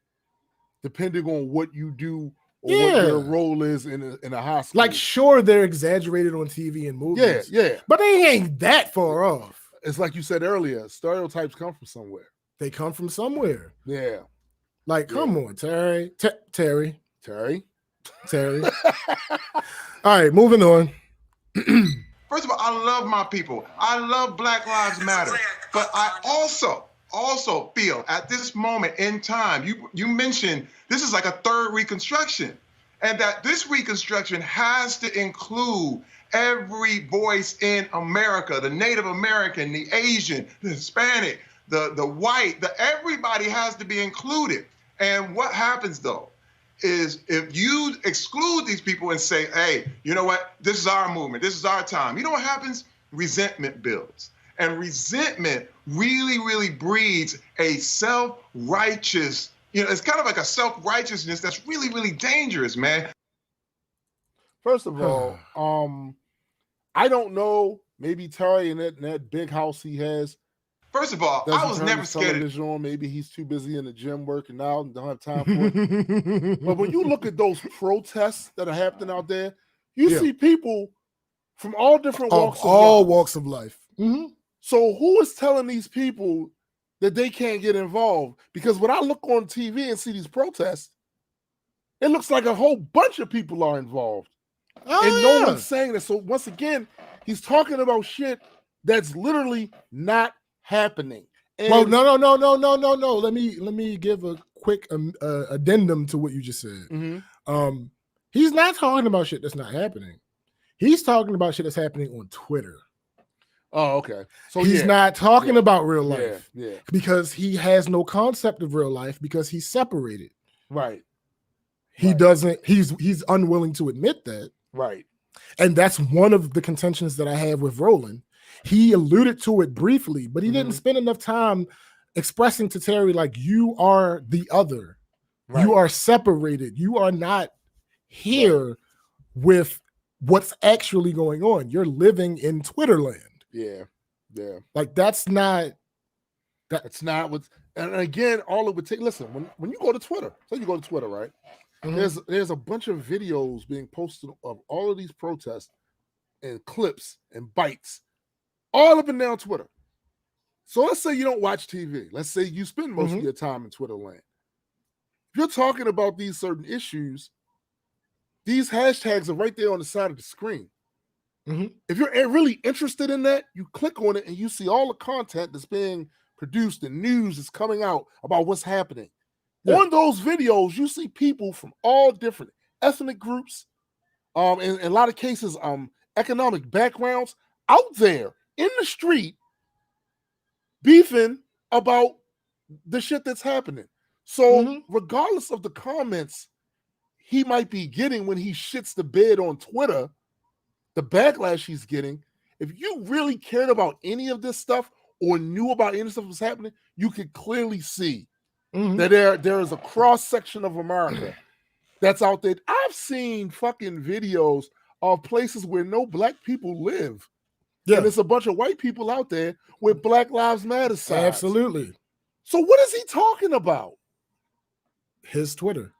depending on what you do or what your role is in a high school. Like, sure, they're exaggerated on TV and movies. Yeah. But they ain't that far off. It's like you said earlier, stereotypes come from somewhere. They come from somewhere. Yeah. Like, come on, Terry. Terry. All right, moving on. First of all, I love my people. I love Black Lives Matter. But I also feel at this moment in time, you mentioned this is like a third Reconstruction, and that this Reconstruction has to include every voice in America, the Native American, the Asian, the Hispanic, the white, everybody has to be included. And what happens though is if you exclude these people and say, hey, you know what, this is our movement, this is our time, you know what happens? Resentment builds. And resentment really, really breeds a self-righteous, it's kind of like a self-righteousness that's really, really dangerous, man. First of all, I don't know, maybe Terry in that big house he has. First of all, I was never scared of it. Maybe he's too busy in the gym working out and don't have time for it. But when you look at those protests that are happening out there, you see people from all different walks of life. Mm-hmm. So who is telling these people that they can't get involved? Because when I look on TV and see these protests, it looks like a whole bunch of people are involved. No one's saying that. So once again, he's talking about shit that's literally not happening. And well, no. Let me give a quick addendum to what you just said. Mm-hmm. He's not talking about shit that's not happening. He's talking about shit that's happening on Twitter. Oh, okay. So he's not talking about real life. Yeah. Because he has no concept of real life because he's separated. Right. He doesn't, he's unwilling to admit that. Right. And that's one of the contentions that I have with Roland. He alluded to it briefly, but he didn't spend enough time expressing to Terry, like, you are the other. Right. You are separated. You are not here with what's actually going on. You're living in Twitter land. Yeah. Yeah. Like, that's not what's, and again, all it would take, listen, when you go to Twitter, so you go to Twitter, right? There's a bunch of videos being posted of all of these protests and clips and bites all up and down Twitter. So let's say you don't watch TV. Let's say you spend most of your time in Twitter land. If you're talking about these certain issues, these hashtags are right there on the side of the screen. If you're really interested in that, you click on it and you see all the content that's being produced and news that's coming out about what's happening. On those videos, you see people from all different ethnic groups, in a lot of cases, economic backgrounds out there in the street beefing about the shit that's happening. So regardless of the comments he might be getting when he shits the bed on Twitter, the backlash he's getting, if you really cared about any of this stuff or knew about any stuff that's happening, you could clearly see that there is a cross-section of America that's out there. I've seen fucking videos of places where no black people live. Yeah. And there's a bunch of white people out there with Black Lives Matter signs. Absolutely. So what is he talking about? His Twitter.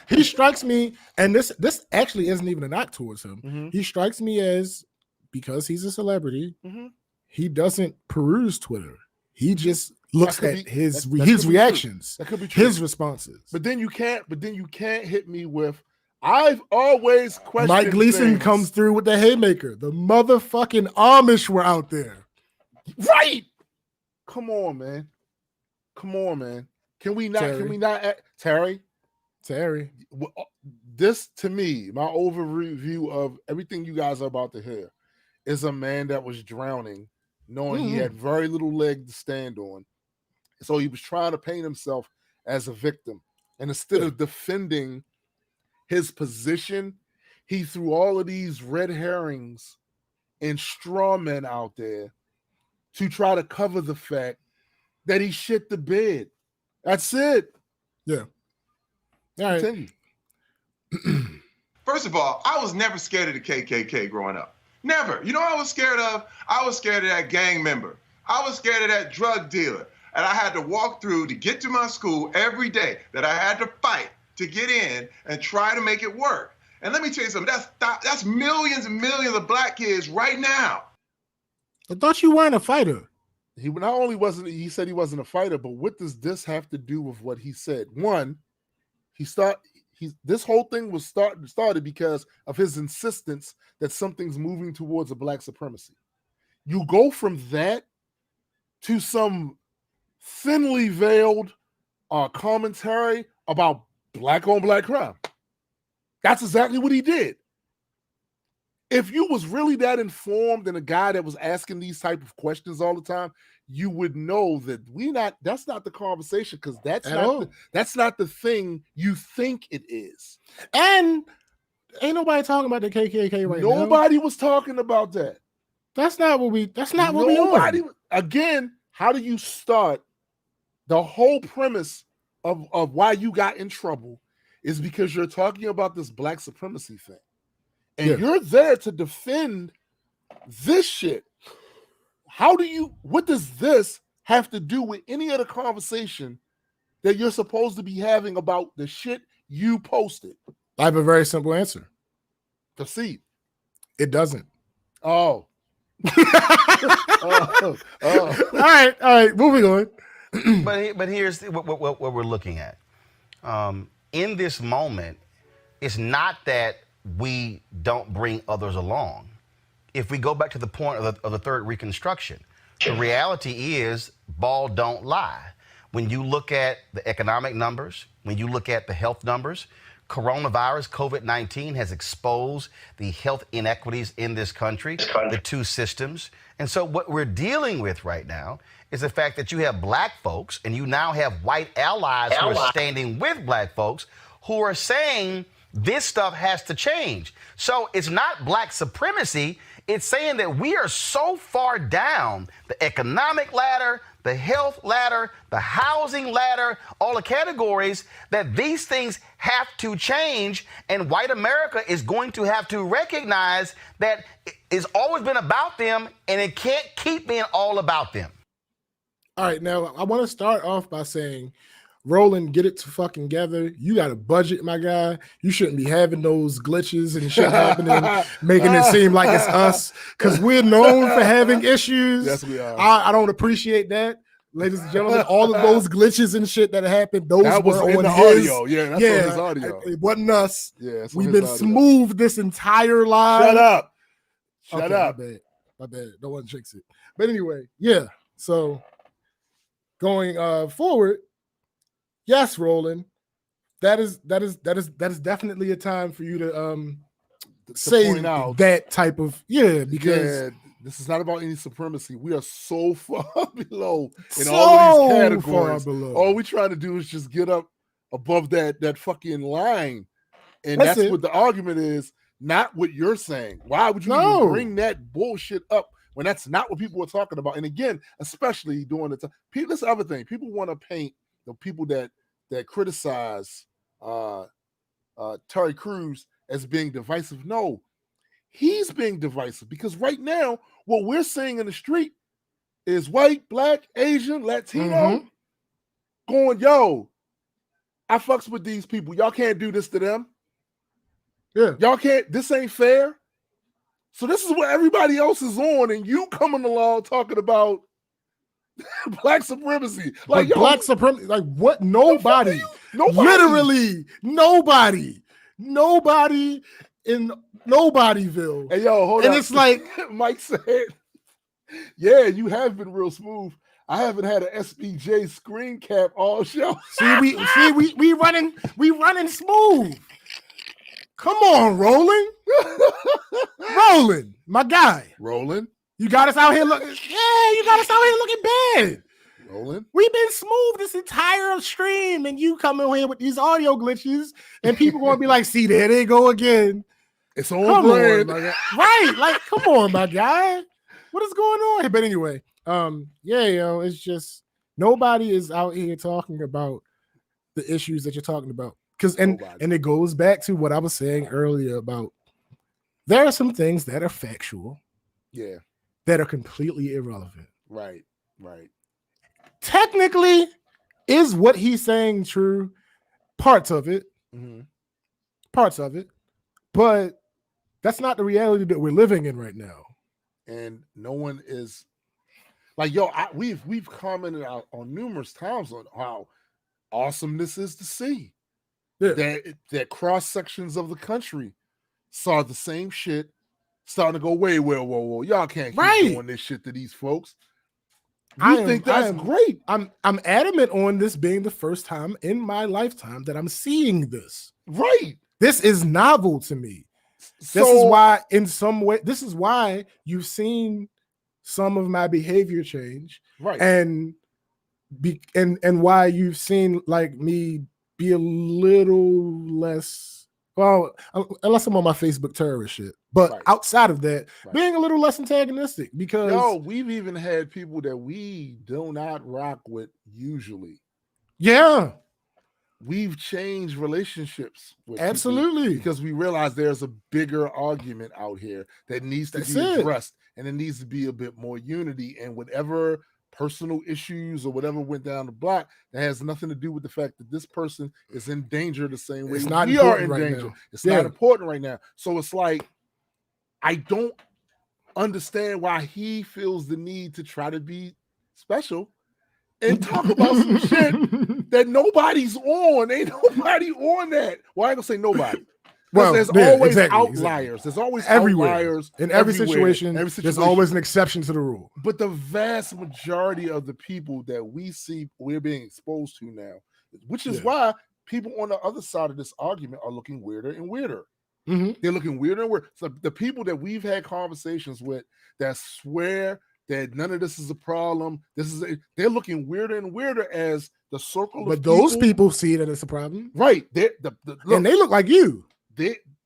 He strikes me, and this actually isn't even a knock towards him. He strikes me as, because he's a celebrity, he doesn't peruse Twitter. He just looks at his reactions. That could be true. His responses. But then you can't hit me with, I've always questioned Mike Gleason things. Comes through with the haymaker. The motherfucking Amish were out there. Right. Come on, man. Can we not, Terry? This, to me, my overview of everything you guys are about to hear is a man that was drowning, knowing he had very little leg to stand on. So he was trying to paint himself as a victim. And instead of defending his position, he threw all of these red herrings and straw men out there to try to cover the fact that he shit the bed. That's it. Yeah. All right. Continue. First of all, I was never scared of the KKK growing up. Never. You know what I was scared of? I was scared of that gang member. I was scared of that drug dealer. And I had to walk through to get to my school every day, that I had to fight to get in and try to make it work. And let me tell you something, that's millions and millions of black kids right now. I thought you weren't a fighter. He not only wasn't, he said he wasn't a fighter, but what does this have to do with what he said? One, this whole thing was started because of his insistence that something's moving towards a black supremacy. You go from that to some thinly veiled commentary about black on black crime. That's exactly what he did. If you was really that informed and a guy that was asking these type of questions all the time, you would know that that's not the conversation, because that's not the thing you think it is. And ain't nobody talking about the KKK right now. Nobody was talking about that. That's not what we on. Again, how do you start? The whole premise of why you got in trouble is because you're talking about this black supremacy thing. And you're there to defend this shit. What does this have to do with any other conversation that you're supposed to be having about the shit you posted? I have a very simple answer. Proceed. It doesn't. Oh. All right. Moving on. But here's what we're looking at. In this moment, it's not that we don't bring others along. If we go back to the point of the third Reconstruction, the reality is ball don't lie. when you look at the economic numbers, when you look at the health numbers, coronavirus, COVID-19 has exposed the health inequities in this country, the two systems. And so what we're dealing with right now is the fact that you have black folks and you now have white allies who are standing with black folks who are saying this stuff has to change. So it's not black supremacy. It's saying that we are so far down the economic ladder, the health ladder, the housing ladder, all the categories, that these things have to change. And white America is going to have to recognize that it's always been about them and it can't keep being all about them. All right, now I want to start off by saying, Roland, get it to fucking together. You got a budget, my guy. You shouldn't be having those glitches and shit happening, making it seem like it's us, because we're known for having issues. Yes, we are. I don't appreciate that, ladies and gentlemen. All of those glitches and shit that happened, those that was were in on the his audio. Yeah, that's on his audio. It wasn't us. Yeah, we've been smooth this entire live. Shut up. Shut Okay, up. My bad. Don't want to jinx it. But anyway, yeah. So going forward. Yes, Roland, that is definitely a time for you to say that type of because this is not about any supremacy. We are so far below in all of these categories. All we try to do is just get up above that fucking line, and that's what the argument is. Not what you're saying. Why would you even bring that bullshit up when that's not what people were talking about? And again, especially during the time, this other thing, people want to paint the people that criticize Terry Crews as being divisive. No, he's being divisive because right now what we're seeing in the street is white, black, Asian, Latino going, yo, I fucks with these people. Y'all can't do this to them. Yeah. Y'all can't, this ain't fair. So this is what everybody else is on, and you coming along talking about black supremacy, like black supremacy, like what? Nobody, literally nobody in Nobodyville. Hey, yo, hold on. And it's like Mike said, yeah, you have been real smooth. I haven't had an SBJ screen cap all show. we running smooth. Come on, Roland, my guy. Roland. You got us out here looking. Yeah, you got us out here looking bad. Roland. We've been smooth this entire stream, and you come in here with these audio glitches, and people gonna be like, "See, there they go again." It's on brand, right? Like, come on, my guy. What is going on here? But anyway, it's just nobody is out here talking about the issues that you're talking about, and it goes back to what I was saying earlier about there are some things that are factual. Yeah. That are completely irrelevant. Right. Technically, is what he's saying true? Parts of it. But that's not the reality that we're living in right now. And no one is like, yo, we've commented out on numerous times on how awesome this is to see. Yeah. That cross sections of the country saw the same shit. Starting to go, whoa. Y'all can't keep doing this shit to these folks. I think that's great. I'm adamant on this being the first time in my lifetime that I'm seeing this. Right. This is novel to me. This is why, in some way, this is why you've seen some of my behavior change. Right. And why you've seen like me be a little less. Well, unless I'm on my Facebook terrorist shit. But outside of that, being a little less antagonistic because we've even had people that we do not rock with usually. Yeah. We've changed relationships with absolutely because we realize there's a bigger argument out here that needs to be addressed, and it needs to be a bit more unity, and whatever personal issues or whatever went down the block that has nothing to do with the fact that this person is in danger the same way we are in danger. It's not important right now. So it's like, I don't understand why he feels the need to try to be special and talk about some shit that nobody's on. Ain't nobody on that. Well, I ain't gonna say nobody. Well, there's yeah, always exactly. outliers. There's always Everywhere. outliers In every everywhere, situation, there's always an exception to the rule. But the vast majority of the people that we see we're being exposed to now, which is why people on the other side of this argument are looking weirder and weirder. They're looking weirder and weirder. So the people that we've had conversations with that swear that none of this is a problem, they're looking weirder and weirder as the circle. But those people see that it's a problem, right? And they look like you.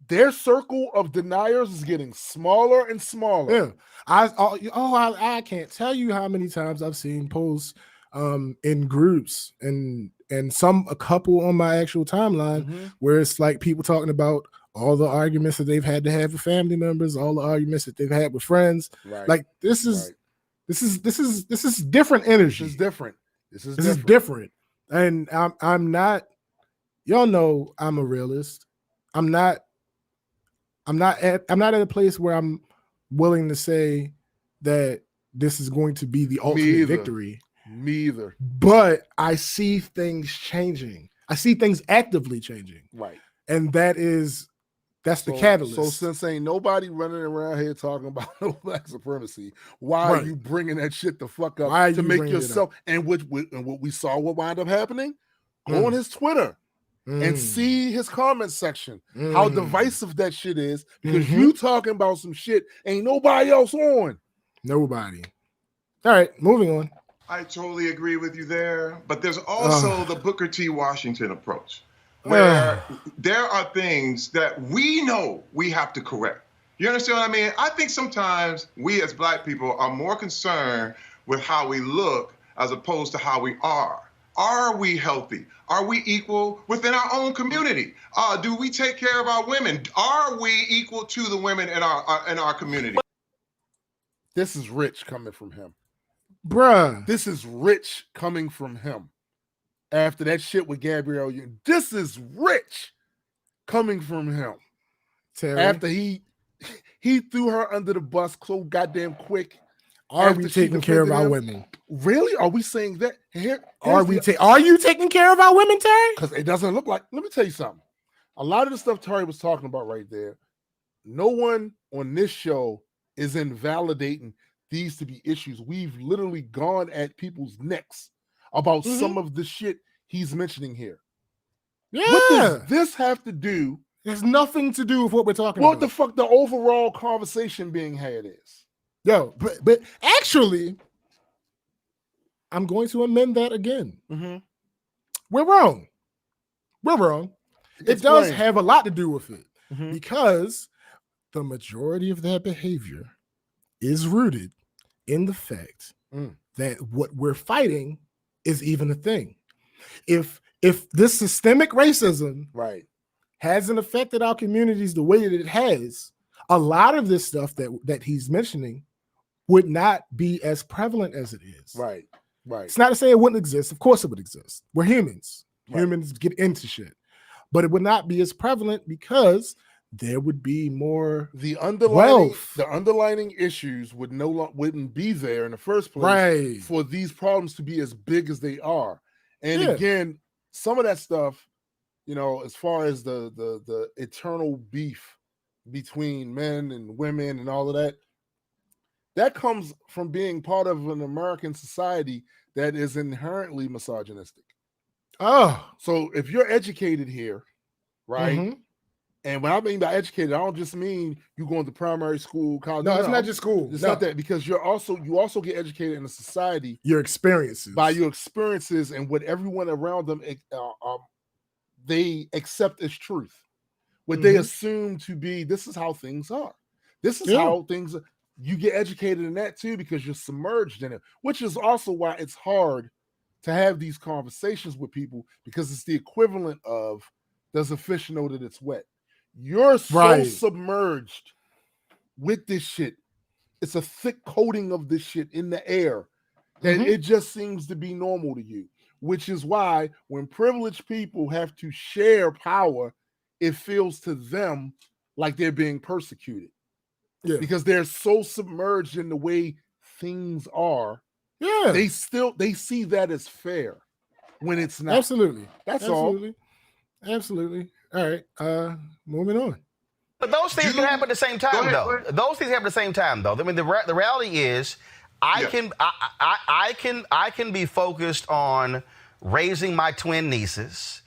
Their circle of deniers is getting smaller and smaller. Yeah, I can't tell you how many times I've seen posts in groups and a couple on my actual timeline where it's like people talking about all the arguments that they've had to have with family members, all the arguments that they've had with friends. Right. Like this is different energy. This is different. And I'm not. Y'all know I'm a realist. I'm not at a place where I'm willing to say that this is going to be the ultimate victory. Me either. But I see things changing. I see things actively changing. Right. And that's the catalyst. So since ain't nobody running around here talking about no black supremacy, why are you bringing that shit the fuck up to make yourself? And what we saw what wound up happening? Go on his Twitter and see his comment section, how divisive that shit is, because you talking about some shit ain't nobody else on. Nobody. All right, moving on. I totally agree with you there, but there's also the Booker T. Washington approach, where there are things that we know we have to correct. You understand what I mean? I think sometimes we as black people are more concerned with how we look as opposed to how we are. Are we healthy? Are we equal within our own community? Do we take care of our women? Are we equal to the women in our community? This is rich coming from him. Bruh. This is rich coming from him. After that shit with Gabrielle Union. This is rich coming from him. Terry. After he threw her under the bus so goddamn quick. Are we taking care of our women? Really? Are we saying that? Are you taking care of our women, Terry? Because it doesn't look like. Let me tell you something. A lot of the stuff Terry was talking about right there, no one on this show is invalidating these to be issues. We've literally gone at people's necks about some of the shit he's mentioning here. Yeah. What does this have to do? There's nothing to do with what we're talking about. What the fuck the overall conversation being had is. Yo, but actually, I'm going to amend that again. We're wrong. It does have a lot to do with it because the majority of that behavior is rooted in the fact that what we're fighting is even a thing. If this systemic racism hasn't affected our communities the way that it has, a lot of this stuff that he's mentioning would not be as prevalent as it is. Right. It's not to say it wouldn't exist. Of course it would exist. We're humans. Humans get into shit. But it would not be as prevalent because there would be more wealth. The underlying issues wouldn't be there in the first place for these problems to be as big as they are. And again, some of that stuff, as far as the eternal beef between men and women and all of that, that comes from being part of an American society that is inherently misogynistic. So if you're educated here, right? And when I mean by educated, I don't just mean you going to primary school, college. No, it's not just school. It's not that, because you also get educated in a society. Your experiences. By your experiences and what everyone around them they accept as truth. What they assume to be, this is how things are. This is how things are. You get educated in that too because you're submerged in it, which is also why it's hard to have these conversations with people, because it's the equivalent of, does a fish know that it's wet? You're so submerged with this shit. It's a thick coating of this shit in the air that it just seems to be normal to you, which is why when privileged people have to share power, it feels to them like they're being persecuted. Because they're so submerged in the way things are. They see that as fair when it's not. Absolutely. That's all. Absolutely. All right. Moving on. But those things can happen at the same time, ahead, though. go ahead. Those things happen at the same time, though. I mean, the reality is, I can be focused on raising my twin nieces,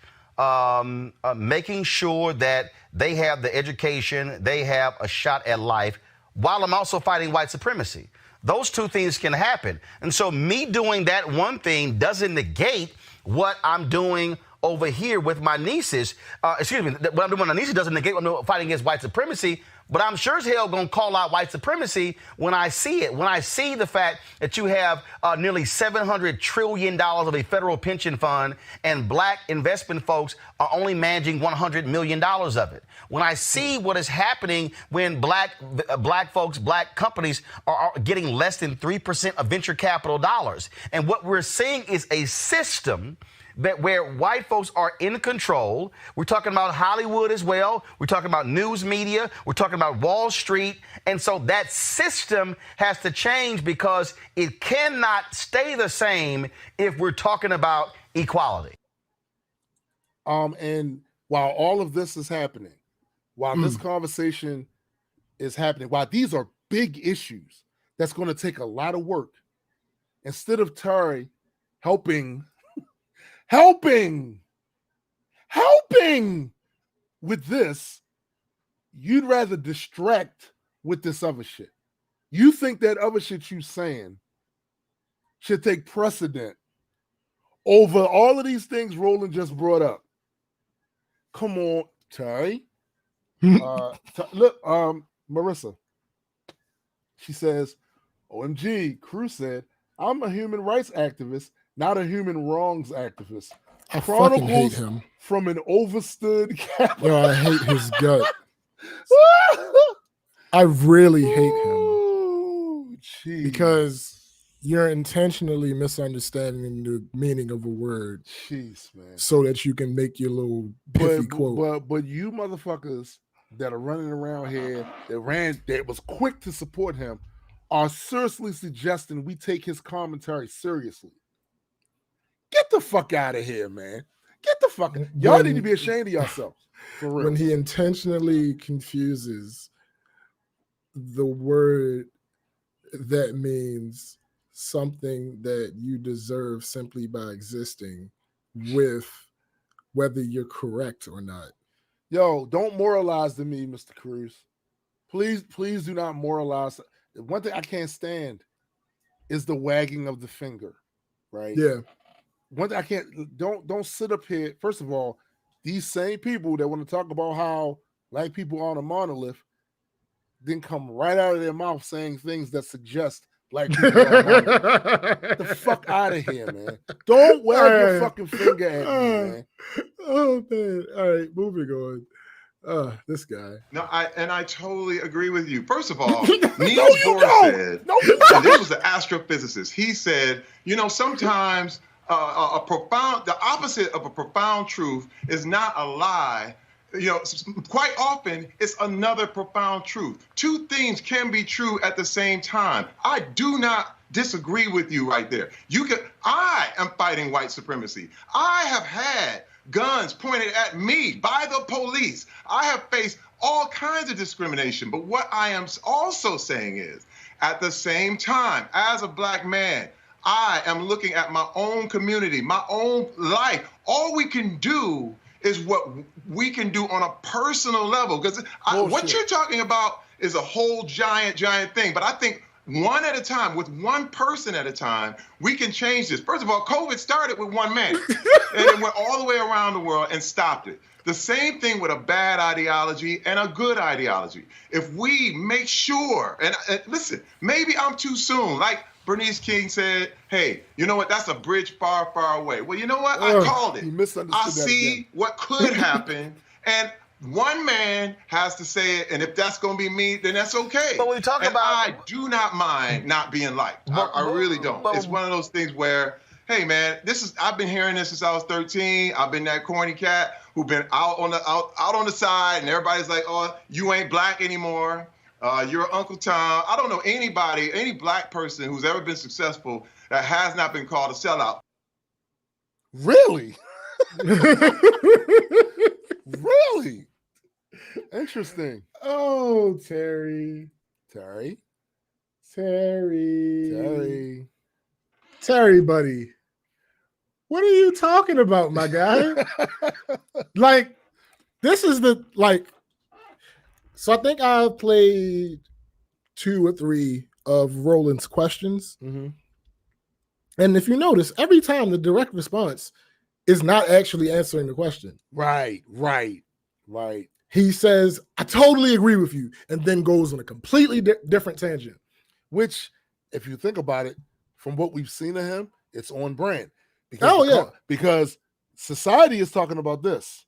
making sure that they have the education, they have a shot at life, while I'm also fighting white supremacy. Those two things can happen. And so me doing that one thing doesn't negate what I'm doing over here with my nieces. What I'm doing with my nieces doesn't negate what I'm fighting against white supremacy, but I'm sure as hell going to call out white supremacy when I see it. When I see the fact that you have nearly $700 trillion of a federal pension fund and black investment folks are only managing $100 million of it. When I see what is happening when black folks, black companies are getting less than 3% of venture capital dollars. And what we're seeing is a system that where white folks are in control. We're talking about Hollywood as well. We're talking about news media. We're talking about Wall Street. And so that system has to change because it cannot stay the same if we're talking about equality. And while all of this is happening, while this conversation is happening, while these are big issues that's going to take a lot of work, instead of Tari helping with this, you'd rather distract with this other shit. You think that other shit you saying should take precedent over all of these things Roland just brought up. Come on, Tari. Look, Marissa. She says, OMG, Cruz said, I'm a human rights activist, not a human wrongs activist. I fucking hate him. From an overstood capitalist. Yo, I hate his gut. I really hate him. Ooh, because you're intentionally misunderstanding the meaning of a word. Jeez, man. So that you can make your little pithy quote. But you motherfuckers that are running around here that was quick to support him are seriously suggesting we take his commentary seriously. Get the fuck out of here, man. Get the fuck out. Y'all need to be ashamed of yourselves. For real. When he intentionally confuses the word that means something that you deserve simply by existing with whether you're correct or not. Yo, don't moralize to me, Mr. Cruz. Please do not moralize. One thing I can't stand is the wagging of the finger, right? Yeah. One thing I can't, don't sit up here. First of all, these same people that want to talk about how black people are on a monolith then come right out of their mouth saying things that suggest black people are on a monolith. Get the fuck out of here, man. Don't wag your fucking finger at me, man. Oh, man. All right, moving on. This guy. No, I totally agree with you. First of all, No, Niels you Bohr don't. said, No, you and this was the astrophysicist. He said, sometimes the opposite of a profound truth is not a lie. Quite often it's another profound truth. Two things can be true at the same time. I do not disagree with you right there. I am fighting white supremacy. I have had guns pointed at me by the police. I have faced all kinds of discrimination. But what I am also saying is, at the same time, as a black man, I am looking at my own community, my own life. All we can do is what we can do on a personal level. Because what you're talking about is a whole giant thing. But I think one at a time, with one person at a time, we can change this. First of all, COVID started with one man. And it went all the way around the world and stopped it. The same thing with a bad ideology and a good ideology. If we make sure, and listen, maybe I'm too soon. Like Bernice King said, hey, you know what? That's a bridge far, far away. Well, you know what? I called it. I see what could happen. And one man has to say it, and if that's going to be me, then that's okay. But we talk about, I do not mind not being liked. I really don't. It's one of those things where, hey man, I've been hearing this since I was 13. I've been that corny cat who've been out on the side, and everybody's like, oh, you ain't black anymore. You're Uncle Tom. I don't know any black person who's ever been successful that has not been called a sellout. Really? Really? Interesting. Oh, Terry. Terry. Terry, buddy. What are you talking about, my guy? Like, this is so I think I played 2 or 3 of Roland's questions. Mm-hmm. And if you notice, every time the direct response is not actually answering the question. Right. He says, I totally agree with you, and then goes on a completely different tangent. Which, if you think about it, from what we've seen of him, it's on brand. Because society is talking about this.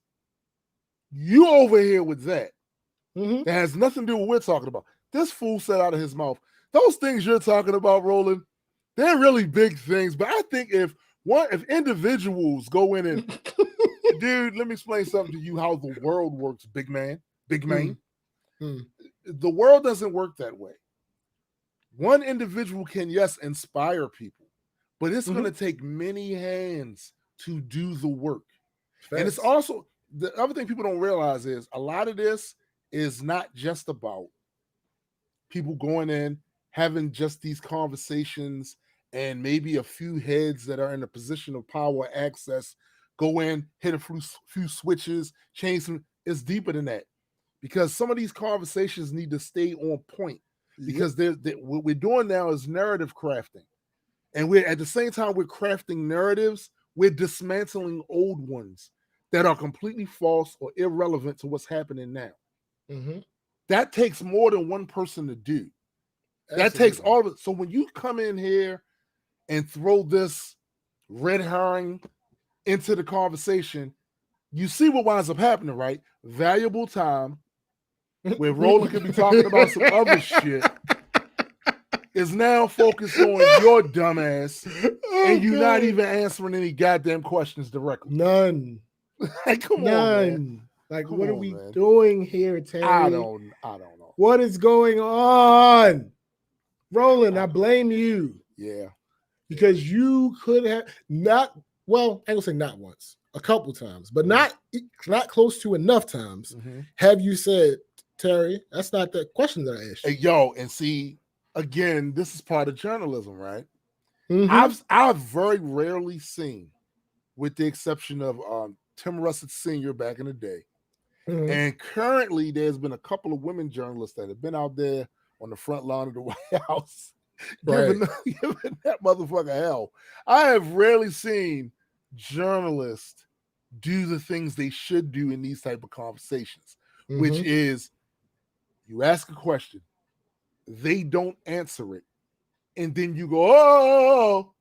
You over here with that. Mm-hmm. That has nothing to do with what we're talking about. This fool said out of his mouth, those things you're talking about, Roland, they're really big things. But I think if individuals go in and, dude, let me explain something to you how the world works, big man. The world doesn't work that way. One individual can, yes, inspire people, but it's going to take many hands to do the work. Thanks. And it's also, the other thing people don't realize is a lot of this is not just about people going in, having just these conversations, and maybe a few heads that are in a position of power access go in, hit a few switches, change some. It's deeper than that, because some of these conversations need to stay on point. Because what we're doing now is narrative crafting, and we're at the same time we're crafting narratives, we're dismantling old ones that are completely false or irrelevant to what's happening now. Mm-hmm. That takes more than one person to do. Absolutely. That takes all of it. So when you come in here and throw this red herring into the conversation, you see what winds up happening, right? Valuable time where Roland could be talking about some other shit is now focused on your dumbass, and you're not even answering any goddamn questions directly. None. Like, come on, man. Like, what are we doing here, Terry? I don't know. What is going on? Roland, I blame you. Yeah. Because you could have not, well, I ain't gonna say not once, a couple times, but not close to enough times have you said, Terry, that's not the question that I asked you. Hey, yo, and see, again, this is part of journalism, right? I've very rarely seen, with the exception of Tim Russett Sr. back in the day, and currently there's been a couple of women journalists that have been out there on the front line of the White House giving that motherfucker hell. I have rarely seen journalists do the things they should do in these type of conversations, which is you ask a question, they don't answer it, and then you go, oh,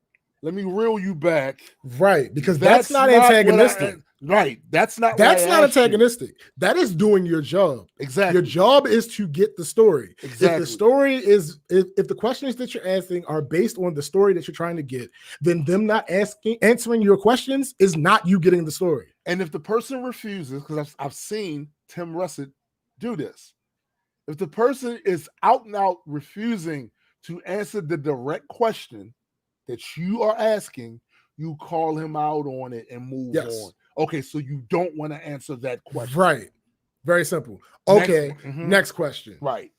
let me reel you back. Right, because that's not antagonistic. That's not antagonistic. That is doing your job. Exactly. Your job is to get the story. Exactly. If the story is, if the questions that you're asking are based on the story that you're trying to get, then them not answering your questions is not you getting the story. And if the person refuses, because I've seen Tim Russett do this, if the person is out and out refusing to answer the direct question that you are asking, you call him out on it and move on. Okay, so you don't want to answer that question. Right. Very simple. Okay, next question. Right.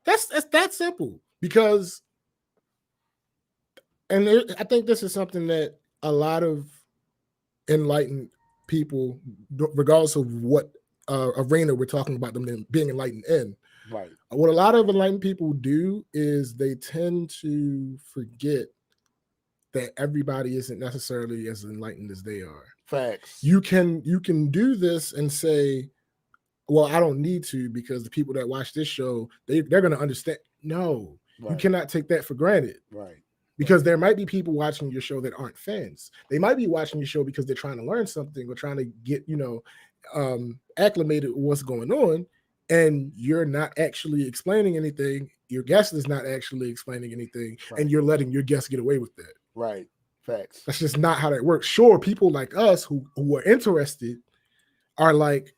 That's that simple. Because, and I think this is something that a lot of enlightened people, regardless of what arena we're talking about them being enlightened in, right? What a lot of enlightened people do is they tend to forget that everybody isn't necessarily as enlightened as they are. Facts. You can do this and say, well, I don't need to, because the people that watch this show, they're going to understand. No, you cannot take that for granted. Right. Because there might be people watching your show that aren't fans. They might be watching your show because they're trying to learn something or trying to get, acclimated with what's going on. And you're not actually explaining anything. Your guest is not actually explaining anything. Right. And you're letting your guest get away with that. Right. Facts. That's just not how that works. Sure, people like us who are interested are like,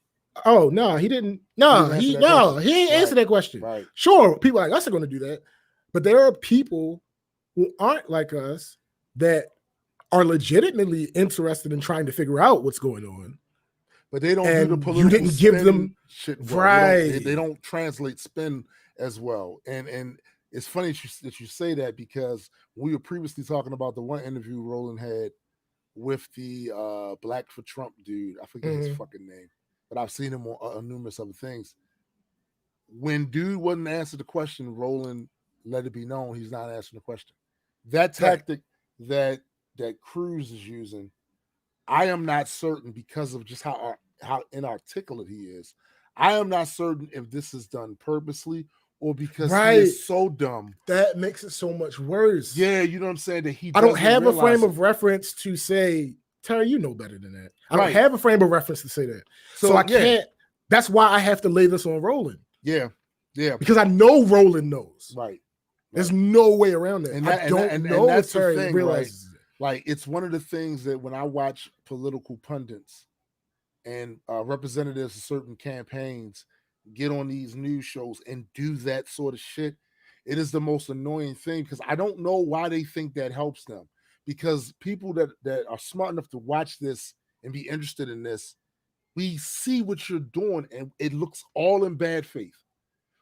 oh, no, he didn't. No, he ain't answer that question. Right. Sure, people like us are going to do that. But there are people who aren't like us that are legitimately interested in trying to figure out what's going on. But they don't And do the you political didn't give spin them- shit well. Right. They don't translate spin as well. And it's funny that you say that, because we were previously talking about the one interview Roland had with the Black for Trump dude. I forget his fucking name, but I've seen him on numerous other things. When dude wouldn't answer the question, Roland let it be known he's not answering the question. That tactic that Cruz is using, I am not certain, because of just how inarticulate he is. I am not certain if this is done purposely or because he is so dumb. That makes it so much worse. Yeah, you know what I'm saying? That I don't have a frame of reference to say, Terry, you know better than that. I don't have a frame of reference to say that. So I can't. That's why I have to lay this on Roland. Yeah. Because I know Roland knows. Right. There's no way around that. And I don't know that's if Terry the thing, realizes it. Like, it's one of the things that when I watch political pundits and representatives of certain campaigns get on these news shows and do that sort of shit, it is the most annoying thing, because I don't know why they think that helps them. Because people that are smart enough to watch this and be interested in this, we see what you're doing, and it looks all in bad faith.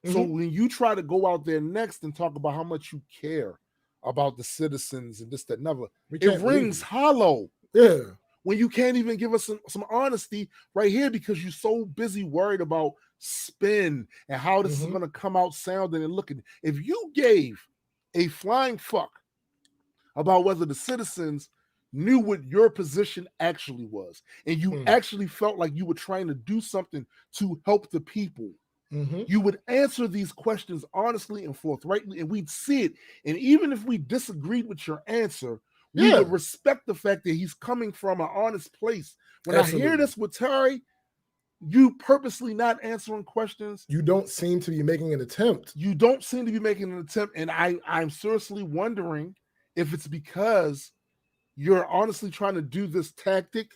So when you try to go out there next and talk about how much you care about the citizens and this, that, and other, it rings hollow. Yeah. When you can't even give us some honesty right here, because you're so busy worried about spin and how this is going to come out sounding and looking. If you gave a flying fuck about whether the citizens knew what your position actually was, and you actually felt like you were trying to do something to help the people, you would answer these questions honestly and forthrightly, and we'd see it. And even if we disagreed with your answer, we would respect the fact that he's coming from an honest place. When I hear this with Terry, you purposely not answering questions. You don't seem to be making an attempt. You don't seem to be making an attempt. And I'm seriously wondering if it's because you're honestly trying to do this tactic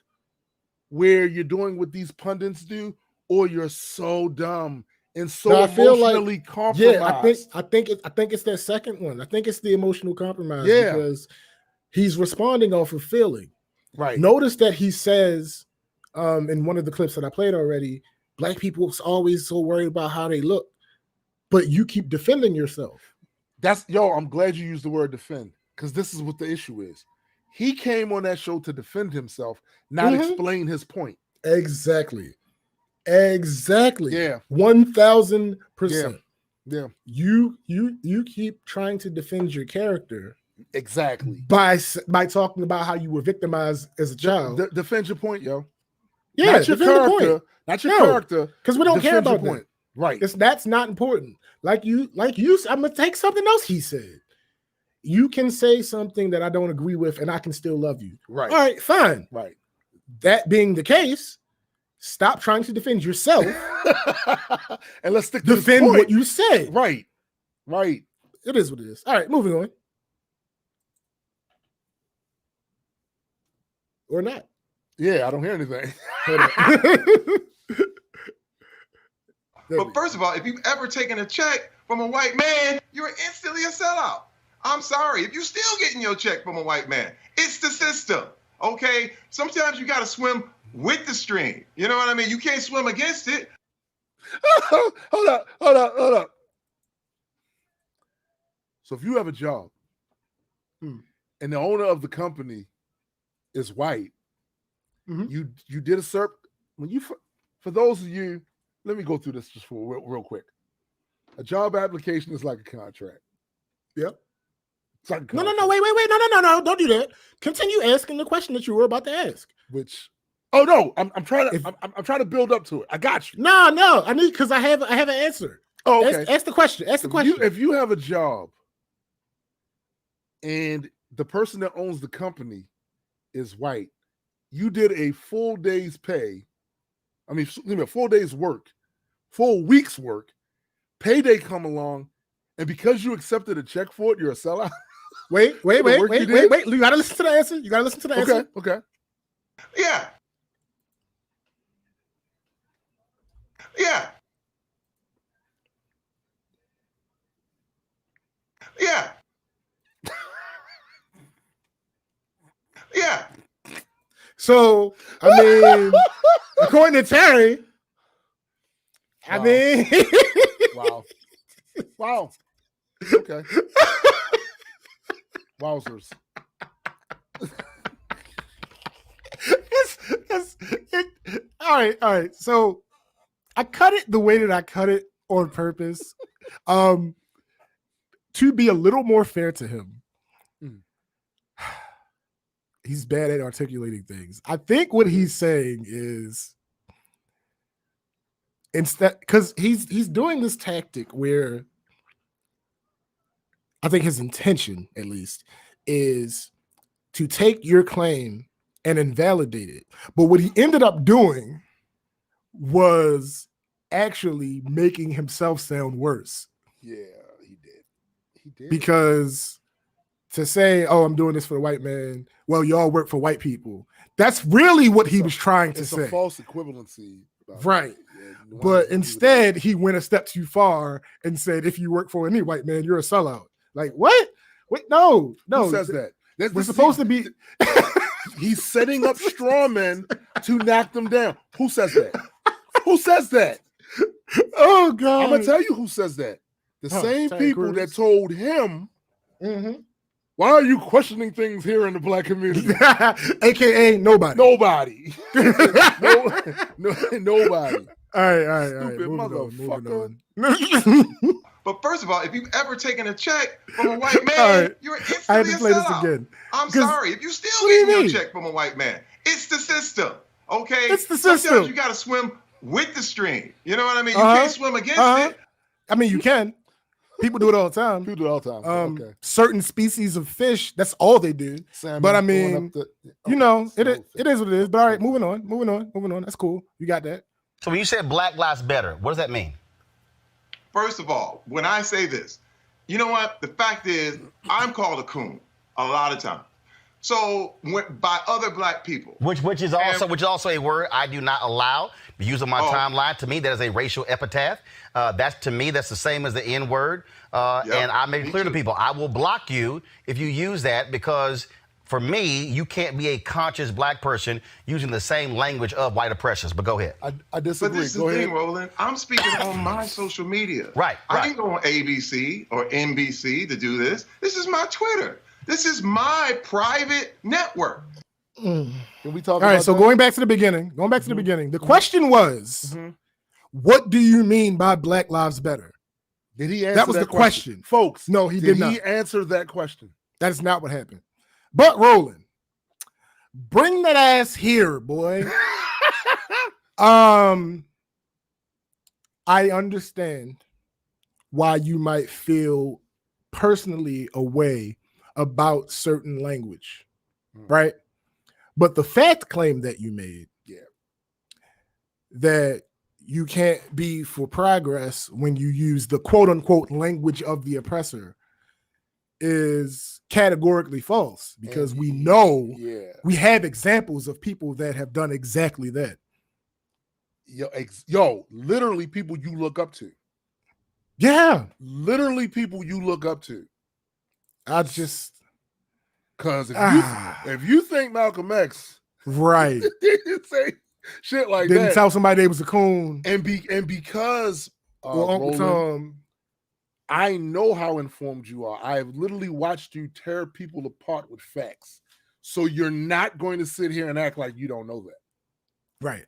where you're doing what these pundits do, or you're so dumb and so emotionally compromised. Yeah, I think it's that second one. I think it's the emotional compromise, because he's responding off of feeling. Right. Notice that he says in one of the clips that I played already, Black people are always so worried about how they look, but you keep defending yourself. I'm glad you used the word defend, because this is what the issue is. He came on that show to defend himself, not explain his point. Exactly. Yeah. 1000%. Yeah. You keep trying to defend your character. Exactly. By talking about how you were victimized as a child. Defend your point, yo. Yeah, not your character. Not your character. Because we don't care about that. Point. Right. That's not important. Like you, I'm gonna take something else he said. You can say something that I don't agree with, and I can still love you. Right. All right, fine. Right. That being the case, stop trying to defend yourself. And let's stick to defend what you said. Right. Right. It is what it is. All right, moving on. Or not. Yeah, I don't hear anything. But first of all, if you've ever taken a check from a white man, you're instantly a sellout. I'm sorry. If you're still getting your check from a white man, it's the system, okay? Sometimes you got to swim with the stream. You know what I mean? You can't swim against it. Hold up. So if you have a job and the owner of the company is white, you did a SERP. When you, for those of you, let me go through this just for real quick. A job application is like a contract. Yep. It's like No, wait, no, don't do that. Continue asking the question that you were about to ask. Which, oh no, I'm trying to build up to it. I got you. No, I need, because I have an answer. Oh, okay. Ask the question. Ask the question. If you have a job and the person that owns the company is white, you did a full day's pay. I mean, a full day's work, full week's work, payday come along, and because you accepted a check for it, you're a sellout. Wait. You gotta listen to the answer. Okay. Yeah. So, I mean, According to Terry, I Wow. mean, Wow. Okay. Wowzers. All right. So I cut it the way that I cut it on purpose, to be a little more fair to him. Mm. He's bad at articulating things. I think what he's saying is instead, because he's doing this tactic where I think his intention, at least, is to take your claim and invalidate it. But what he ended up doing was actually making himself sound worse. Yeah, he did. He did. Because to say, oh, I'm doing this for the white man, well, y'all work for white people. That's really what he was trying to it's say. a false equivalency. Right. Yeah, but instead, he went a step too far and said, if you work for any white man, you're a sellout. Like, what? Wait, no. Who says that? We're supposed to be. He's setting up straw men to knock them down. Who says that? Who says that? Oh, God. I'm going to tell you who says that. The same people that told him, why are you questioning things here in the black community? AKA nobody. Nobody. Nobody. All right. Stupid motherfucker. But first of all, if you've ever taken a check from a white man, you're instantly I had to play this sellout. again. I'm sorry. If you still What do you getting your mean? check from a white man, it's the system. Okay? It's the system. Sometimes you got to swim with the stream. You know what I mean? You can't swim against it. I mean, you can. People do it all the time. People do it all the time. Okay. Certain species of fish, that's all they do. Salmon but I going mean, up the- you know, okay. it is what it is. But all right, moving on. That's cool. You got that. So when you said Black Lives Better, what does that mean? First of all, when I say this, you know what? The fact is, I'm called a coon a lot of times. So by other black people, Which is also a word I do not allow to use on my timeline. To me, that is a racial epithet. That's the same as the N word. And I make it clear to people, I will block you if you use that, because for me, you can't be a conscious black person using the same language of white oppressors. But go ahead. I disagree. But this is Go the ahead. thing, Roland. I'm speaking on my social media. Right. I didn't go on ABC or NBC to do this. This is my Twitter. This is my private network. Can we talk All right, about so that? going back to the beginning, the question was, what do you mean by Black Lives Better? Did he answer That was the question. Folks, No, he did not. He answer that question? That is not what happened. But Roland, bring that ass here, boy. I understand why you might feel personally a way about certain language, right? But the fact claim that you made, that you can't be for progress when you use the quote unquote language of the oppressor, is categorically false, because we know we have examples of people that have done exactly that. Yo, literally people you look up to. Yeah. Literally people you look up to. I just, because if you think Malcolm X right, didn't say shit like didn't that, tell somebody they was a coon, and because or Uncle Roland, Tom, I know how informed you are. I have literally watched you tear people apart with facts. So you're not going to sit here and act like you don't know that. Right.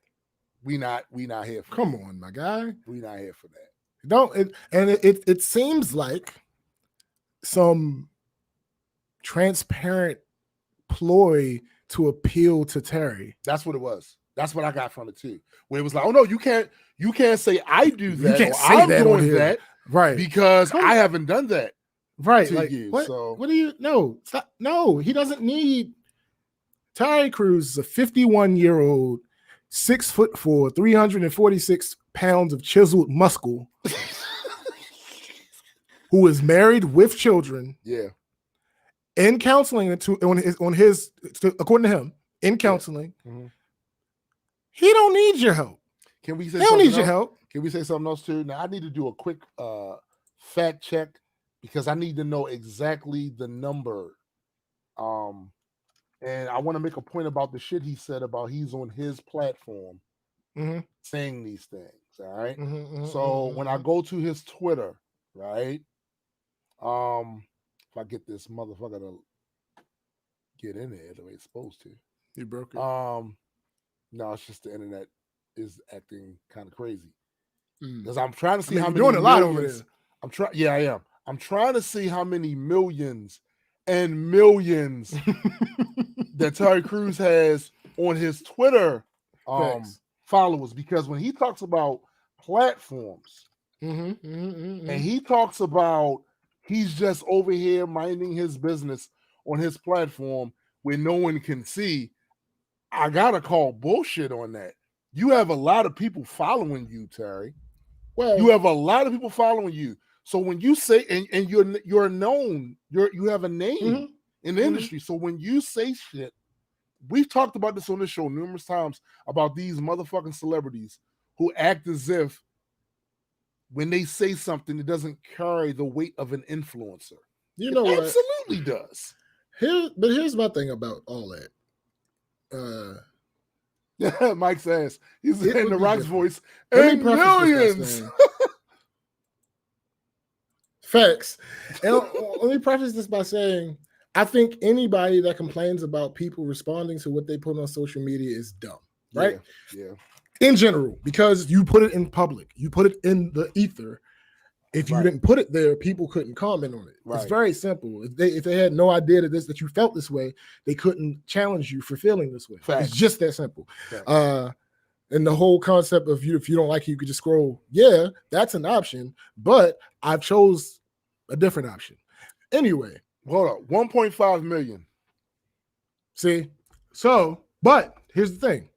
We not here for Come that. on, my guy. We not here for that. It seems like some transparent ploy to appeal to Terry. That's what it was. That's what I got from it too. Where it was like, oh no, you can't say I do that. You can't or say I'm that on doing here. that. Right. Because I haven't done that. Right. To Like, you. what? So What do you know? No, he doesn't need. Terry Crews is a 51-year-old, 6'4", 346 pounds of chiseled muscle, who is married with children. Yeah. In counseling, according to him, in counseling, he don't need your help. Can we say He don't something need your else? help. Can we say something else too? Now I need to do a quick fact check because I need to know exactly the number. And I want to make a point about the shit he said about he's on his platform saying these things. All right. Mm-hmm, So when I go to his Twitter, right? If I get this motherfucker to get in there the way it's supposed to. You broke it. No, it's just the internet is acting kind of crazy. Mm. Because I'm trying to see how you're many doing a lot over millions. there. I'm trying. Yeah, I am. I'm trying to see how many millions and millions that Terry Crews has on his Twitter followers. Because when he talks about platforms, and he talks about he's just over here minding his business on his platform where no one can see, I gotta call bullshit on that. You have a lot of people following you, Terry. Well, you have a lot of people following you. So when you say and you're known, you have a name in the industry. So when you say shit, we've talked about this on the show numerous times about these motherfucking celebrities who act as if when they say something, it doesn't carry the weight of an influencer. You know what? Absolutely does. But here's my thing about all that. Yeah, Mike says he's in the Rock's voice. Let and millions. Facts. And let me preface this by saying, I think anybody that complains about people responding to what they put on social media is dumb, right? Yeah. In general, because you put it in public, you put it in the ether. If you didn't put it there, people couldn't comment on it. It's very simple. If they had no idea that you felt this way, they couldn't challenge you for feeling this way. It's just that simple. And the whole concept of if you don't like it, you could just scroll. Yeah, that's an option, but I've chose a different option. Anyway, hold up, 1.5 million. See, so but here's the thing.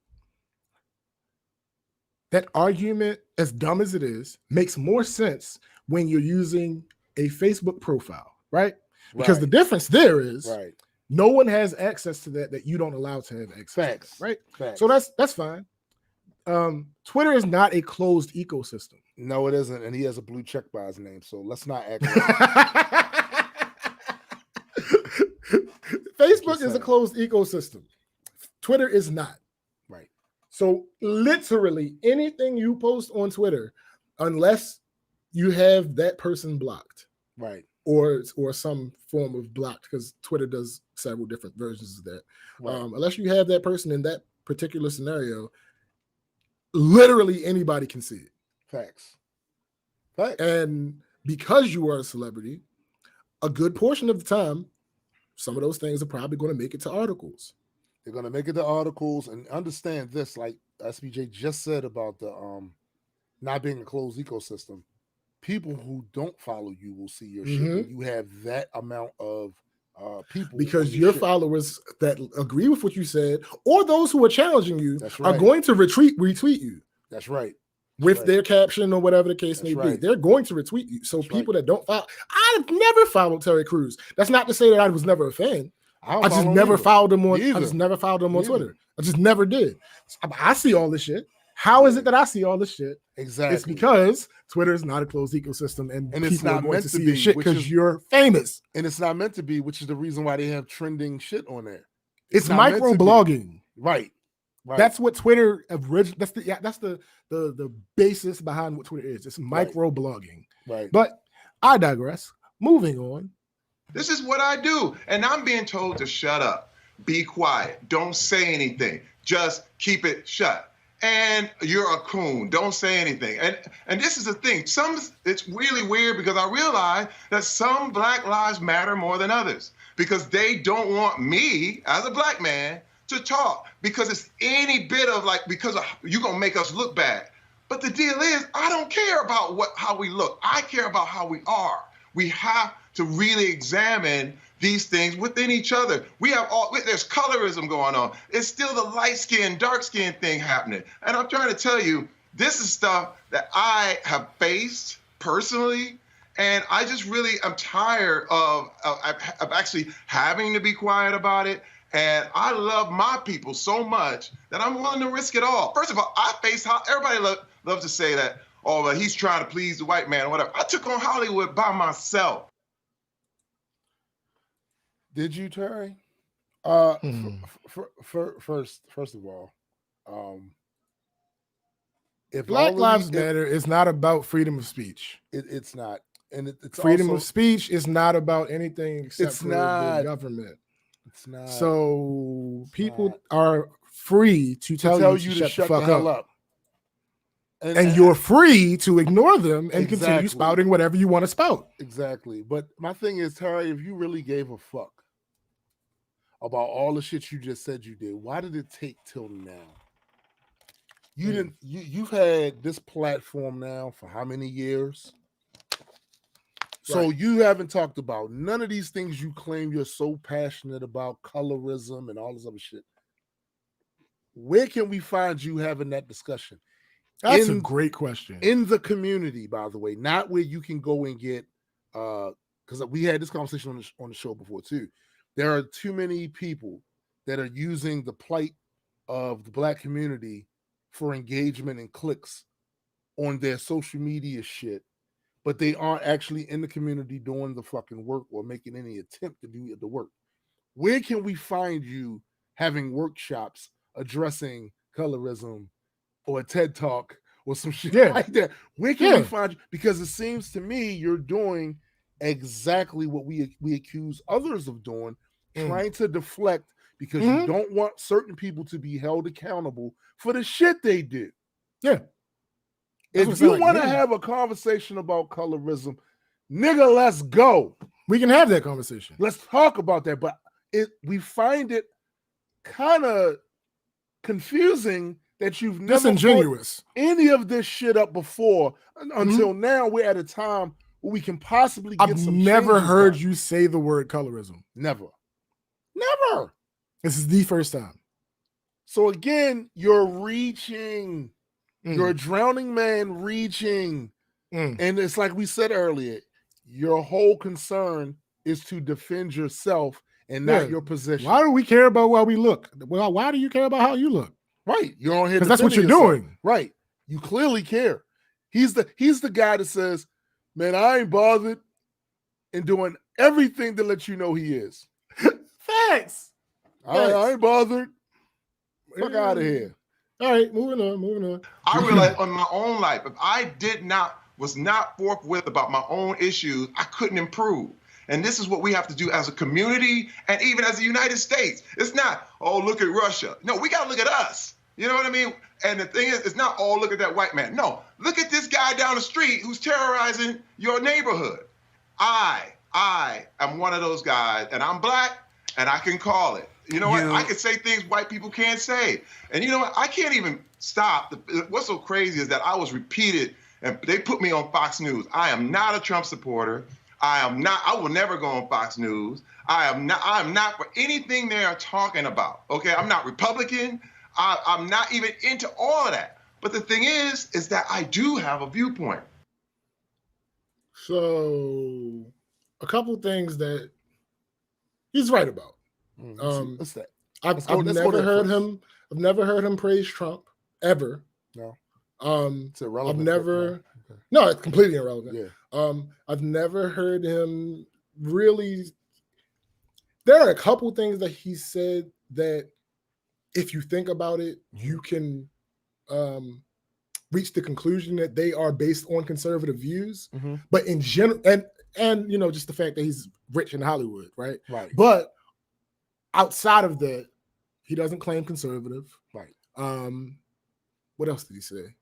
That argument, as dumb as it is, makes more sense when you're using a Facebook profile, right? Because the difference there is no one has access to that you don't allow to have access to that, right? So that's fine. Twitter is not a closed ecosystem. No, it isn't, and he has a blue check by his name, so let's not act Facebook is a closed ecosystem. Twitter is not. Right. So literally anything you post on Twitter, unless you have that person blocked, right, or some form of blocked, because Twitter does several different versions of that. Unless you have that person in that particular scenario, literally anybody can see it. Facts. And because you are a celebrity, a good portion of the time, some of those things are probably going to make it to articles. They're going to make it to articles, and understand this, like SBJ just said about the not being a closed ecosystem. People who don't follow you will see your shit when you have that amount of people. Because your followers that agree with what you said, or those who are challenging you, are going to retweet you. That's right. With their caption or whatever the case may be. They're going to retweet you. So people that don't follow, I've never followed Terry Crews. That's not to say that I was never a fan. I just never followed him on. I just never followed him on Twitter. I just never did. I see all this shit. How is it that I see all this shit? Exactly. It's because Twitter is not a closed ecosystem, and people it's not are going meant to to see be your shit because you're famous. And it's not meant to be, which is the reason why they have trending shit on there. It's micro blogging. Right. That's what Twitter that's the basis behind what Twitter is. It's micro blogging. Right. But I digress. Moving on. This is what I do. And I'm being told to shut up. Be quiet. Don't say anything. Just keep it shut. And you're a coon. Don't say anything. And this is the thing. It's really weird because I realize that some Black Lives Matter more than others because they don't want me as a black man to talk because it's any bit of because you're going to make us look bad. But the deal is, I don't care about how we look. I care about how we are. We have to really examine these things within each other. There's colorism going on. It's still the light skin, dark skin thing happening. And I'm trying to tell you, this is stuff that I have faced personally. And I just really am tired of actually having to be quiet about it. And I love my people so much that I'm willing to risk it all. First of all, I face how everybody loves to say that, oh, well, he's trying to please the white man or whatever. I took on Hollywood by myself. Did you, Terry? First of all, if Black all of Lives these- Matter is not about freedom of speech. it's not, and it's Freedom also, of speech is not about anything except It's for not. the government. It's not. So It's people not. are free to tell you to shut the fuck hell up. up. And you're free to ignore them and continue Exactly. spouting whatever you want to spout. Exactly. But my thing is, Terry, if you really gave a fuck about all the shit you just said you did, why did it take till now? You didn't. You've had this platform now for how many years? So Right. you haven't talked about none of these things you claim you're so passionate about, colorism and all this other shit. Where can we find you having that discussion? That's a great question. In the community, by the way, not where you can go and get because we had this conversation on the show before too. There are too many people that are using the plight of the Black community for engagement and clicks on their social media shit, but they aren't actually in the community doing the fucking work or making any attempt to do the work. Where can we find you having workshops addressing colorism or a TED Talk or some shit like that? Where can we find you? Because it seems to me you're doing exactly what we accuse others of doing, trying to deflect because you don't want certain people to be held accountable for the shit they do. Yeah. If you want to have a conversation about colorism, nigga, let's go. We can have that conversation. Let's talk about that. But we find it kind of confusing that you've never disingenuous brought any of this shit up before until now. We're at a time where we can possibly get some. I've never heard you say the word colorism. Never. This is the first time. So again, you're reaching. You're a drowning man reaching. And it's like we said earlier, your whole concern is to defend yourself and not your position. Why do we care about how we look? Well, why do you care about how you look? Right. You're on here because that's what you're yourself. doing. Right. You clearly care. He's the guy that says, man, I ain't bothered and doing everything to let you know he is. Thanks. I ain't bothered. Fuck out of here. All right, moving on. I realized on my own life, if I was not forthwith about my own issues, I couldn't improve. And this is what we have to do as a community and even as the United States. It's not, oh, look at Russia. No, we got to look at us. You know what I mean? And the thing is, it's not, oh, look at that white man. No, look at this guy down the street who's terrorizing your neighborhood. I am one of those guys, and I'm Black, and I can call it. You know what? I can say things white people can't say. And you know what? I can't even stop. What's so crazy is that I was repeated, and they put me on Fox News. I am not a Trump supporter. I will never go on Fox News. I'm not for anything they are talking about. Okay, I'm not Republican. I'm not even into all of that. But the thing is that I do have a viewpoint. So, a couple things that he's right about. What's that? I've never heard him praise Trump ever. No. It's irrelevant. No, it's completely irrelevant. Yeah. I've never heard him really. There are a couple things that he said that, if you think about it, you can reach the conclusion that they are based on conservative views. But in general, and you know, just the fact that he's rich in Hollywood, right? Right. But outside of that, he doesn't claim conservative. Right. What else did he say?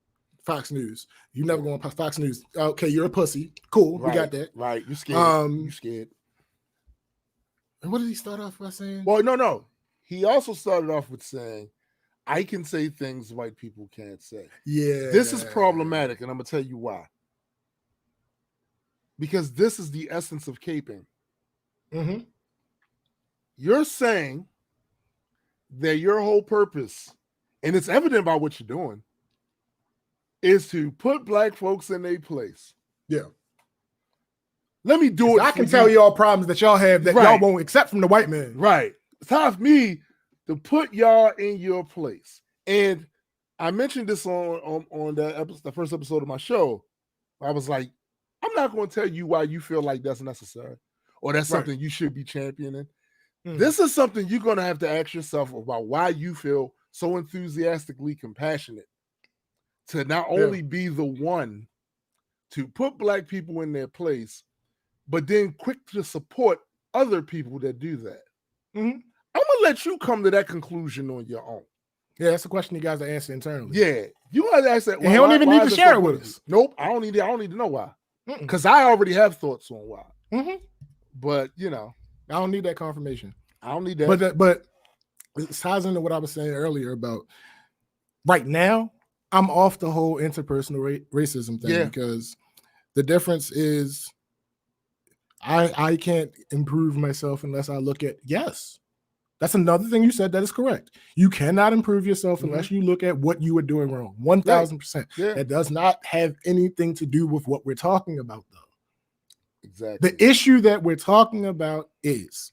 Fox News. You never go on Fox News. Okay, you're a pussy. Cool. Right. We got that. Right. You scared. You scared. And what did he start off by saying? Well, no. He also started off with saying, I can say things white people can't say. Yeah. This is problematic, and I'm going to tell you why. Because this is the essence of caping. You're saying that your whole purpose, and it's evident by what you're doing, is to put Black folks in their place. Yeah. Let me do it. I can tell y'all problems that y'all have that y'all won't accept from the white man. Right. It's time for me to put y'all in your place. And I mentioned this on the first episode of my show. I was like, I'm not going to tell you why you feel like that's necessary or that's something you should be championing. This is something you're going to have to ask yourself about why you feel so enthusiastically compassionate to not only be the one to put black people in their place, but then quick to support other people that do that. Mm-hmm. I'm gonna let you come to that conclusion on your own. Yeah, that's a question you guys are answering internally. Yeah, you gotta ask that. And he don't even need to share it with us. Nope, I don't need to know why, because I already have thoughts on why. Mm-hmm. But I don't need that confirmation. I don't need that. But it ties into what I was saying earlier about right now. I'm off the whole interpersonal racism thing because the difference is I can't improve myself unless I look at That's another thing you said that is correct. You cannot improve yourself unless you look at what you are doing wrong. 1,000%. Yeah. That does not have anything to do with what we're talking about, though. Exactly. The issue that we're talking about is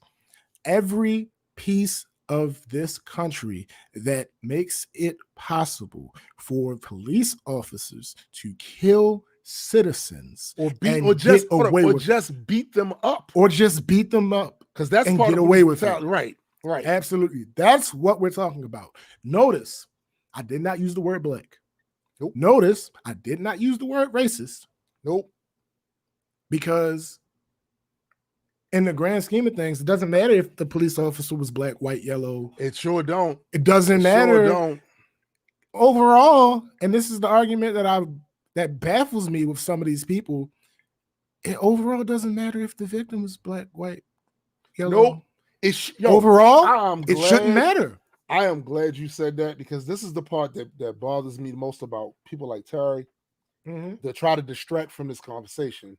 every piece of this country that makes it possible for police officers to kill citizens or just beat them up. Because that's and part get of away with it. Right. Absolutely. That's what we're talking about. Notice, I did not use the word black. Nope. Notice, I did not use the word racist. Nope. Because in the grand scheme of things, it doesn't matter if the police officer was black, white, yellow. It sure don't. It doesn't matter. Sure don't. Overall, and this is the argument that baffles me with some of these people, it overall doesn't matter if the victim is black, white, yellow. Nope. Overall, it shouldn't matter. I am glad you said that because this is the part that bothers me the most about people like Terry that try to distract from this conversation.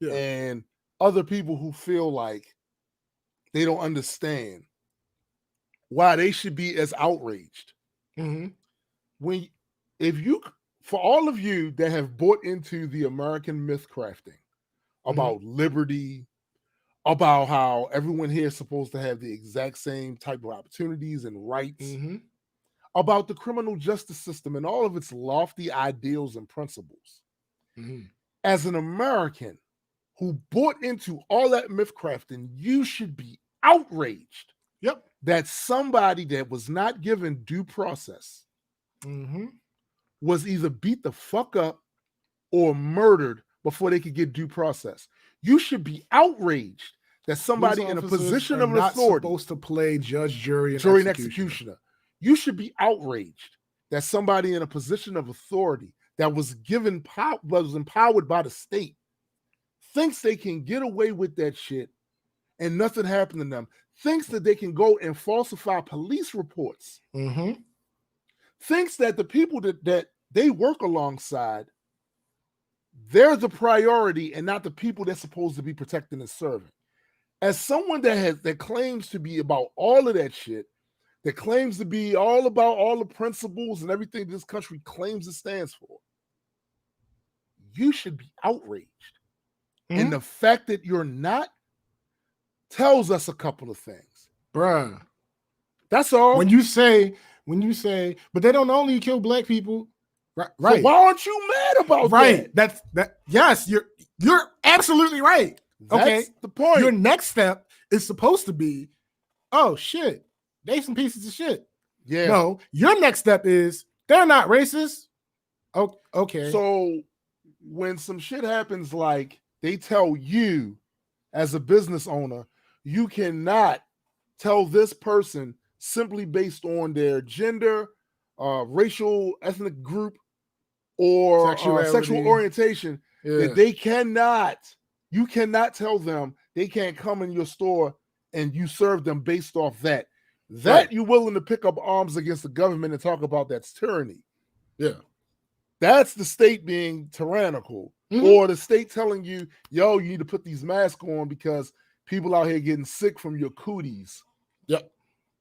Yeah. And other people who feel like they don't understand why they should be as outraged. For all of you that have bought into the American myth crafting about liberty, about how everyone here is supposed to have the exact same type of opportunities and rights, about the criminal justice system and all of its lofty ideals and principles. As an American who bought into all that myth crafting, you should be outraged that somebody that was not given due process was either beat the fuck up or murdered before they could get due process. You should be outraged that somebody in a position of authority supposed to play judge, jury, and executioner. You should be outraged that somebody in a position of authority that was given power, was empowered by the state, thinks they can get away with that shit and nothing happened to them. Thinks that they can go and falsify police reports. Thinks that the people that they work alongside, they're the priority and not the people that's supposed to be protecting and serving. As someone that claims to be about all of that shit, that claims to be all about all the principles and everything this country claims it stands for, you should be outraged. And the fact that you're not tells us a couple of things. Bruh. That's all. When you say, but they don't only kill black people. Right. So why aren't you mad about that? Yes, you're absolutely right. That's the point. Your next step is supposed to be, oh shit, they some pieces of shit. Yeah. No, your next step is they're not racist. Oh, okay. So when some shit happens, like they tell you as a business owner, you cannot tell this person simply based on their gender, racial, ethnic group, or sexual orientation that you cannot tell them they can't come in your store and you serve them based off that. You're willing to pick up arms against the government and talk about that's tyranny. Yeah. That's the state being tyrannical, or the state telling you, yo, you need to put these masks on because people out here getting sick from your cooties. Yep.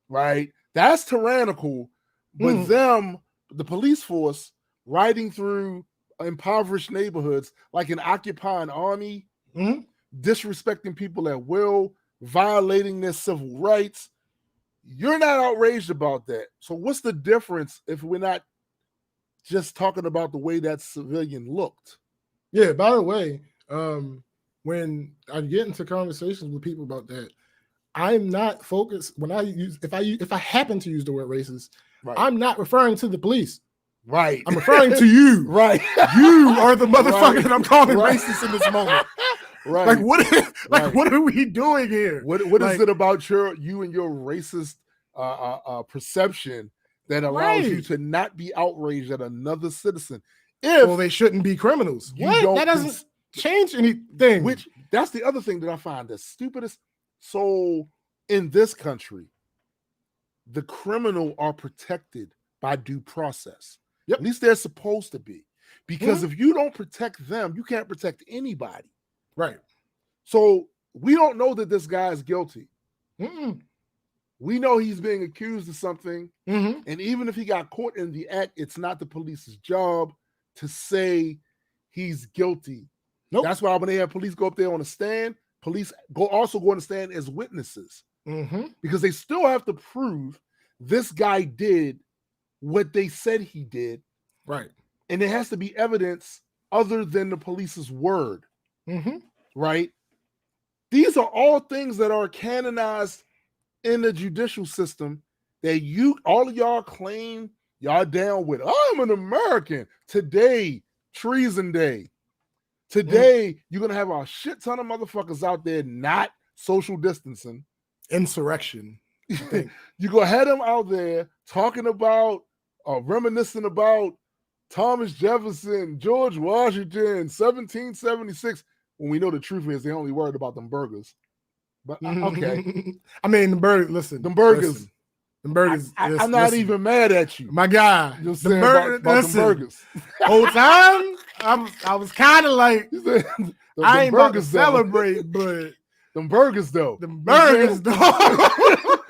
Right? That's tyrannical. But them, the police force, riding through impoverished neighborhoods like an occupying army, disrespecting people at will, violating their civil rights. You're not outraged about that. So what's the difference if we're not just talking about the way that civilian looked? Yeah, by the way, when I get into conversations with people about that, I'm not focused when I use if I happen to use the word racist, I'm not referring to the police. Right. I'm referring to you. Right. You are the motherfucker Right. that I'm calling Right. racist in this moment. Right. Like what? Like Right. what are we doing here? What Like, is it about you and your racist perception that allows you Right. to not be outraged at another citizen? Well, they shouldn't be criminals. you What? don't That doesn't change anything. Which that's the other thing that I find the stupidest. So in this country, the criminal are protected by due process. Yep. At least they're supposed to be. Because if you don't protect them, you can't protect anybody. Right. So we don't know that this guy is guilty. Mm-mm. We know he's being accused of something. Mm-hmm. And even if he got caught in the act, it's not the police's job to say he's guilty. Nope. That's why when they have police go up there on the stand, police also go on the stand as witnesses. Mm-hmm. Because they still have to prove this guy did what they said he did. Right. And there has to be evidence other than the police's word. Mm-hmm. Right? These are all things that are canonized in the judicial system that all of y'all claim y'all down with. I'm an American. Today, Treason Day. Today, you're going to have a shit ton of motherfuckers out there not social distancing. Insurrection. You're going to have them out there talking about, reminiscing about Thomas Jefferson, George Washington, 1776, when we know the truth is they only worried about them burgers. But okay. I mean, the burgers, listen. Them burgers. Listen, them burgers. I'm not even mad at you. My guy. You're saying about them burgers. Whole time, I was kind of like, I ain't about to celebrate, but them burgers though. Them burgers though.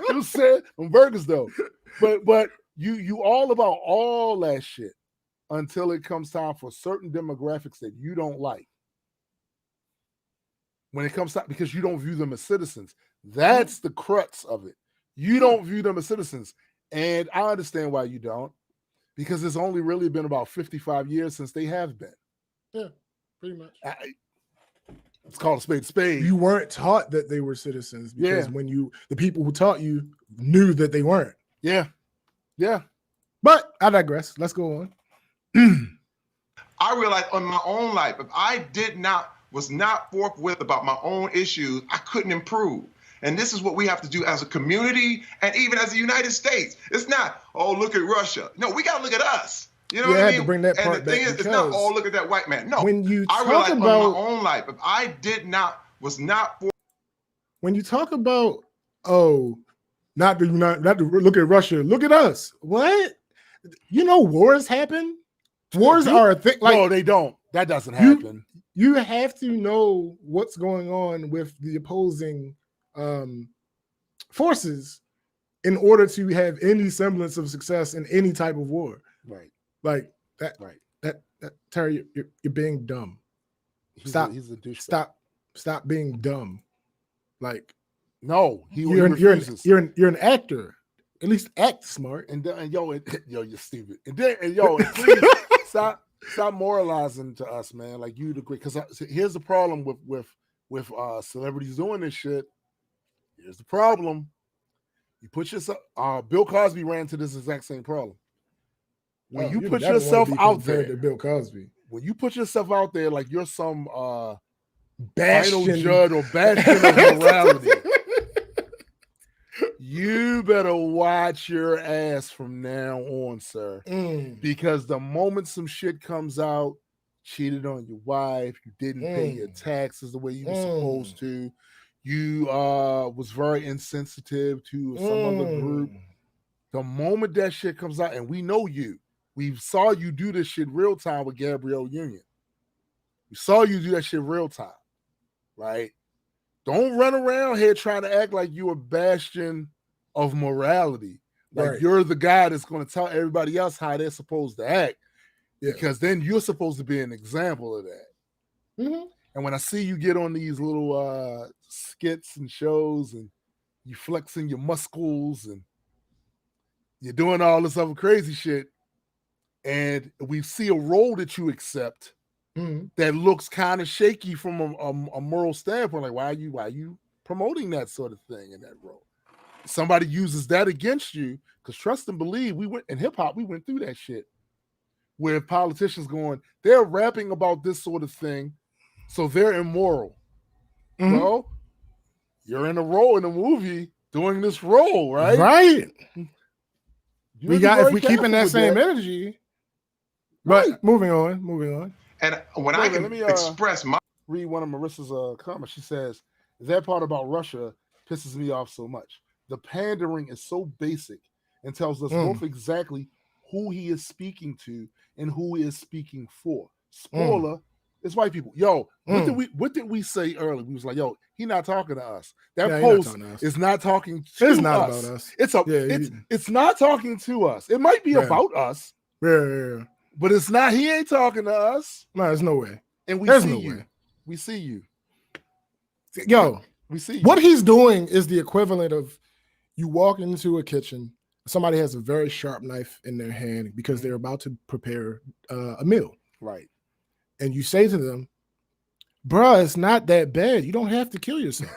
You said them burgers though. But you all about all that shit until it comes time for certain demographics that you don't like. When it comes to, because you don't view them as citizens. That's the crux of it. You don't view them as citizens. And I understand why you don't, because it's only really been about 55 years since they have been. Yeah, pretty much. It's called a spade spade. You weren't taught that they were citizens because the people who taught you knew that they weren't. Yeah. Yeah. But I digress. Let's go on. I realized on my own life, if I was not forthwith about my own issues, I couldn't improve. And this is what we have to do as a community and even as the United States. It's not, oh, look at Russia. No, we got to look at us. You know what I mean? To bring that part and the thing is, it's not, oh, look at that white man. No, when you I realized on my own life, if I was not for. When you talk about, not to look at Russia, look at us. What? You know, wars happen. Wars are a thing. Like, no, they don't. That doesn't happen. You have to know what's going on with the opposing forces in order to have any semblance of success in any type of war. Right. Like that. Right. That Terry, you're being dumb. He's a douchebag. Stop being dumb. Like, no, you're an actor. At least act smart. And you're stupid. And please stop moralizing to us, man. Like you agree, because here's the problem with celebrities doing this shit. Here's the problem. You put yourself. Bill Cosby ran to this exact same problem. When you put yourself out there, to Bill Cosby. When you put yourself out there like you're some bastion final judge or bastion of morality, you better watch your ass from now on, sir. Because the moment some shit comes out, cheated on your wife, you didn't pay your taxes the way you were supposed to, you was very insensitive to some other group. The moment that shit comes out, and we know you, we saw you do this shit real time with Gabrielle Union. We saw you do that shit real time, right? Don't run around here trying to act like you a bastion of morality. Like you're the guy that's going to tell everybody else how they're supposed to act. Because then you're supposed to be an example of that. Mm-hmm. And when I see you get on these little skits and shows and you flexing your muscles and you're doing all this other crazy shit, and we see a role that you accept that looks kind of shaky from a moral standpoint, like why are you promoting that sort of thing in that role? Somebody uses that against you, because trust and believe, we went in hip hop, we went through that shit. where politicians going, they're rapping about this sort of thing, so they're immoral. Mhm. Well, you're in a role in a movie doing this role, right? Right. You We gotta be got if very we keeping careful that with same that. energy. But Right. moving on. And when Wait I a minute, can let me, express my read one of Marissa's comments. She says, that part about Russia pisses me off so much. The pandering is so basic and tells us both exactly who he is speaking to and who he is speaking for. Spoiler, it's white people. Yo, what did we say earlier? We was like, yo, he not talking to us. That Yeah, he not post talking to us. is not talking to It's not us. about us. It's not talking to us. It might be about us, Yeah. but it's not. He ain't talking to us. No, there's no way. And we There's see no you. way. We see you. Yo, We see you. what he's doing is the equivalent of you walk into a kitchen, somebody has a very sharp knife in their hand because they're about to prepare a meal. Right. And you say to them, bruh, it's not that bad. You don't have to kill yourself.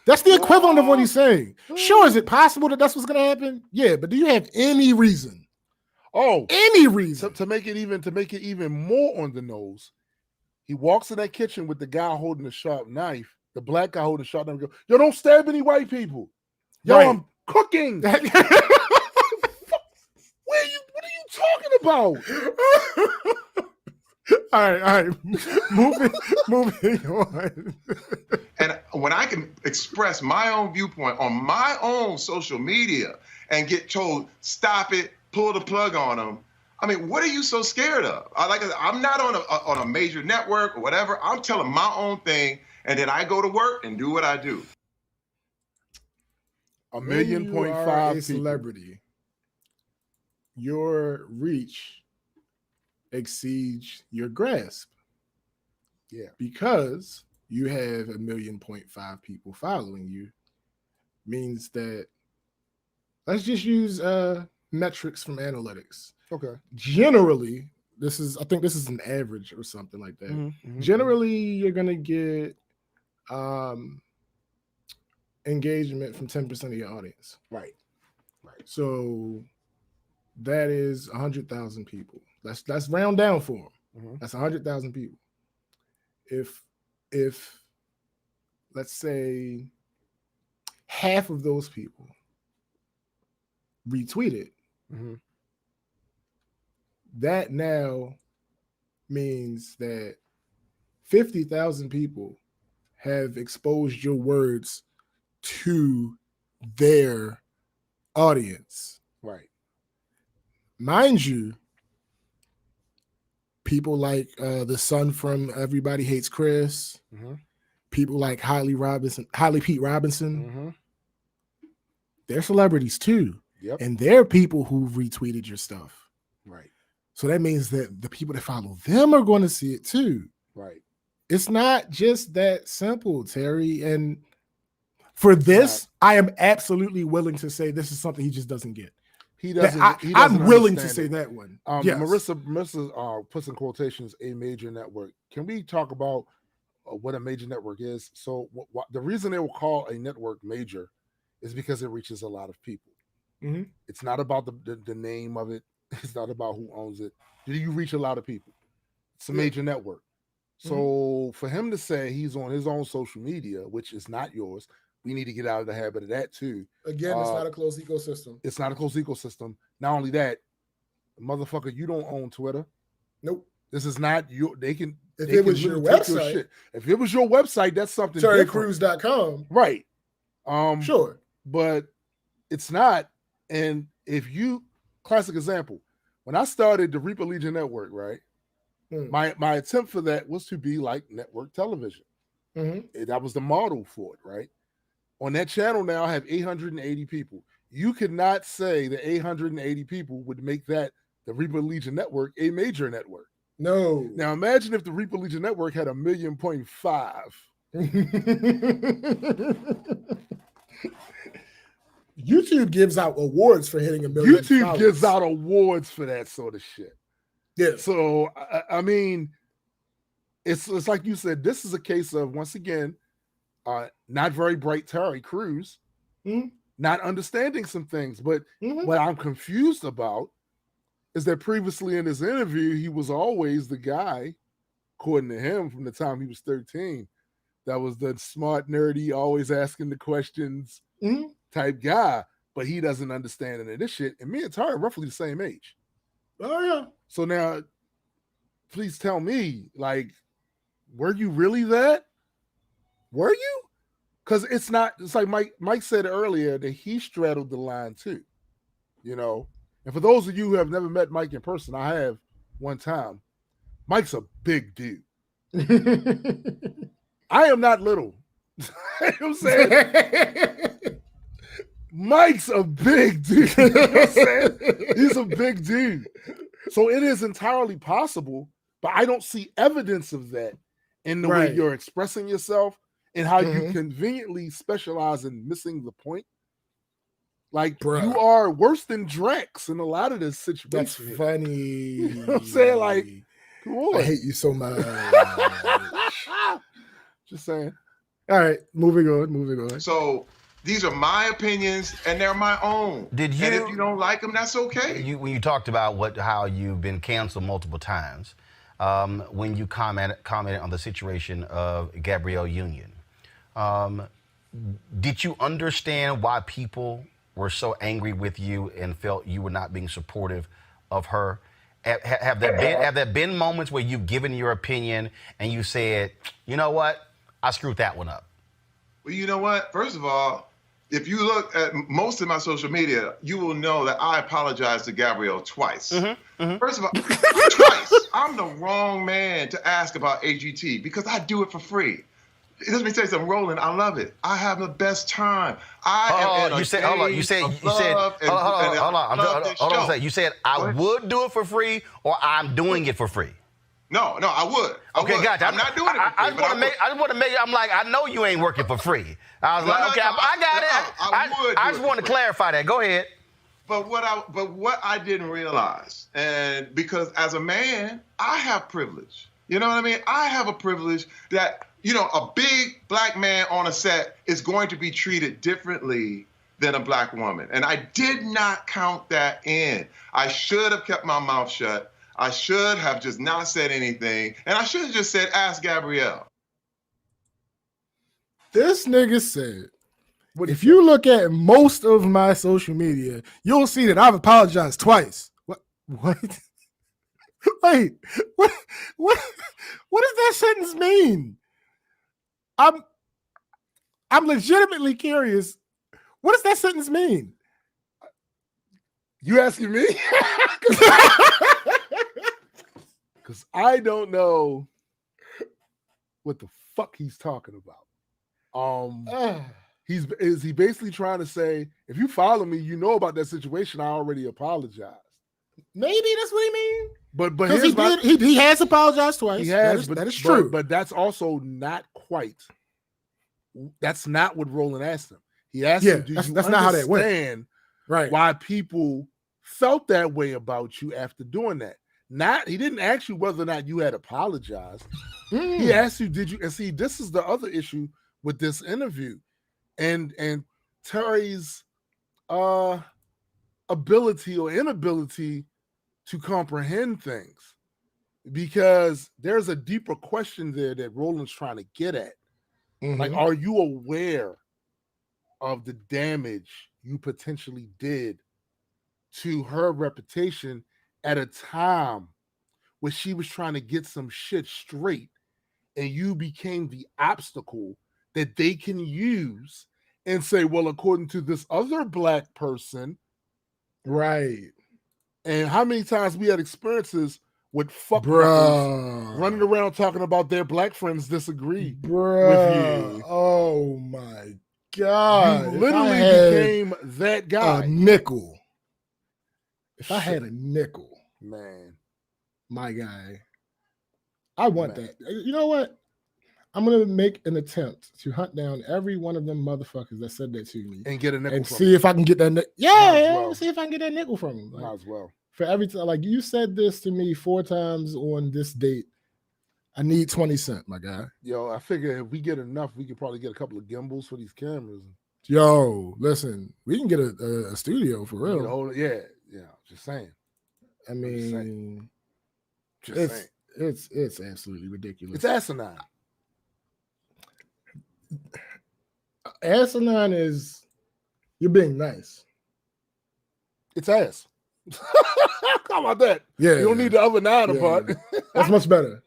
That's the equivalent of what he's saying. Sure, is it possible that that's what's going to happen? Yeah, but do you have any reason? Any reason to make it even more on the nose? He walks in that kitchen with the guy holding a sharp knife, the black guy holding a sharp knife. Go, yo, don't stab any white people. Yo, Right. I'm cooking. What are you talking about? All right. Moving on. and when I can express my own viewpoint on my own social media and get told stop it, pull the plug on them. I mean, what are you so scared of? I'm not on a major network or whatever. I'm telling my own thing, and then I go to work and do what I do. 1.5 million people. Celebrity, your reach exceeds your grasp. Yeah. Because you have 1.5 million people following you, means that let's just use metrics from analytics. Okay. Generally, I think this is an average or something like that. Mm-hmm. Generally, you're gonna get engagement from 10% of your audience. Right. So that is 100,000 people. Let's round down for them. Mm-hmm. That's 100,000 people. If let's say half of those people retweet it, that now means that 50,000 people have exposed your words to their audience. Right. Mind you, people like the son from Everybody Hates Chris, people like Holly Pete Robinson, they're celebrities too. Yep. And they're people who retweeted your stuff. Right. So that means that the people that follow them are going to see it too. Right. It's not just that simple, Terry. And for this, I am absolutely willing to say this is something he just doesn't get. He doesn't. I'm willing to say that one. Yes. Marissa puts in quotations a major network. Can we talk about what a major network is? So the reason they will call a network major is because it reaches a lot of people. It's not about the name of it. It's not about who owns it. Do you reach a lot of people? It's a major network. So for him to say he's on his own social media, which is not yours, we need to get out of the habit of that too. Again, it's not a closed ecosystem. It's not a closed ecosystem. Not only that, motherfucker, you don't own Twitter. Nope. This is not your. If it was your website, if it was your website, that's something. TerryCrews.com. Right. Sure. But it's not. And if you, classic example, when I started the Reaper Legion Network, right? My attempt for that was to be like network television. That was the model for it, right? On that channel now, I have 880 people. You could not say that 880 people would make that the Reaper Legion Network a major network. No. Now imagine if the Reaper Legion Network had 1.5 million. YouTube gives out awards for hitting 1 million. YouTube gives out awards for that sort of shit. Yeah. So I mean, it's like you said. This is a case of, once again, not very bright Terry Crews, not understanding some things. But what I'm confused about is that previously in this interview, he was always the guy, according to him, from the time he was 13, that was the smart, nerdy, always asking the questions type guy. But he doesn't understand any of this shit. And me and Tara are roughly the same age. Oh yeah. So now, please tell me, like, were you really that? Were you? Because it's not. It's like Mike said earlier that he straddled the line too. You know. And for those of you who have never met Mike in person, I have one time. Mike's a big dude. I am not little. You know what I'm saying? Mike's a big dude. You know what I'm saying? He's a big dude. So it is entirely possible, but I don't see evidence of that in the way you're expressing yourself and how you conveniently specialize in missing the point. Like, you are worse than Drex in a lot of this situation. That's funny. You know what I'm saying? Like, come on. I hate you so much. Just saying. All right, moving on. So these are my opinions, and they're my own. And if you don't like them, that's okay. When you talked about how you've been canceled multiple times, when you commented on the situation of Gabrielle Union, did you understand why people were so angry with you and felt you were not being supportive of her? Have there been moments where you've given your opinion and you said, you know what, I screwed that one up? Well, you know what? First of all, if you look at most of my social media, you will know that I apologized to Gabrielle twice. First of all, twice. I'm the wrong man to ask about AGT because I do it for free. Let me tell you something, Roland. I love it. I have the best time. You said I would do it for free, or I'm doing it for free. No, I would. Okay, gotcha. I'm not doing it for free. I just want to make. I'm like, I know you ain't working for free. I was like, okay, I got it. I just want to clarify that. Go ahead. But what I didn't realize, and because as a man, I have privilege. You know what I mean? I have a privilege that, you know, a big black man on a set is going to be treated differently than a black woman. And I did not count that in. I should have kept my mouth shut. I should have just not said anything. And I should have just said, ask Gabrielle. This nigga said, if you look at most of my social media, you'll see that I've apologized twice. What? Wait, what does that sentence mean? I'm legitimately curious. What does that sentence mean? You asking me? Because I don't know what the fuck he's talking about. Is he basically trying to say, if you follow me, you know about that situation, I already apologized. Maybe that's what he means. But he has apologized twice. He has, that is true. But that's also not quite. That's not what Roland asked him. He asked him, "Do you not how that went. Right? Why people felt that way about you after doing that? He didn't ask you whether or not you had apologized. He asked you, did you? And see, this is the other issue with this interview, and Terry's ability or inability to comprehend things, because there's a deeper question there that Roland's trying to get at. Like, are you aware of the damage you potentially did to her reputation at a time where she was trying to get some shit straight, and you became the obstacle that they can use and say, well, according to this other black person, right? And how many times we had experiences with fuckers running around talking about their black friends disagree with you. Oh my God. You literally became that guy. A nickel. If I had a nickel, man, my guy, I want that. You know what? I'm going to make an attempt to hunt down every one of them motherfuckers that said that to me. And get a nickel and from see him. If I can get that nickel. Yeah, see if I can get that nickel from him. Might as well. For every time, like, you said this to me 4 times on this date. I need 20 cents, my guy. Yo, I figure if we get enough, we could probably get a couple of gimbals for these cameras. Yo, listen, we can get a studio for real. Yeah, just saying. I I'm just saying. mean, Just saying. it's absolutely ridiculous. It's asinine. Asinine is you're being nice. It's ass. How about that? Yeah, You don't need the other 9 yeah. apart. That's much better.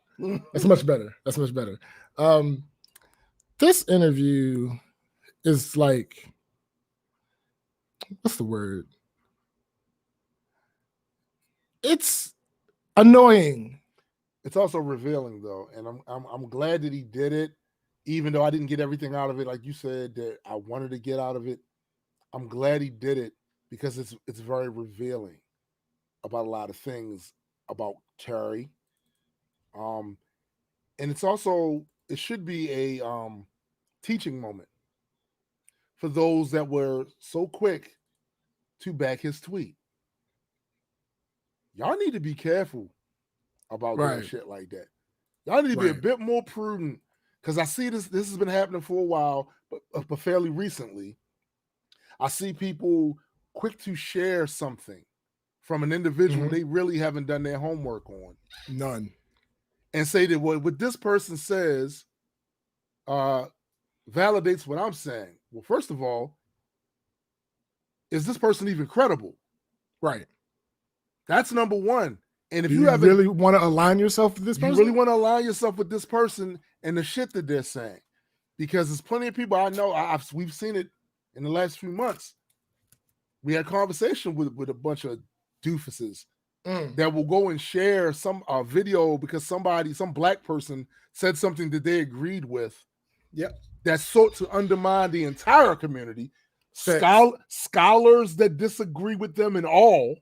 That's much better. That's much better. This interview is like, what's the word? It's annoying. It's also revealing though, and I'm glad that he did it, even though I didn't get everything out of it, like you said that I wanted to get out of it. I'm glad he did it because it's very revealing about a lot of things about Terry. And it's also it should be a teaching moment for those that were so quick to back his tweet. Y'all need to be careful about doing shit like that. Y'all need to be a bit more prudent because I see this has been happening for a while, but fairly recently. I see people quick to share something from an individual they really haven't done their homework on. None. And say that what this person says validates what I'm saying. Well, first of all, is this person even credible? Right. That's number one. And if you really want to align yourself with this person? You really want to align yourself with this person and the shit that they're saying. Because there's plenty of people I know, we've seen it in the last few months. We had a conversation with a bunch of doofuses that will go and share some video because some black person said something that they agreed with. Yep. That sought to undermine the entire community. Scholars that disagree with them in all.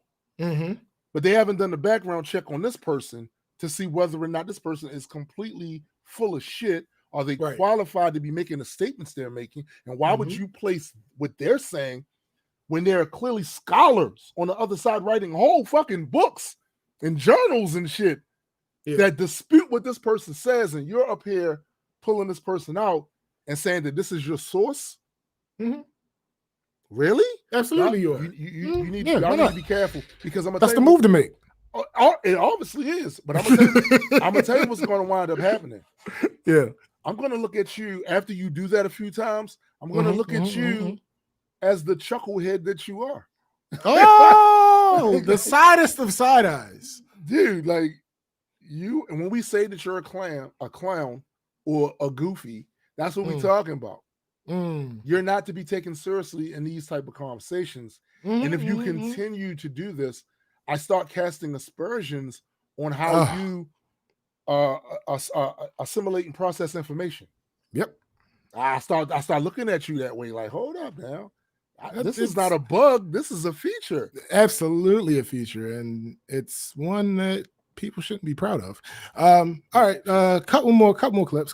But they haven't done the background check on this person to see whether or not this person is completely full of shit. Are they qualified to be making the statements they're making? And why would you place what they're saying when there are clearly scholars on the other side writing whole fucking books and journals and shit that dispute what this person says, and you're up here pulling this person out and saying that this is your source? Really? Absolutely, you need to be careful because I'm gonna that's the move to make. It obviously is, but I'm gonna tell you what's going to wind up happening. Yeah, I'm going to look at you after you do that a few times. I'm going to look at you as the chucklehead that you are. Oh, the sidest of side eyes, dude. Like you, and when we say that you're a clown, or a goofy, that's what we're talking about. You're not to be taken seriously in these type of conversations. And if you continue to do this, I start casting aspersions on how you assimilate and process information. Yep. I start looking at you that way, like, hold up now. This is not a bug. This is a feature. Absolutely a feature. And it's one that people shouldn't be proud of. All right. Couple more clips.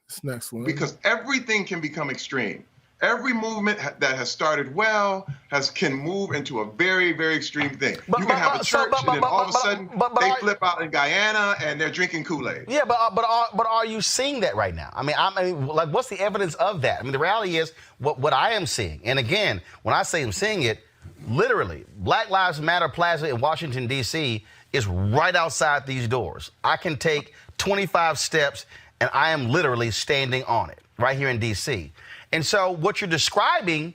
This next one. Because everything can become extreme. Every movement that has started well can move into a very, very extreme thing. You can have a church, and then all of a sudden they flip out in Guyana and they're drinking Kool-Aid. Yeah, but are you seeing that right now? I mean, like, what's the evidence of that? I mean, the reality is what I am seeing. And again, when I say I'm seeing it, literally, Black Lives Matter Plaza in Washington, D.C. is right outside these doors. I can take 25 steps, and I am literally standing on it right here in D.C. And so what you're describing,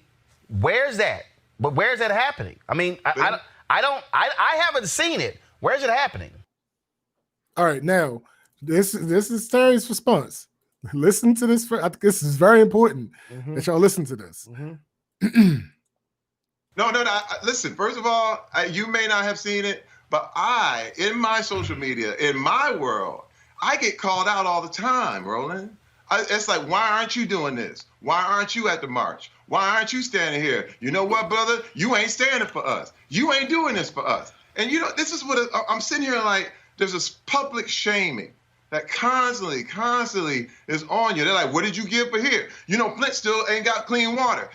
where's that? But where's that happening? I mean, I haven't seen it. Where's it happening? All right, now this is Terry's response. Listen to this. I think this is very important that y'all listen to this. No. Listen, first of all, you may not have seen it, but in my social media, in my world, I get called out all the time, Roland. It's like, why aren't you doing this? Why aren't you at the march? Why aren't you standing here? You know what, brother? You ain't standing for us. You ain't doing this for us. And this is what I'm sitting here like, there's this public shaming that constantly is on you. They're like, what did you give for here? Flint still ain't got clean water.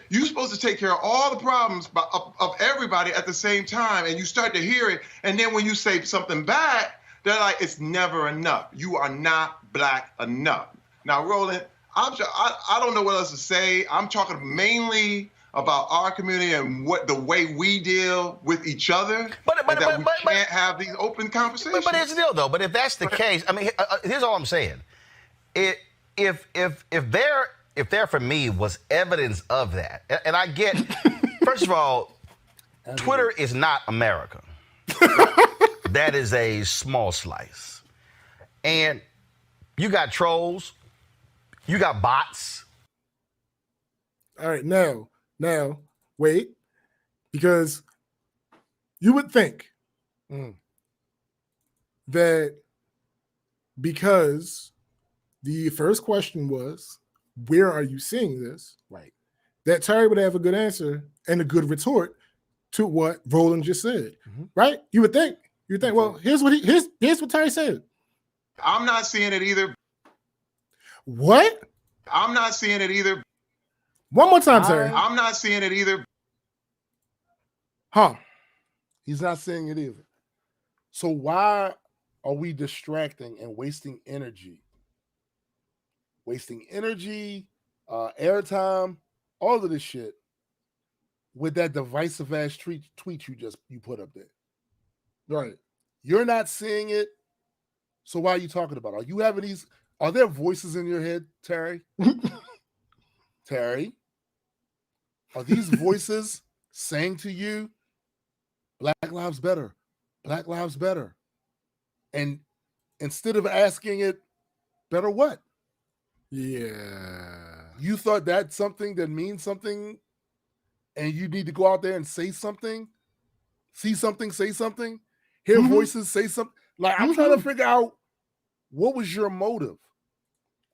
You're supposed to take care of all the problems of everybody at the same time, and you start to hear it. And then when you say something back, they're like, it's never enough. You are not black enough. Now, Roland, I don't know what else to say. I'm talking mainly about our community and what the way we deal with each other, and that we can't have these open conversations. But here's the deal, though. But if that's the case, I mean, here's all I'm saying. If there for me was evidence of that, and I get, first of all, Twitter is not America. That is a small slice. And you got trolls, you got bots. All right, now, wait, because you would think that because the first question was, where are you seeing this? Right. That Terry would have a good answer and a good retort to what Roland just said, right? You would think. Well, here's what Terry said. I'm not seeing it either. What? I'm not seeing it either. One more time, Terry. I'm not seeing it either. Huh? He's not seeing it either. So why are we distracting and wasting energy? Wasting energy, airtime, all of this shit with that divisive ass tweet you put up there. Right. You're not seeing it. So why are you talking about it? Are you having these? Are there voices in your head, Terry? Terry? Are these voices saying to you, Black Lives Better, Black Lives Better? And instead of asking it, better what? Yeah. You thought that's something that means something and you need to go out there and say something? See something, say something? Hear voices, say something? Like, I'm trying to figure out what was your motive?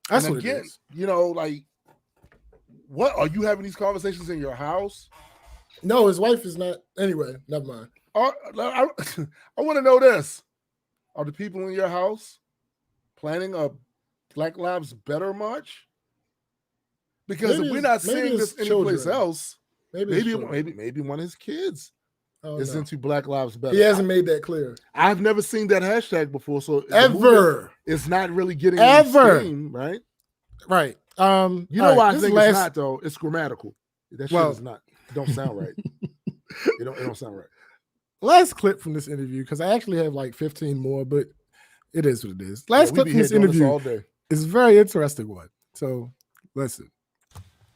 That's and what again, it is. you know, like, what are you having these conversations in your house? No, his wife is not. Anyway, never mind. I want to know this. Are the people in your house planning a Black Lives Better march? Because if we're not seeing this anyplace else, maybe one of his kids is into Black Lives Better. He hasn't made that clear. I've never seen that hashtag before, so it's not really getting steam, right? Right. You know why I think it's not though? It's grammatical. That shit is not. It don't sound right. It don't sound right. Last clip from this interview, because I actually have like 15 more, but it is what it is. Last clip from this interview all day. Is a very interesting one. So listen.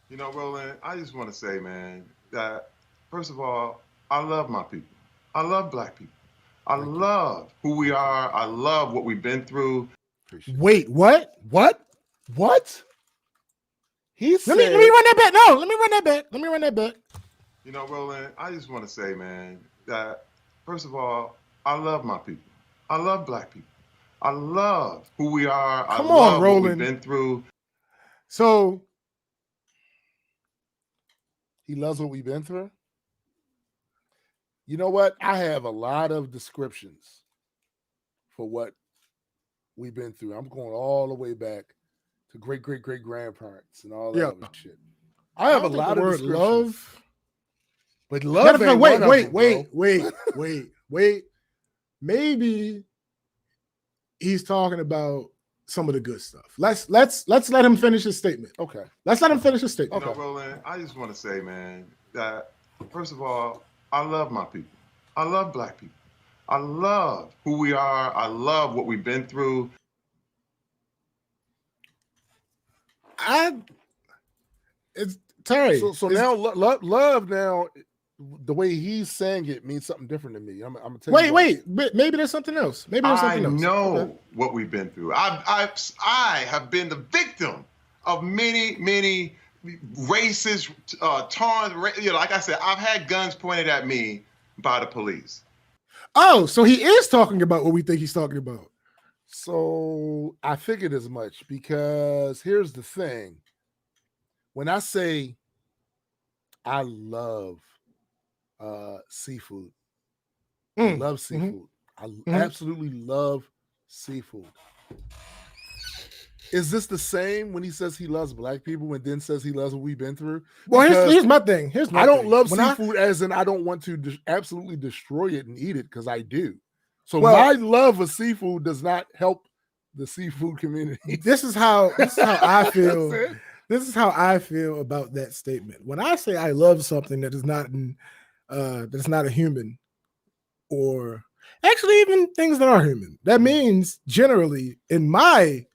You know, Roland, I just want to say, man, that first of all, I love my people. I love Black people. I love who we are. I love what we've been through. Wait, what? He said, let me run that back. No, let me run that back. You know, Roland, I just want to say, man, that first of all, I love my people. I love Black people. I love who we are. I love what we've been through. So he loves what we've been through. You know what? I have a lot of descriptions for what we've been through. I'm going all the way back to great grandparents and all that other shit. I have a lot of descriptions. Love. But love ain't wait. Maybe he's talking about some of the good stuff. Let's let him finish his statement. Okay. Let's let him finish his statement. You know, Roland, I just want to say, man, that first of all, I love my people. I love Black people. I love who we are. I love what we've been through. It's Terry. So now love now, the way he's saying it means something different to me. I'm gonna tell you. Wait. Maybe there's something else. I know what we've been through. I have been the victim of many racist, torn. You know, like I said, I've had guns pointed at me by the police. Oh, so he is talking about what we think he's talking about. So I figured as much, because here's the thing. When I say I love seafood, I love seafood. I absolutely love seafood. Is this the same when he says he loves Black people and then says he loves what we've been through? Well, here's my thing. I don't love seafood as in I don't want to absolutely destroy it and eat it, because I do. So my love of seafood does not help the seafood community. This is how I feel. This is how I feel about that statement. When I say I love something that is not that's not a human, or actually even things that are human, that means generally, in my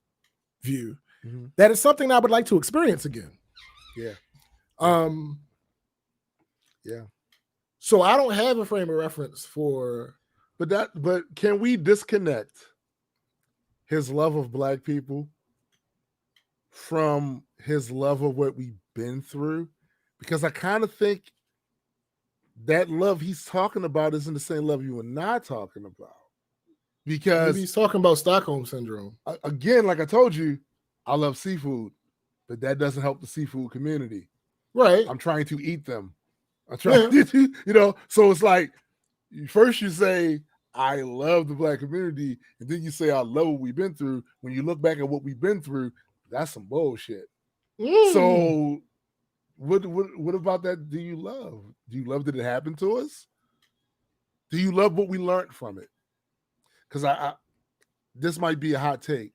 view, that is something I would like to experience again. Yeah. Yeah. So I don't have a frame of reference for. But can we disconnect his love of Black people from his love of what we've been through? Because I kind of think that love he's talking about isn't the same love you and I talking about. Because Maybe he's talking about Stockholm syndrome. Again, like I told you, I love seafood, but that doesn't help the seafood community. Right. I'm trying to eat them. I'm trying to, so it's like, first you say, I love the Black community, and then you say, I love what we've been through. When you look back at what we've been through, that's some bullshit. So what about that do you love? Do you love that it happened to us? Do you love what we learned from it? Because I this might be a hot take.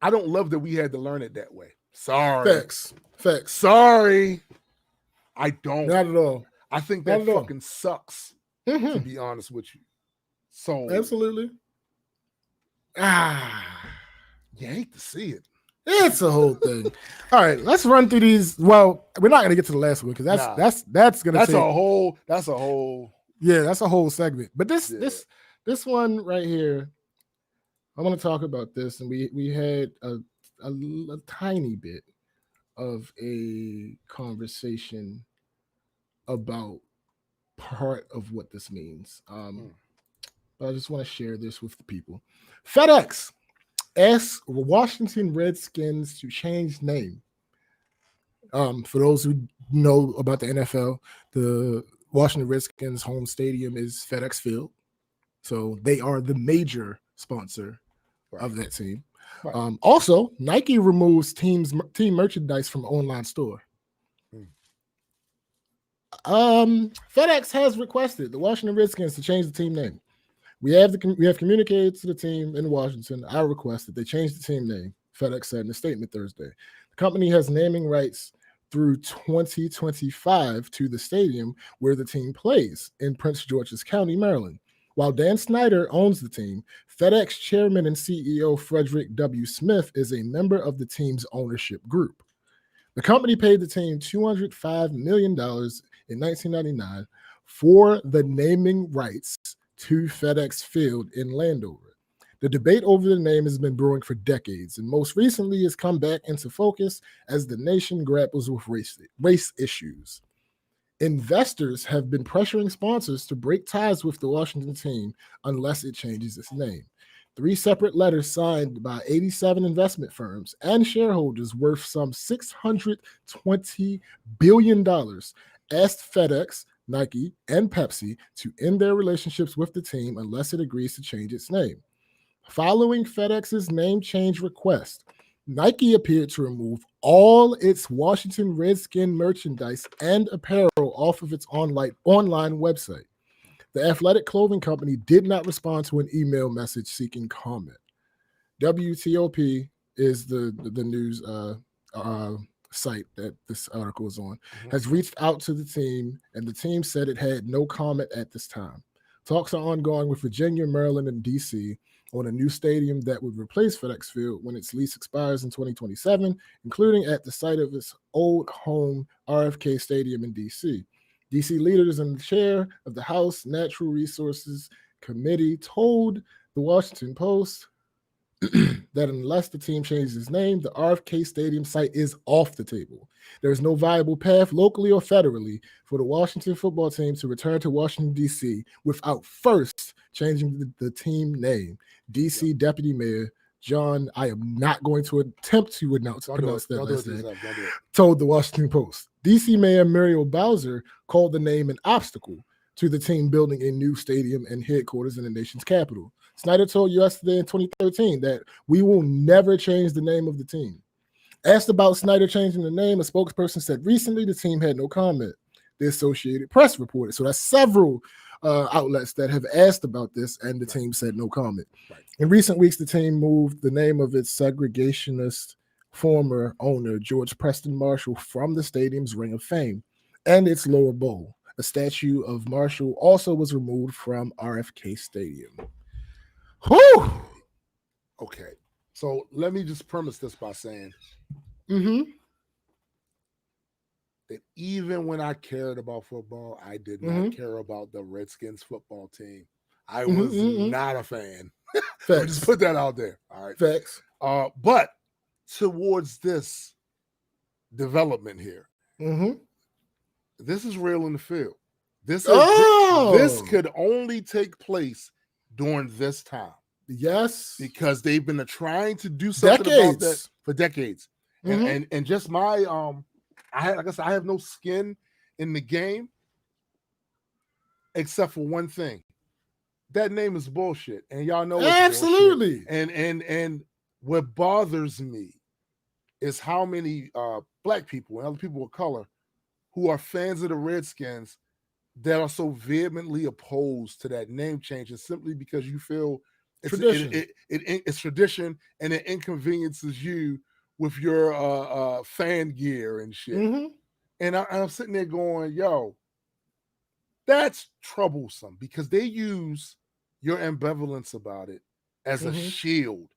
I don't love that we had to learn it that way. Sorry. Facts. Sorry. I don't. Not at all. I think that fucking sucks, to be honest with you. So absolutely. You hate to see it. It's a whole thing. All right, let's run through these. Well, we're not gonna get to the last one because that's a whole yeah, that's a whole segment. But this one right here, I want to talk about this, and we had a tiny bit of a conversation about part of what this means. But I just want to share this with the people. FedEx asks Washington Redskins to change name. For those who know about the NFL, the Washington Redskins home stadium is FedEx Field. So they are the major sponsor of that team. Right. Also, Nike removes team merchandise from online store. FedEx has requested the Washington Redskins to change the team name. We have communicated to the team in Washington our request that they change the team name, FedEx said in a statement Thursday. The company has naming rights through 2025 to the stadium where the team plays in Prince George's County, Maryland. While Dan Snyder owns the team, FedEx chairman and CEO Frederick W. Smith is a member of the team's ownership group. The company paid the team $205 million in 1999 for the naming rights to FedEx Field in Landover. The debate over the name has been brewing for decades, and most recently has come back into focus as the nation grapples with race issues. Investors have been pressuring sponsors to break ties with the Washington team unless it changes its name. 3 separate letters signed by 87 investment firms and shareholders worth some $620 billion asked FedEx, Nike, and Pepsi to end their relationships with the team unless it agrees to change its name. Following FedEx's name change request, Nike appeared to remove all its Washington Redskin merchandise and apparel off of its online website. The athletic clothing company did not respond to an email message seeking comment. WTOP is the news site that this article is on, has reached out to the team, and the team said it had no comment at this time. Talks are ongoing with Virginia, Maryland, and D.C. on a new stadium that would replace FedEx Field when its lease expires in 2027, including at the site of its old home RFK Stadium in D.C. D.C. leaders and the chair of the House Natural Resources Committee told the Washington Post that unless the team changes its name, the RFK Stadium site is off the table. There is no viable path locally or federally for the Washington football team to return to Washington, D.C. without first changing the team name. D.C. Deputy Mayor John, I am not going to attempt to pronounce that last name, told the Washington Post. D.C. Mayor Muriel Bowser called the name an obstacle to the team building a new stadium and headquarters in the nation's capital. Snyder told yesterday in 2013 that we will never change the name of the team. Asked about Snyder changing the name, a spokesperson said recently the team had no comment. The Associated Press reported. So that's several outlets that have asked about this, and the team said no comment. Right. In recent weeks, the team moved the name of its segregationist former owner George Preston Marshall from the stadium's Ring of Fame and its lower bowl. A statue of Marshall also was removed from RFK Stadium. Whew! Okay. So let me just premise this by saying Mm-hmm. that even when I cared about football, I did not care about the Redskins football team. I was not a fan. Let me just put that out there. All right. Facts. But towards this development here, this is real in the field. This could only take place during this time. Yes. Because they've been trying to do something about that for decades. And just my like I said, I have no skin in the game except for one thing. That name is bullshit. And y'all know it's absolutely. Bullshit. And what bothers me is how many black people and other people of color who are fans of the Redskins that are so vehemently opposed to that name change, and simply because you feel it's tradition and it inconveniences you with your fan gear and shit. And I'm sitting there going, yo, that's troublesome, because they use your ambivalence about it as a shield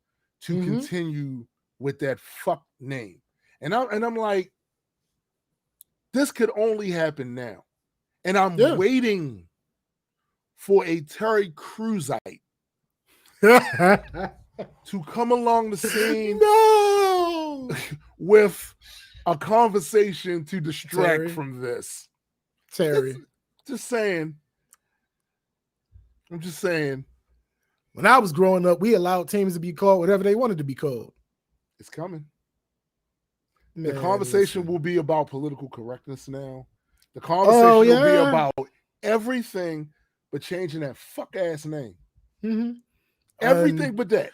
to continue with that fuck name. And I'm like, this could only happen now. And I'm waiting for a Terry Cruzite to come along the scene with a conversation to distract from this. Terry. Just saying. I'm just saying. When I was growing up, we allowed teams to be called whatever they wanted to be called. It's coming. Man, the conversation will be about political correctness now. The conversation will be about everything but changing that fuck ass name. Everything but that.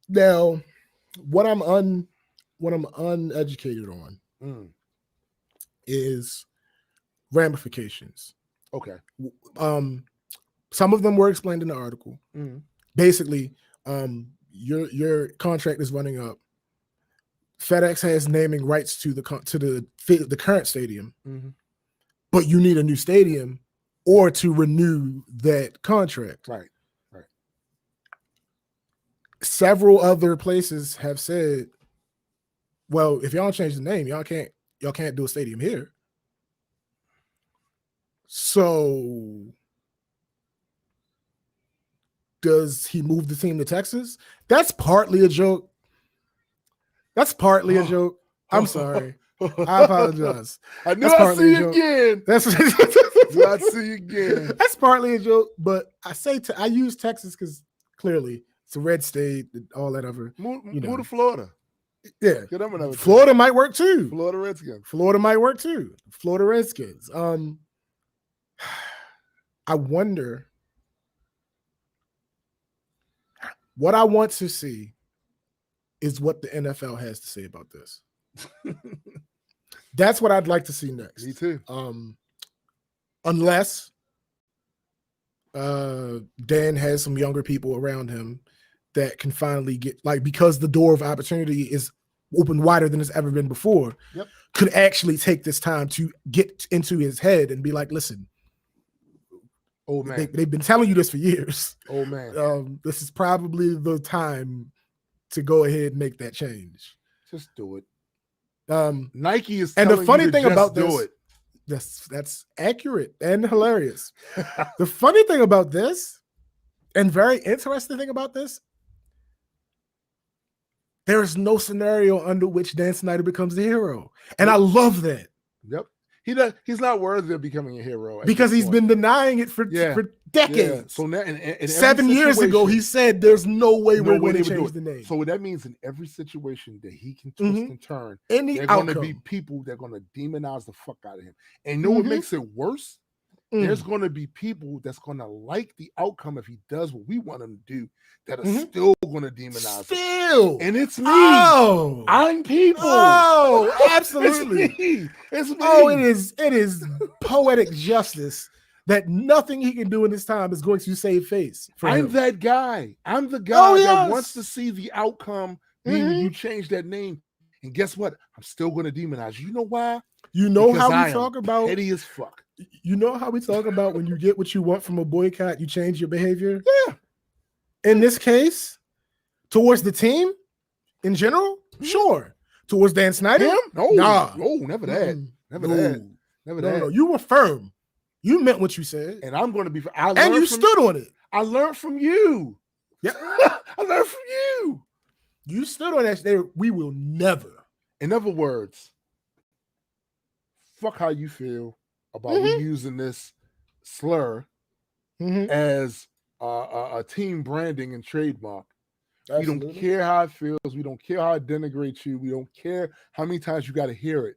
Now, what I'm uneducated on is ramifications. Okay. Some of them were explained in the article. Basically, your contract is running up. FedEx has naming rights to the current stadium, but you need a new stadium or to renew that contract. Right. Several other places have said, well, if y'all don't change the name, y'all can't do a stadium here. So does he move the team to Texas? That's partly a joke. I'm sorry. I apologize. I knew I'd see you again. I'd see you again. That's partly a joke, but I use Texas because clearly it's a red state, all that other. Move to Florida. Yeah. Get them another Florida might work too. Florida Redskins. Florida might work too. Florida Redskins. I wonder what I want to see is what the NFL has to say about this. That's what I'd like to see next. Me too. Unless Dan has some younger people around him that can finally get, like, because the door of opportunity is open wider than it's ever been before, could actually take this time to get into his head and be like, listen, old man, they've been telling you this for years. Old man. This is probably the time to go ahead and make that change. Just do it. Nike is telling you to just do it. And the funny thing about this, that's accurate and hilarious. The funny thing about this, and very interesting thing about this, there is no scenario under which Dan Snyder becomes the hero. And I love that. Yep. He's not worthy of becoming a hero. Because he's been denying it for decades. Yeah. So now, in 7 years ago, he said there's no way we're going to change the name. So what that means, in every situation that he can twist and turn, there are going to be people that are going to demonize the fuck out of him. And you know what makes it worse? There's going to be people that's going to like the outcome if he does what we want him to do, that are still going to demonize him. And it's me. Oh, I'm people. Oh, absolutely. It's me. Oh, it is poetic justice that nothing he can do in this time is going to save face. I'm that guy. I'm the guy that wants to see the outcome being you change that name. And guess what? I'm still going to demonize you. You know why? You know Because how I we am talk about petty as fuck. You know how we talk about when you get what you want from a boycott, you change your behavior? Yeah. In this case, towards the team in general, sure. Towards Dan Snyder? Him? No. Nah. No, never that. Mm-mm. Never No. that. Never that. No. You were firm. You meant what you said. And I'm going to be. And you stood on it. I learned from you. Yeah. I learned from you. You stood on that. We will never. In other words, fuck how you feel about me using this slur as a team branding and trademark. Absolutely. We don't care how it feels. We don't care how it denigrates you. We don't care how many times you got to hear it.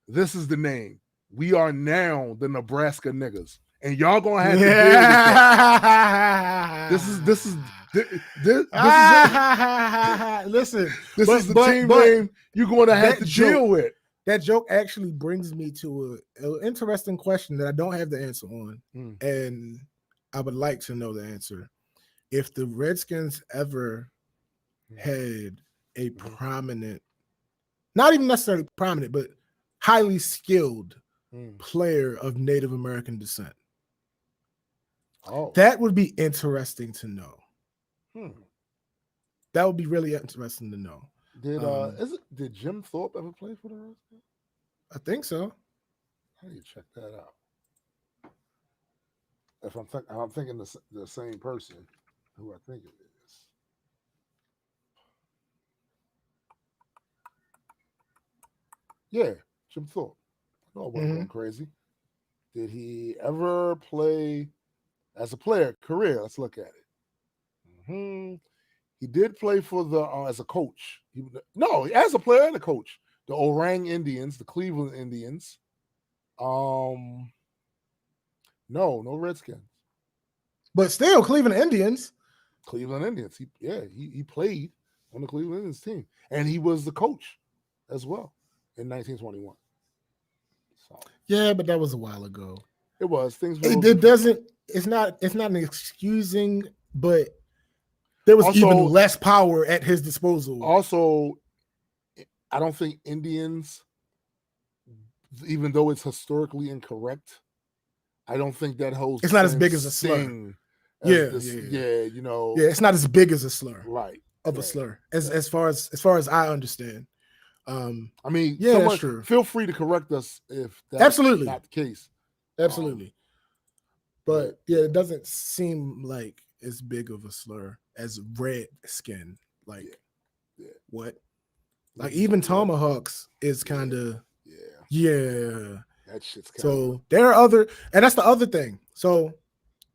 This is the name. We are now the Nebraska niggas, and y'all gonna have to deal with that. This is it. Listen, This is the team name you're gonna have to deal with. That joke actually brings me to an interesting question that I don't have the answer on, and I would like to know the answer. If the Redskins ever had a prominent, not even necessarily prominent, but highly skilled player of Native American descent, that would be interesting to know. That would be really interesting to know. Did Jim Thorpe ever play for the Redskins? I think so. I need to check that out. If I'm thinking the same person who I think it is. Yeah, Jim Thorpe. No, I wasn't going crazy. Did he ever play as a player, career? Let's look at it. He did play for the as a coach. As a player and a coach. The Orang Indians, the Cleveland Indians. No Redskins. But still, Cleveland Indians. Cleveland Indians. He played on the Cleveland Indians team, and he was the coach as well in 1921. So yeah, but that was a while ago. It was things. It's not an excusing, but there was also, even less power at his disposal. Also, I don't think Indians, even though it's historically incorrect, I don't think that holds. It's not as big as a slur. It's not as big as a slur, right? A slur, as far as I understand. I mean, that's true. Feel free to correct us if that's absolutely not the case. Absolutely, but it doesn't seem like as big of a slur as red skin. Like what? Like even tomahawks is kind of That shit's kind so there are other, and that's the other thing. So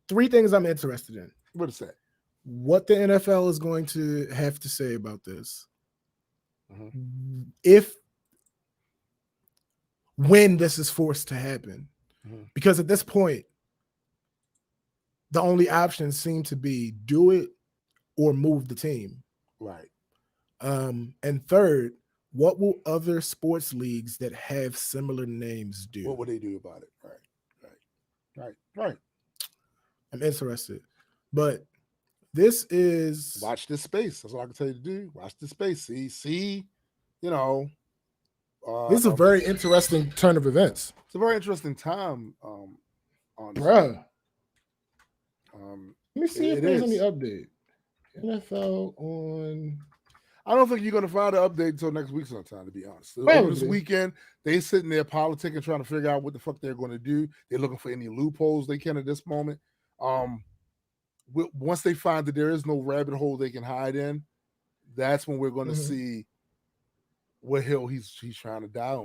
3 things I'm interested in. What is that? What the NFL is going to have to say about this. When this is forced to happen. Because at this point, the only options seem to be do it or move the team. Right. And third, what will other sports leagues that have similar names do? What would they do about it? Right. I'm interested. But this is... Watch this space. That's what I can tell you to do. Watch this space. See, this is a very interesting turn of events. It's a very interesting time. Bruh. Let me see if there's any update. NFL on... I don't think you're going to find an update until next week sometime, to be honest. This weekend, they sitting there politicking, trying to figure out what the fuck they're going to do. They're looking for any loopholes they can at this moment. Once they find that there is no rabbit hole they can hide in, that's when we're going to see what hill he's trying to die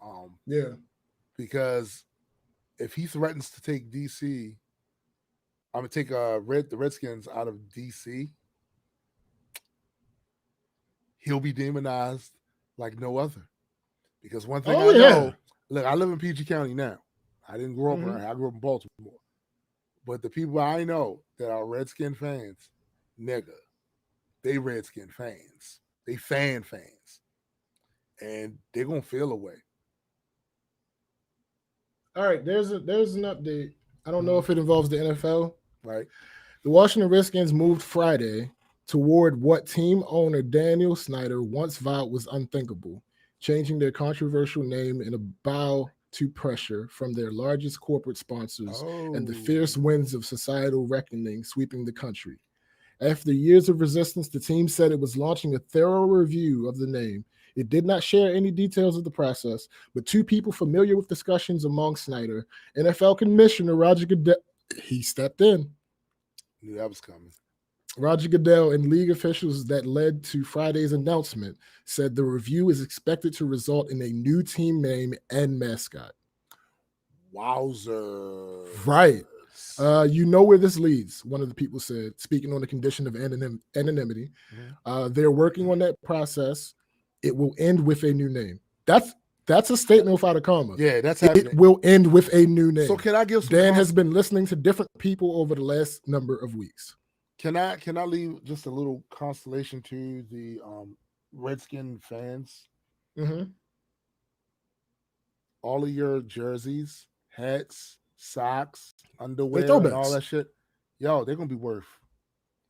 on. Because if he threatens to take DC, the Redskins out of DC, he'll be demonized like no other. Because one thing I know, look, I live in PG County now. I didn't grow up around here. I grew up in Baltimore. But the people I know that are Redskin fans, nigga, they Redskin fans. They fans. And they're going to feel away. All right, there's an update. I don't know if it involves the NFL. Right. The Washington Redskins moved Friday toward what team owner Daniel Snyder once vowed was unthinkable, changing their controversial name in a bow to pressure from their largest corporate sponsors and the fierce winds of societal reckoning sweeping the country. After years of resistance, the team said it was launching a thorough review of the name. It did not share any details of the process, but two people familiar with discussions among Snyder, NFL Commissioner Roger Goodell, he stepped in. Knew that was coming. Roger Goodell and league officials that led to Friday's announcement said the review is expected to result in a new team name and mascot. Wowzer. Right. You know where this leads, one of the people said, speaking on the condition of anonymity. They're working on that process. It will end with a new name. That's a statement without a comma. Yeah, that's happening. It will end with a new name. So can I give some Dan has been listening to different people over the last number of weeks. Can I leave just a little constellation to the Redskin fans? Mm-hmm. All of your jerseys, hats, socks, underwear, They and all that shit, yo, they're gonna be worth.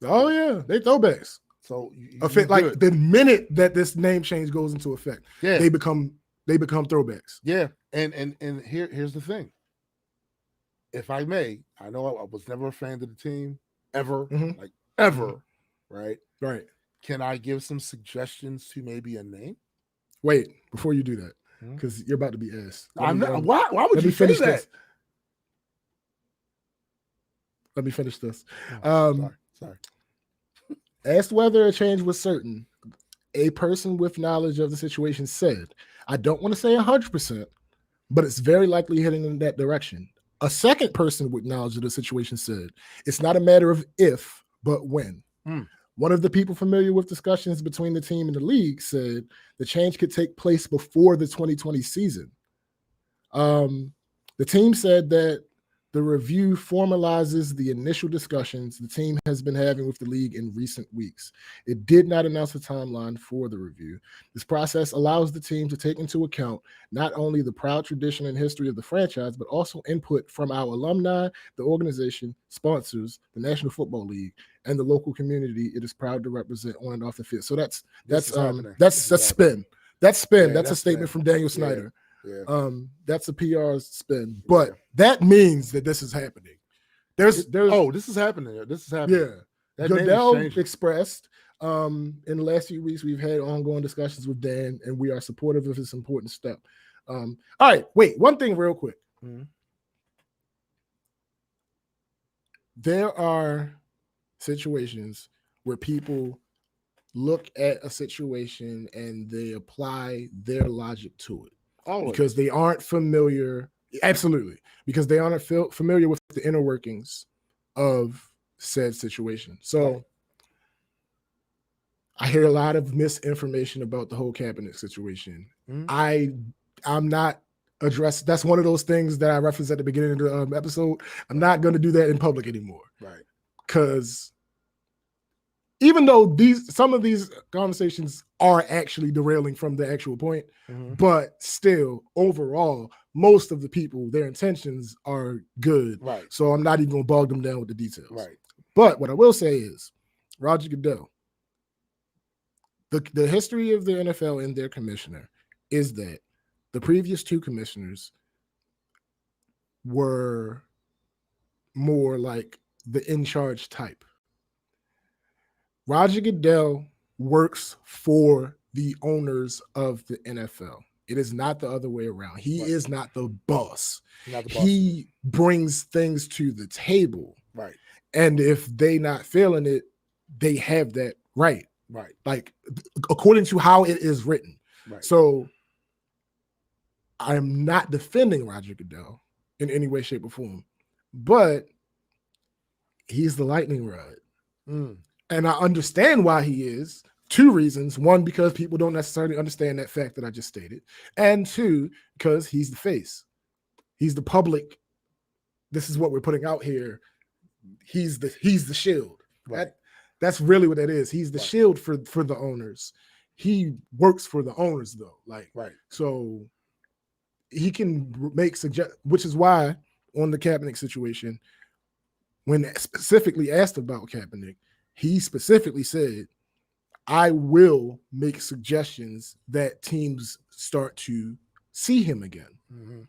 Oh yeah, they throwbacks. So like the minute that this name change goes into effect, yeah, they become throwbacks. Yeah, and here's the thing. If I may, I know I was never a fan of the team. Ever, like ever, right? Right. Can I give some suggestions to maybe a name? Wait, before you do that, because you're about to be asked. I'm not. Why would you say that? This. Let me finish this. Sorry. Asked whether a change was certain, a person with knowledge of the situation said, "I don't want to say 100%, but it's very likely heading in that direction." A second person with knowledge of the situation said, "It's not a matter of if, but when." One of the people familiar with discussions between the team and the league said the change could take place before the 2020 season. The team said that the review formalizes the initial discussions the team has been having with the league in recent weeks. It did not announce a timeline for the review. This process allows the team to take into account not only the proud tradition and history of the franchise, but also input from our alumni, the organization, sponsors, the National Football League, and the local community it is proud to represent on and off the field. So that's spin. That's spin. Yeah, that's a statement from Daniel Snyder. Yeah. That's a PR spin, but that means that this is happening. This is happening. Yeah. Goodell expressed in the last few weeks we've had ongoing discussions with Dan, and we are supportive of this important step. All right, wait, one thing real quick. There are situations where people look at a situation and they apply their logic to it. Because they aren't familiar, absolutely, because they aren't familiar with the inner workings of said situation. So I hear a lot of misinformation about the whole Kaepernick situation. I'm not addressed. That's one of those things that I referenced at the beginning of the episode. I'm not going to do that in public anymore. Right. Because even though some of these conversations are actually derailing from the actual point, but still, overall, most of the people, their intentions are good. Right. So I'm not even going to bog them down with the details. Right. But what I will say is, Roger Goodell, the history of the NFL and their commissioner is that the previous two commissioners were more like the in-charge type. Roger Goodell works for the owners of the NFL. It is not the other way around. He is not the boss. He brings things to the table. Right. And if they not feeling it, they have that right. Right. Like according to how it is written. Right. So I'm not defending Roger Goodell in any way, shape, or form, but he's the lightning rod. And I understand why he is. Two reasons. One, because people don't necessarily understand that fact that I just stated. And two, because he's the face. He's the public. This is what we're putting out here. He's the shield. Right. That's really what that is. He's the shield for the owners. He works for the owners though. So he can make which is why on the Kaepernick situation, when specifically asked about Kaepernick, he specifically said, I will make suggestions that teams start to see him again. Mm-hmm.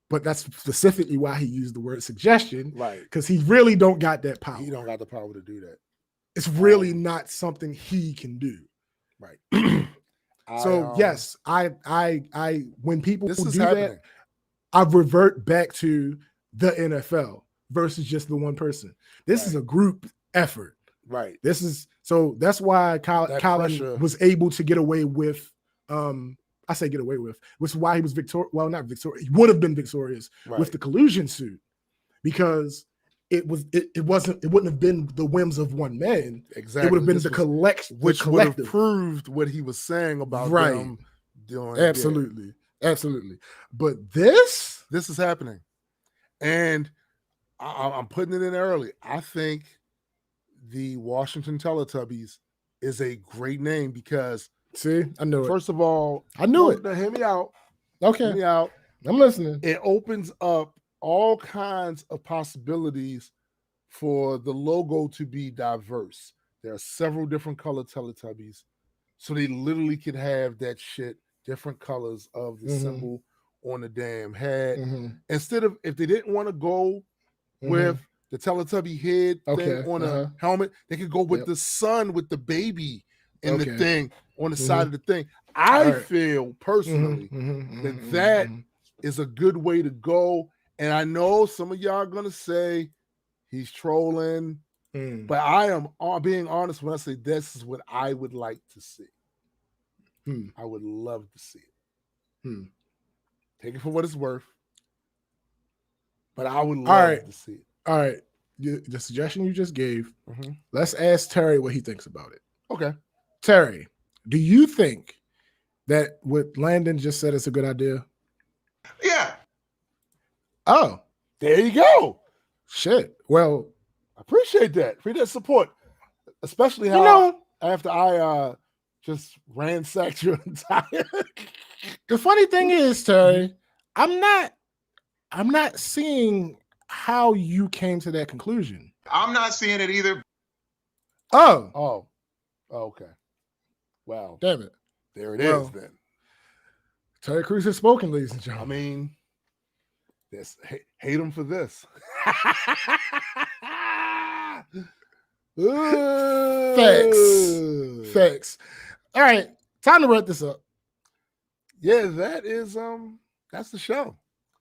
But that's specifically why he used the word suggestion, Right. because he really don't got that power. He don't got the power to do that. It's really not something he can do. Right. So yes, I when people this do is happening. that, I revert back to the NFL versus just the one person. This is a group effort. Right. This is so that's why Colin pressure. was able to get away with I say get away with, which is why he was victorious. Well, not victorious. He would have been victorious with the collusion suit, because it wouldn't have been the whims of one man. Exactly. It would have been the collection, which would have proved what he was saying about them doing. Absolutely. Absolutely. But this is happening. And I'm putting it in early. I think the Washington Teletubbies is a great name because I know it. First of all, I knew it. Now, hear me out. Okay. Hear me out. I'm listening. It opens up all kinds of possibilities for the logo to be diverse. There are several different color Teletubbies. So they literally could have that shit, different colors of the symbol on the damn hat. Instead of, if they didn't want to go with the Teletubby head thing on a helmet, they could go with the sun with the baby in the thing on the side of the thing. I feel personally that is a good way to go. And I know some of y'all are going to say he's trolling, but I am being honest when I say this is what I would like to see. I would love to see it. Take it for what it's worth. But I would love to see it. All right. The suggestion you just gave, let's ask Terry what he thinks about it. Okay. Terry, do you think that what Landon just said is a good idea? Yeah. Oh. There you go. Shit. Well, I appreciate that. Appreciate that support. Especially how after I just ransacked your entire The funny thing is, Terry, I'm not seeing how you came to that conclusion. I'm not seeing it either. Oh, okay. Well, damn it. There it is then. Terry Crews has spoken, ladies and gentlemen. I mean, hate him for this. Facts. All right, time to wrap this up. Yeah, that's the show.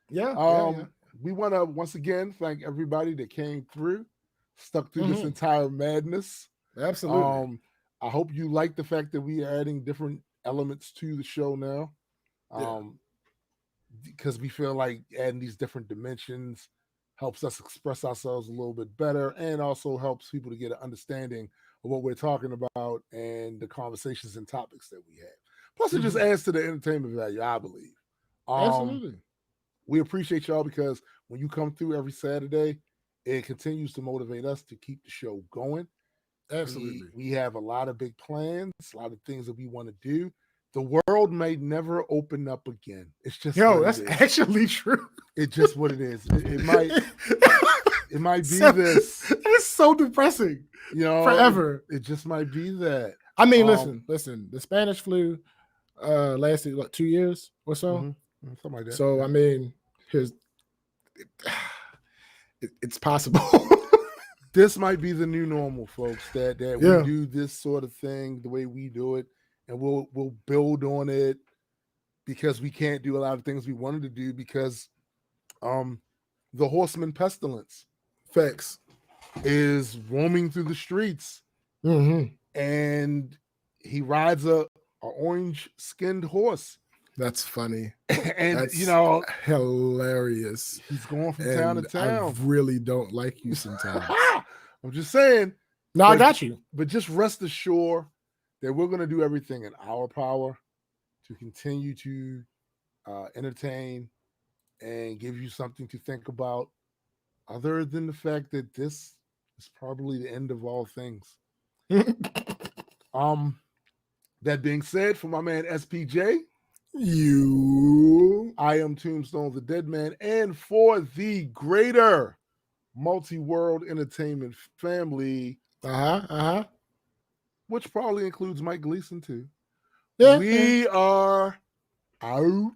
Yeah. We want to once again thank everybody that came through, stuck through this entire madness. Absolutely. I hope you like the fact that we are adding different elements to the show now. Because we feel like adding these different dimensions helps us express ourselves a little bit better and also helps people to get an understanding of what we're talking about and the conversations and topics that we have. Plus, it just adds to the entertainment value, I believe. Absolutely. We appreciate y'all because when you come through every Saturday, it continues to motivate us to keep the show going. Absolutely. We have a lot of big plans, a lot of things that we want to do. The world may never open up again. It's just that's actually true. It's just what it is. It might be this. It's so depressing. Forever. It just might be that. I mean, listen. The Spanish flu lasted like 2 years or so. Something like that. So I mean, it's possible. This might be the new normal, folks. That we do this sort of thing the way we do it, and we'll build on it because we can't do a lot of things we wanted to do because the horseman pestilence facts is roaming through the streets, and he rides a orange skinned horse. That's funny. And that's hilarious. He's going from town to town. I really don't like you sometimes. I'm just saying. No, I got you. But just rest assured that we're going to do everything in our power to continue to entertain and give you something to think about, other than the fact that this is probably the end of all things. That being said, for my man SPJ, I am Tombstone the Dead Man, and for the greater multi-world entertainment family, Which probably includes Mike Gleason too. Yeah. We are out.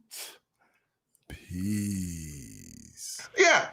Peace. Yeah.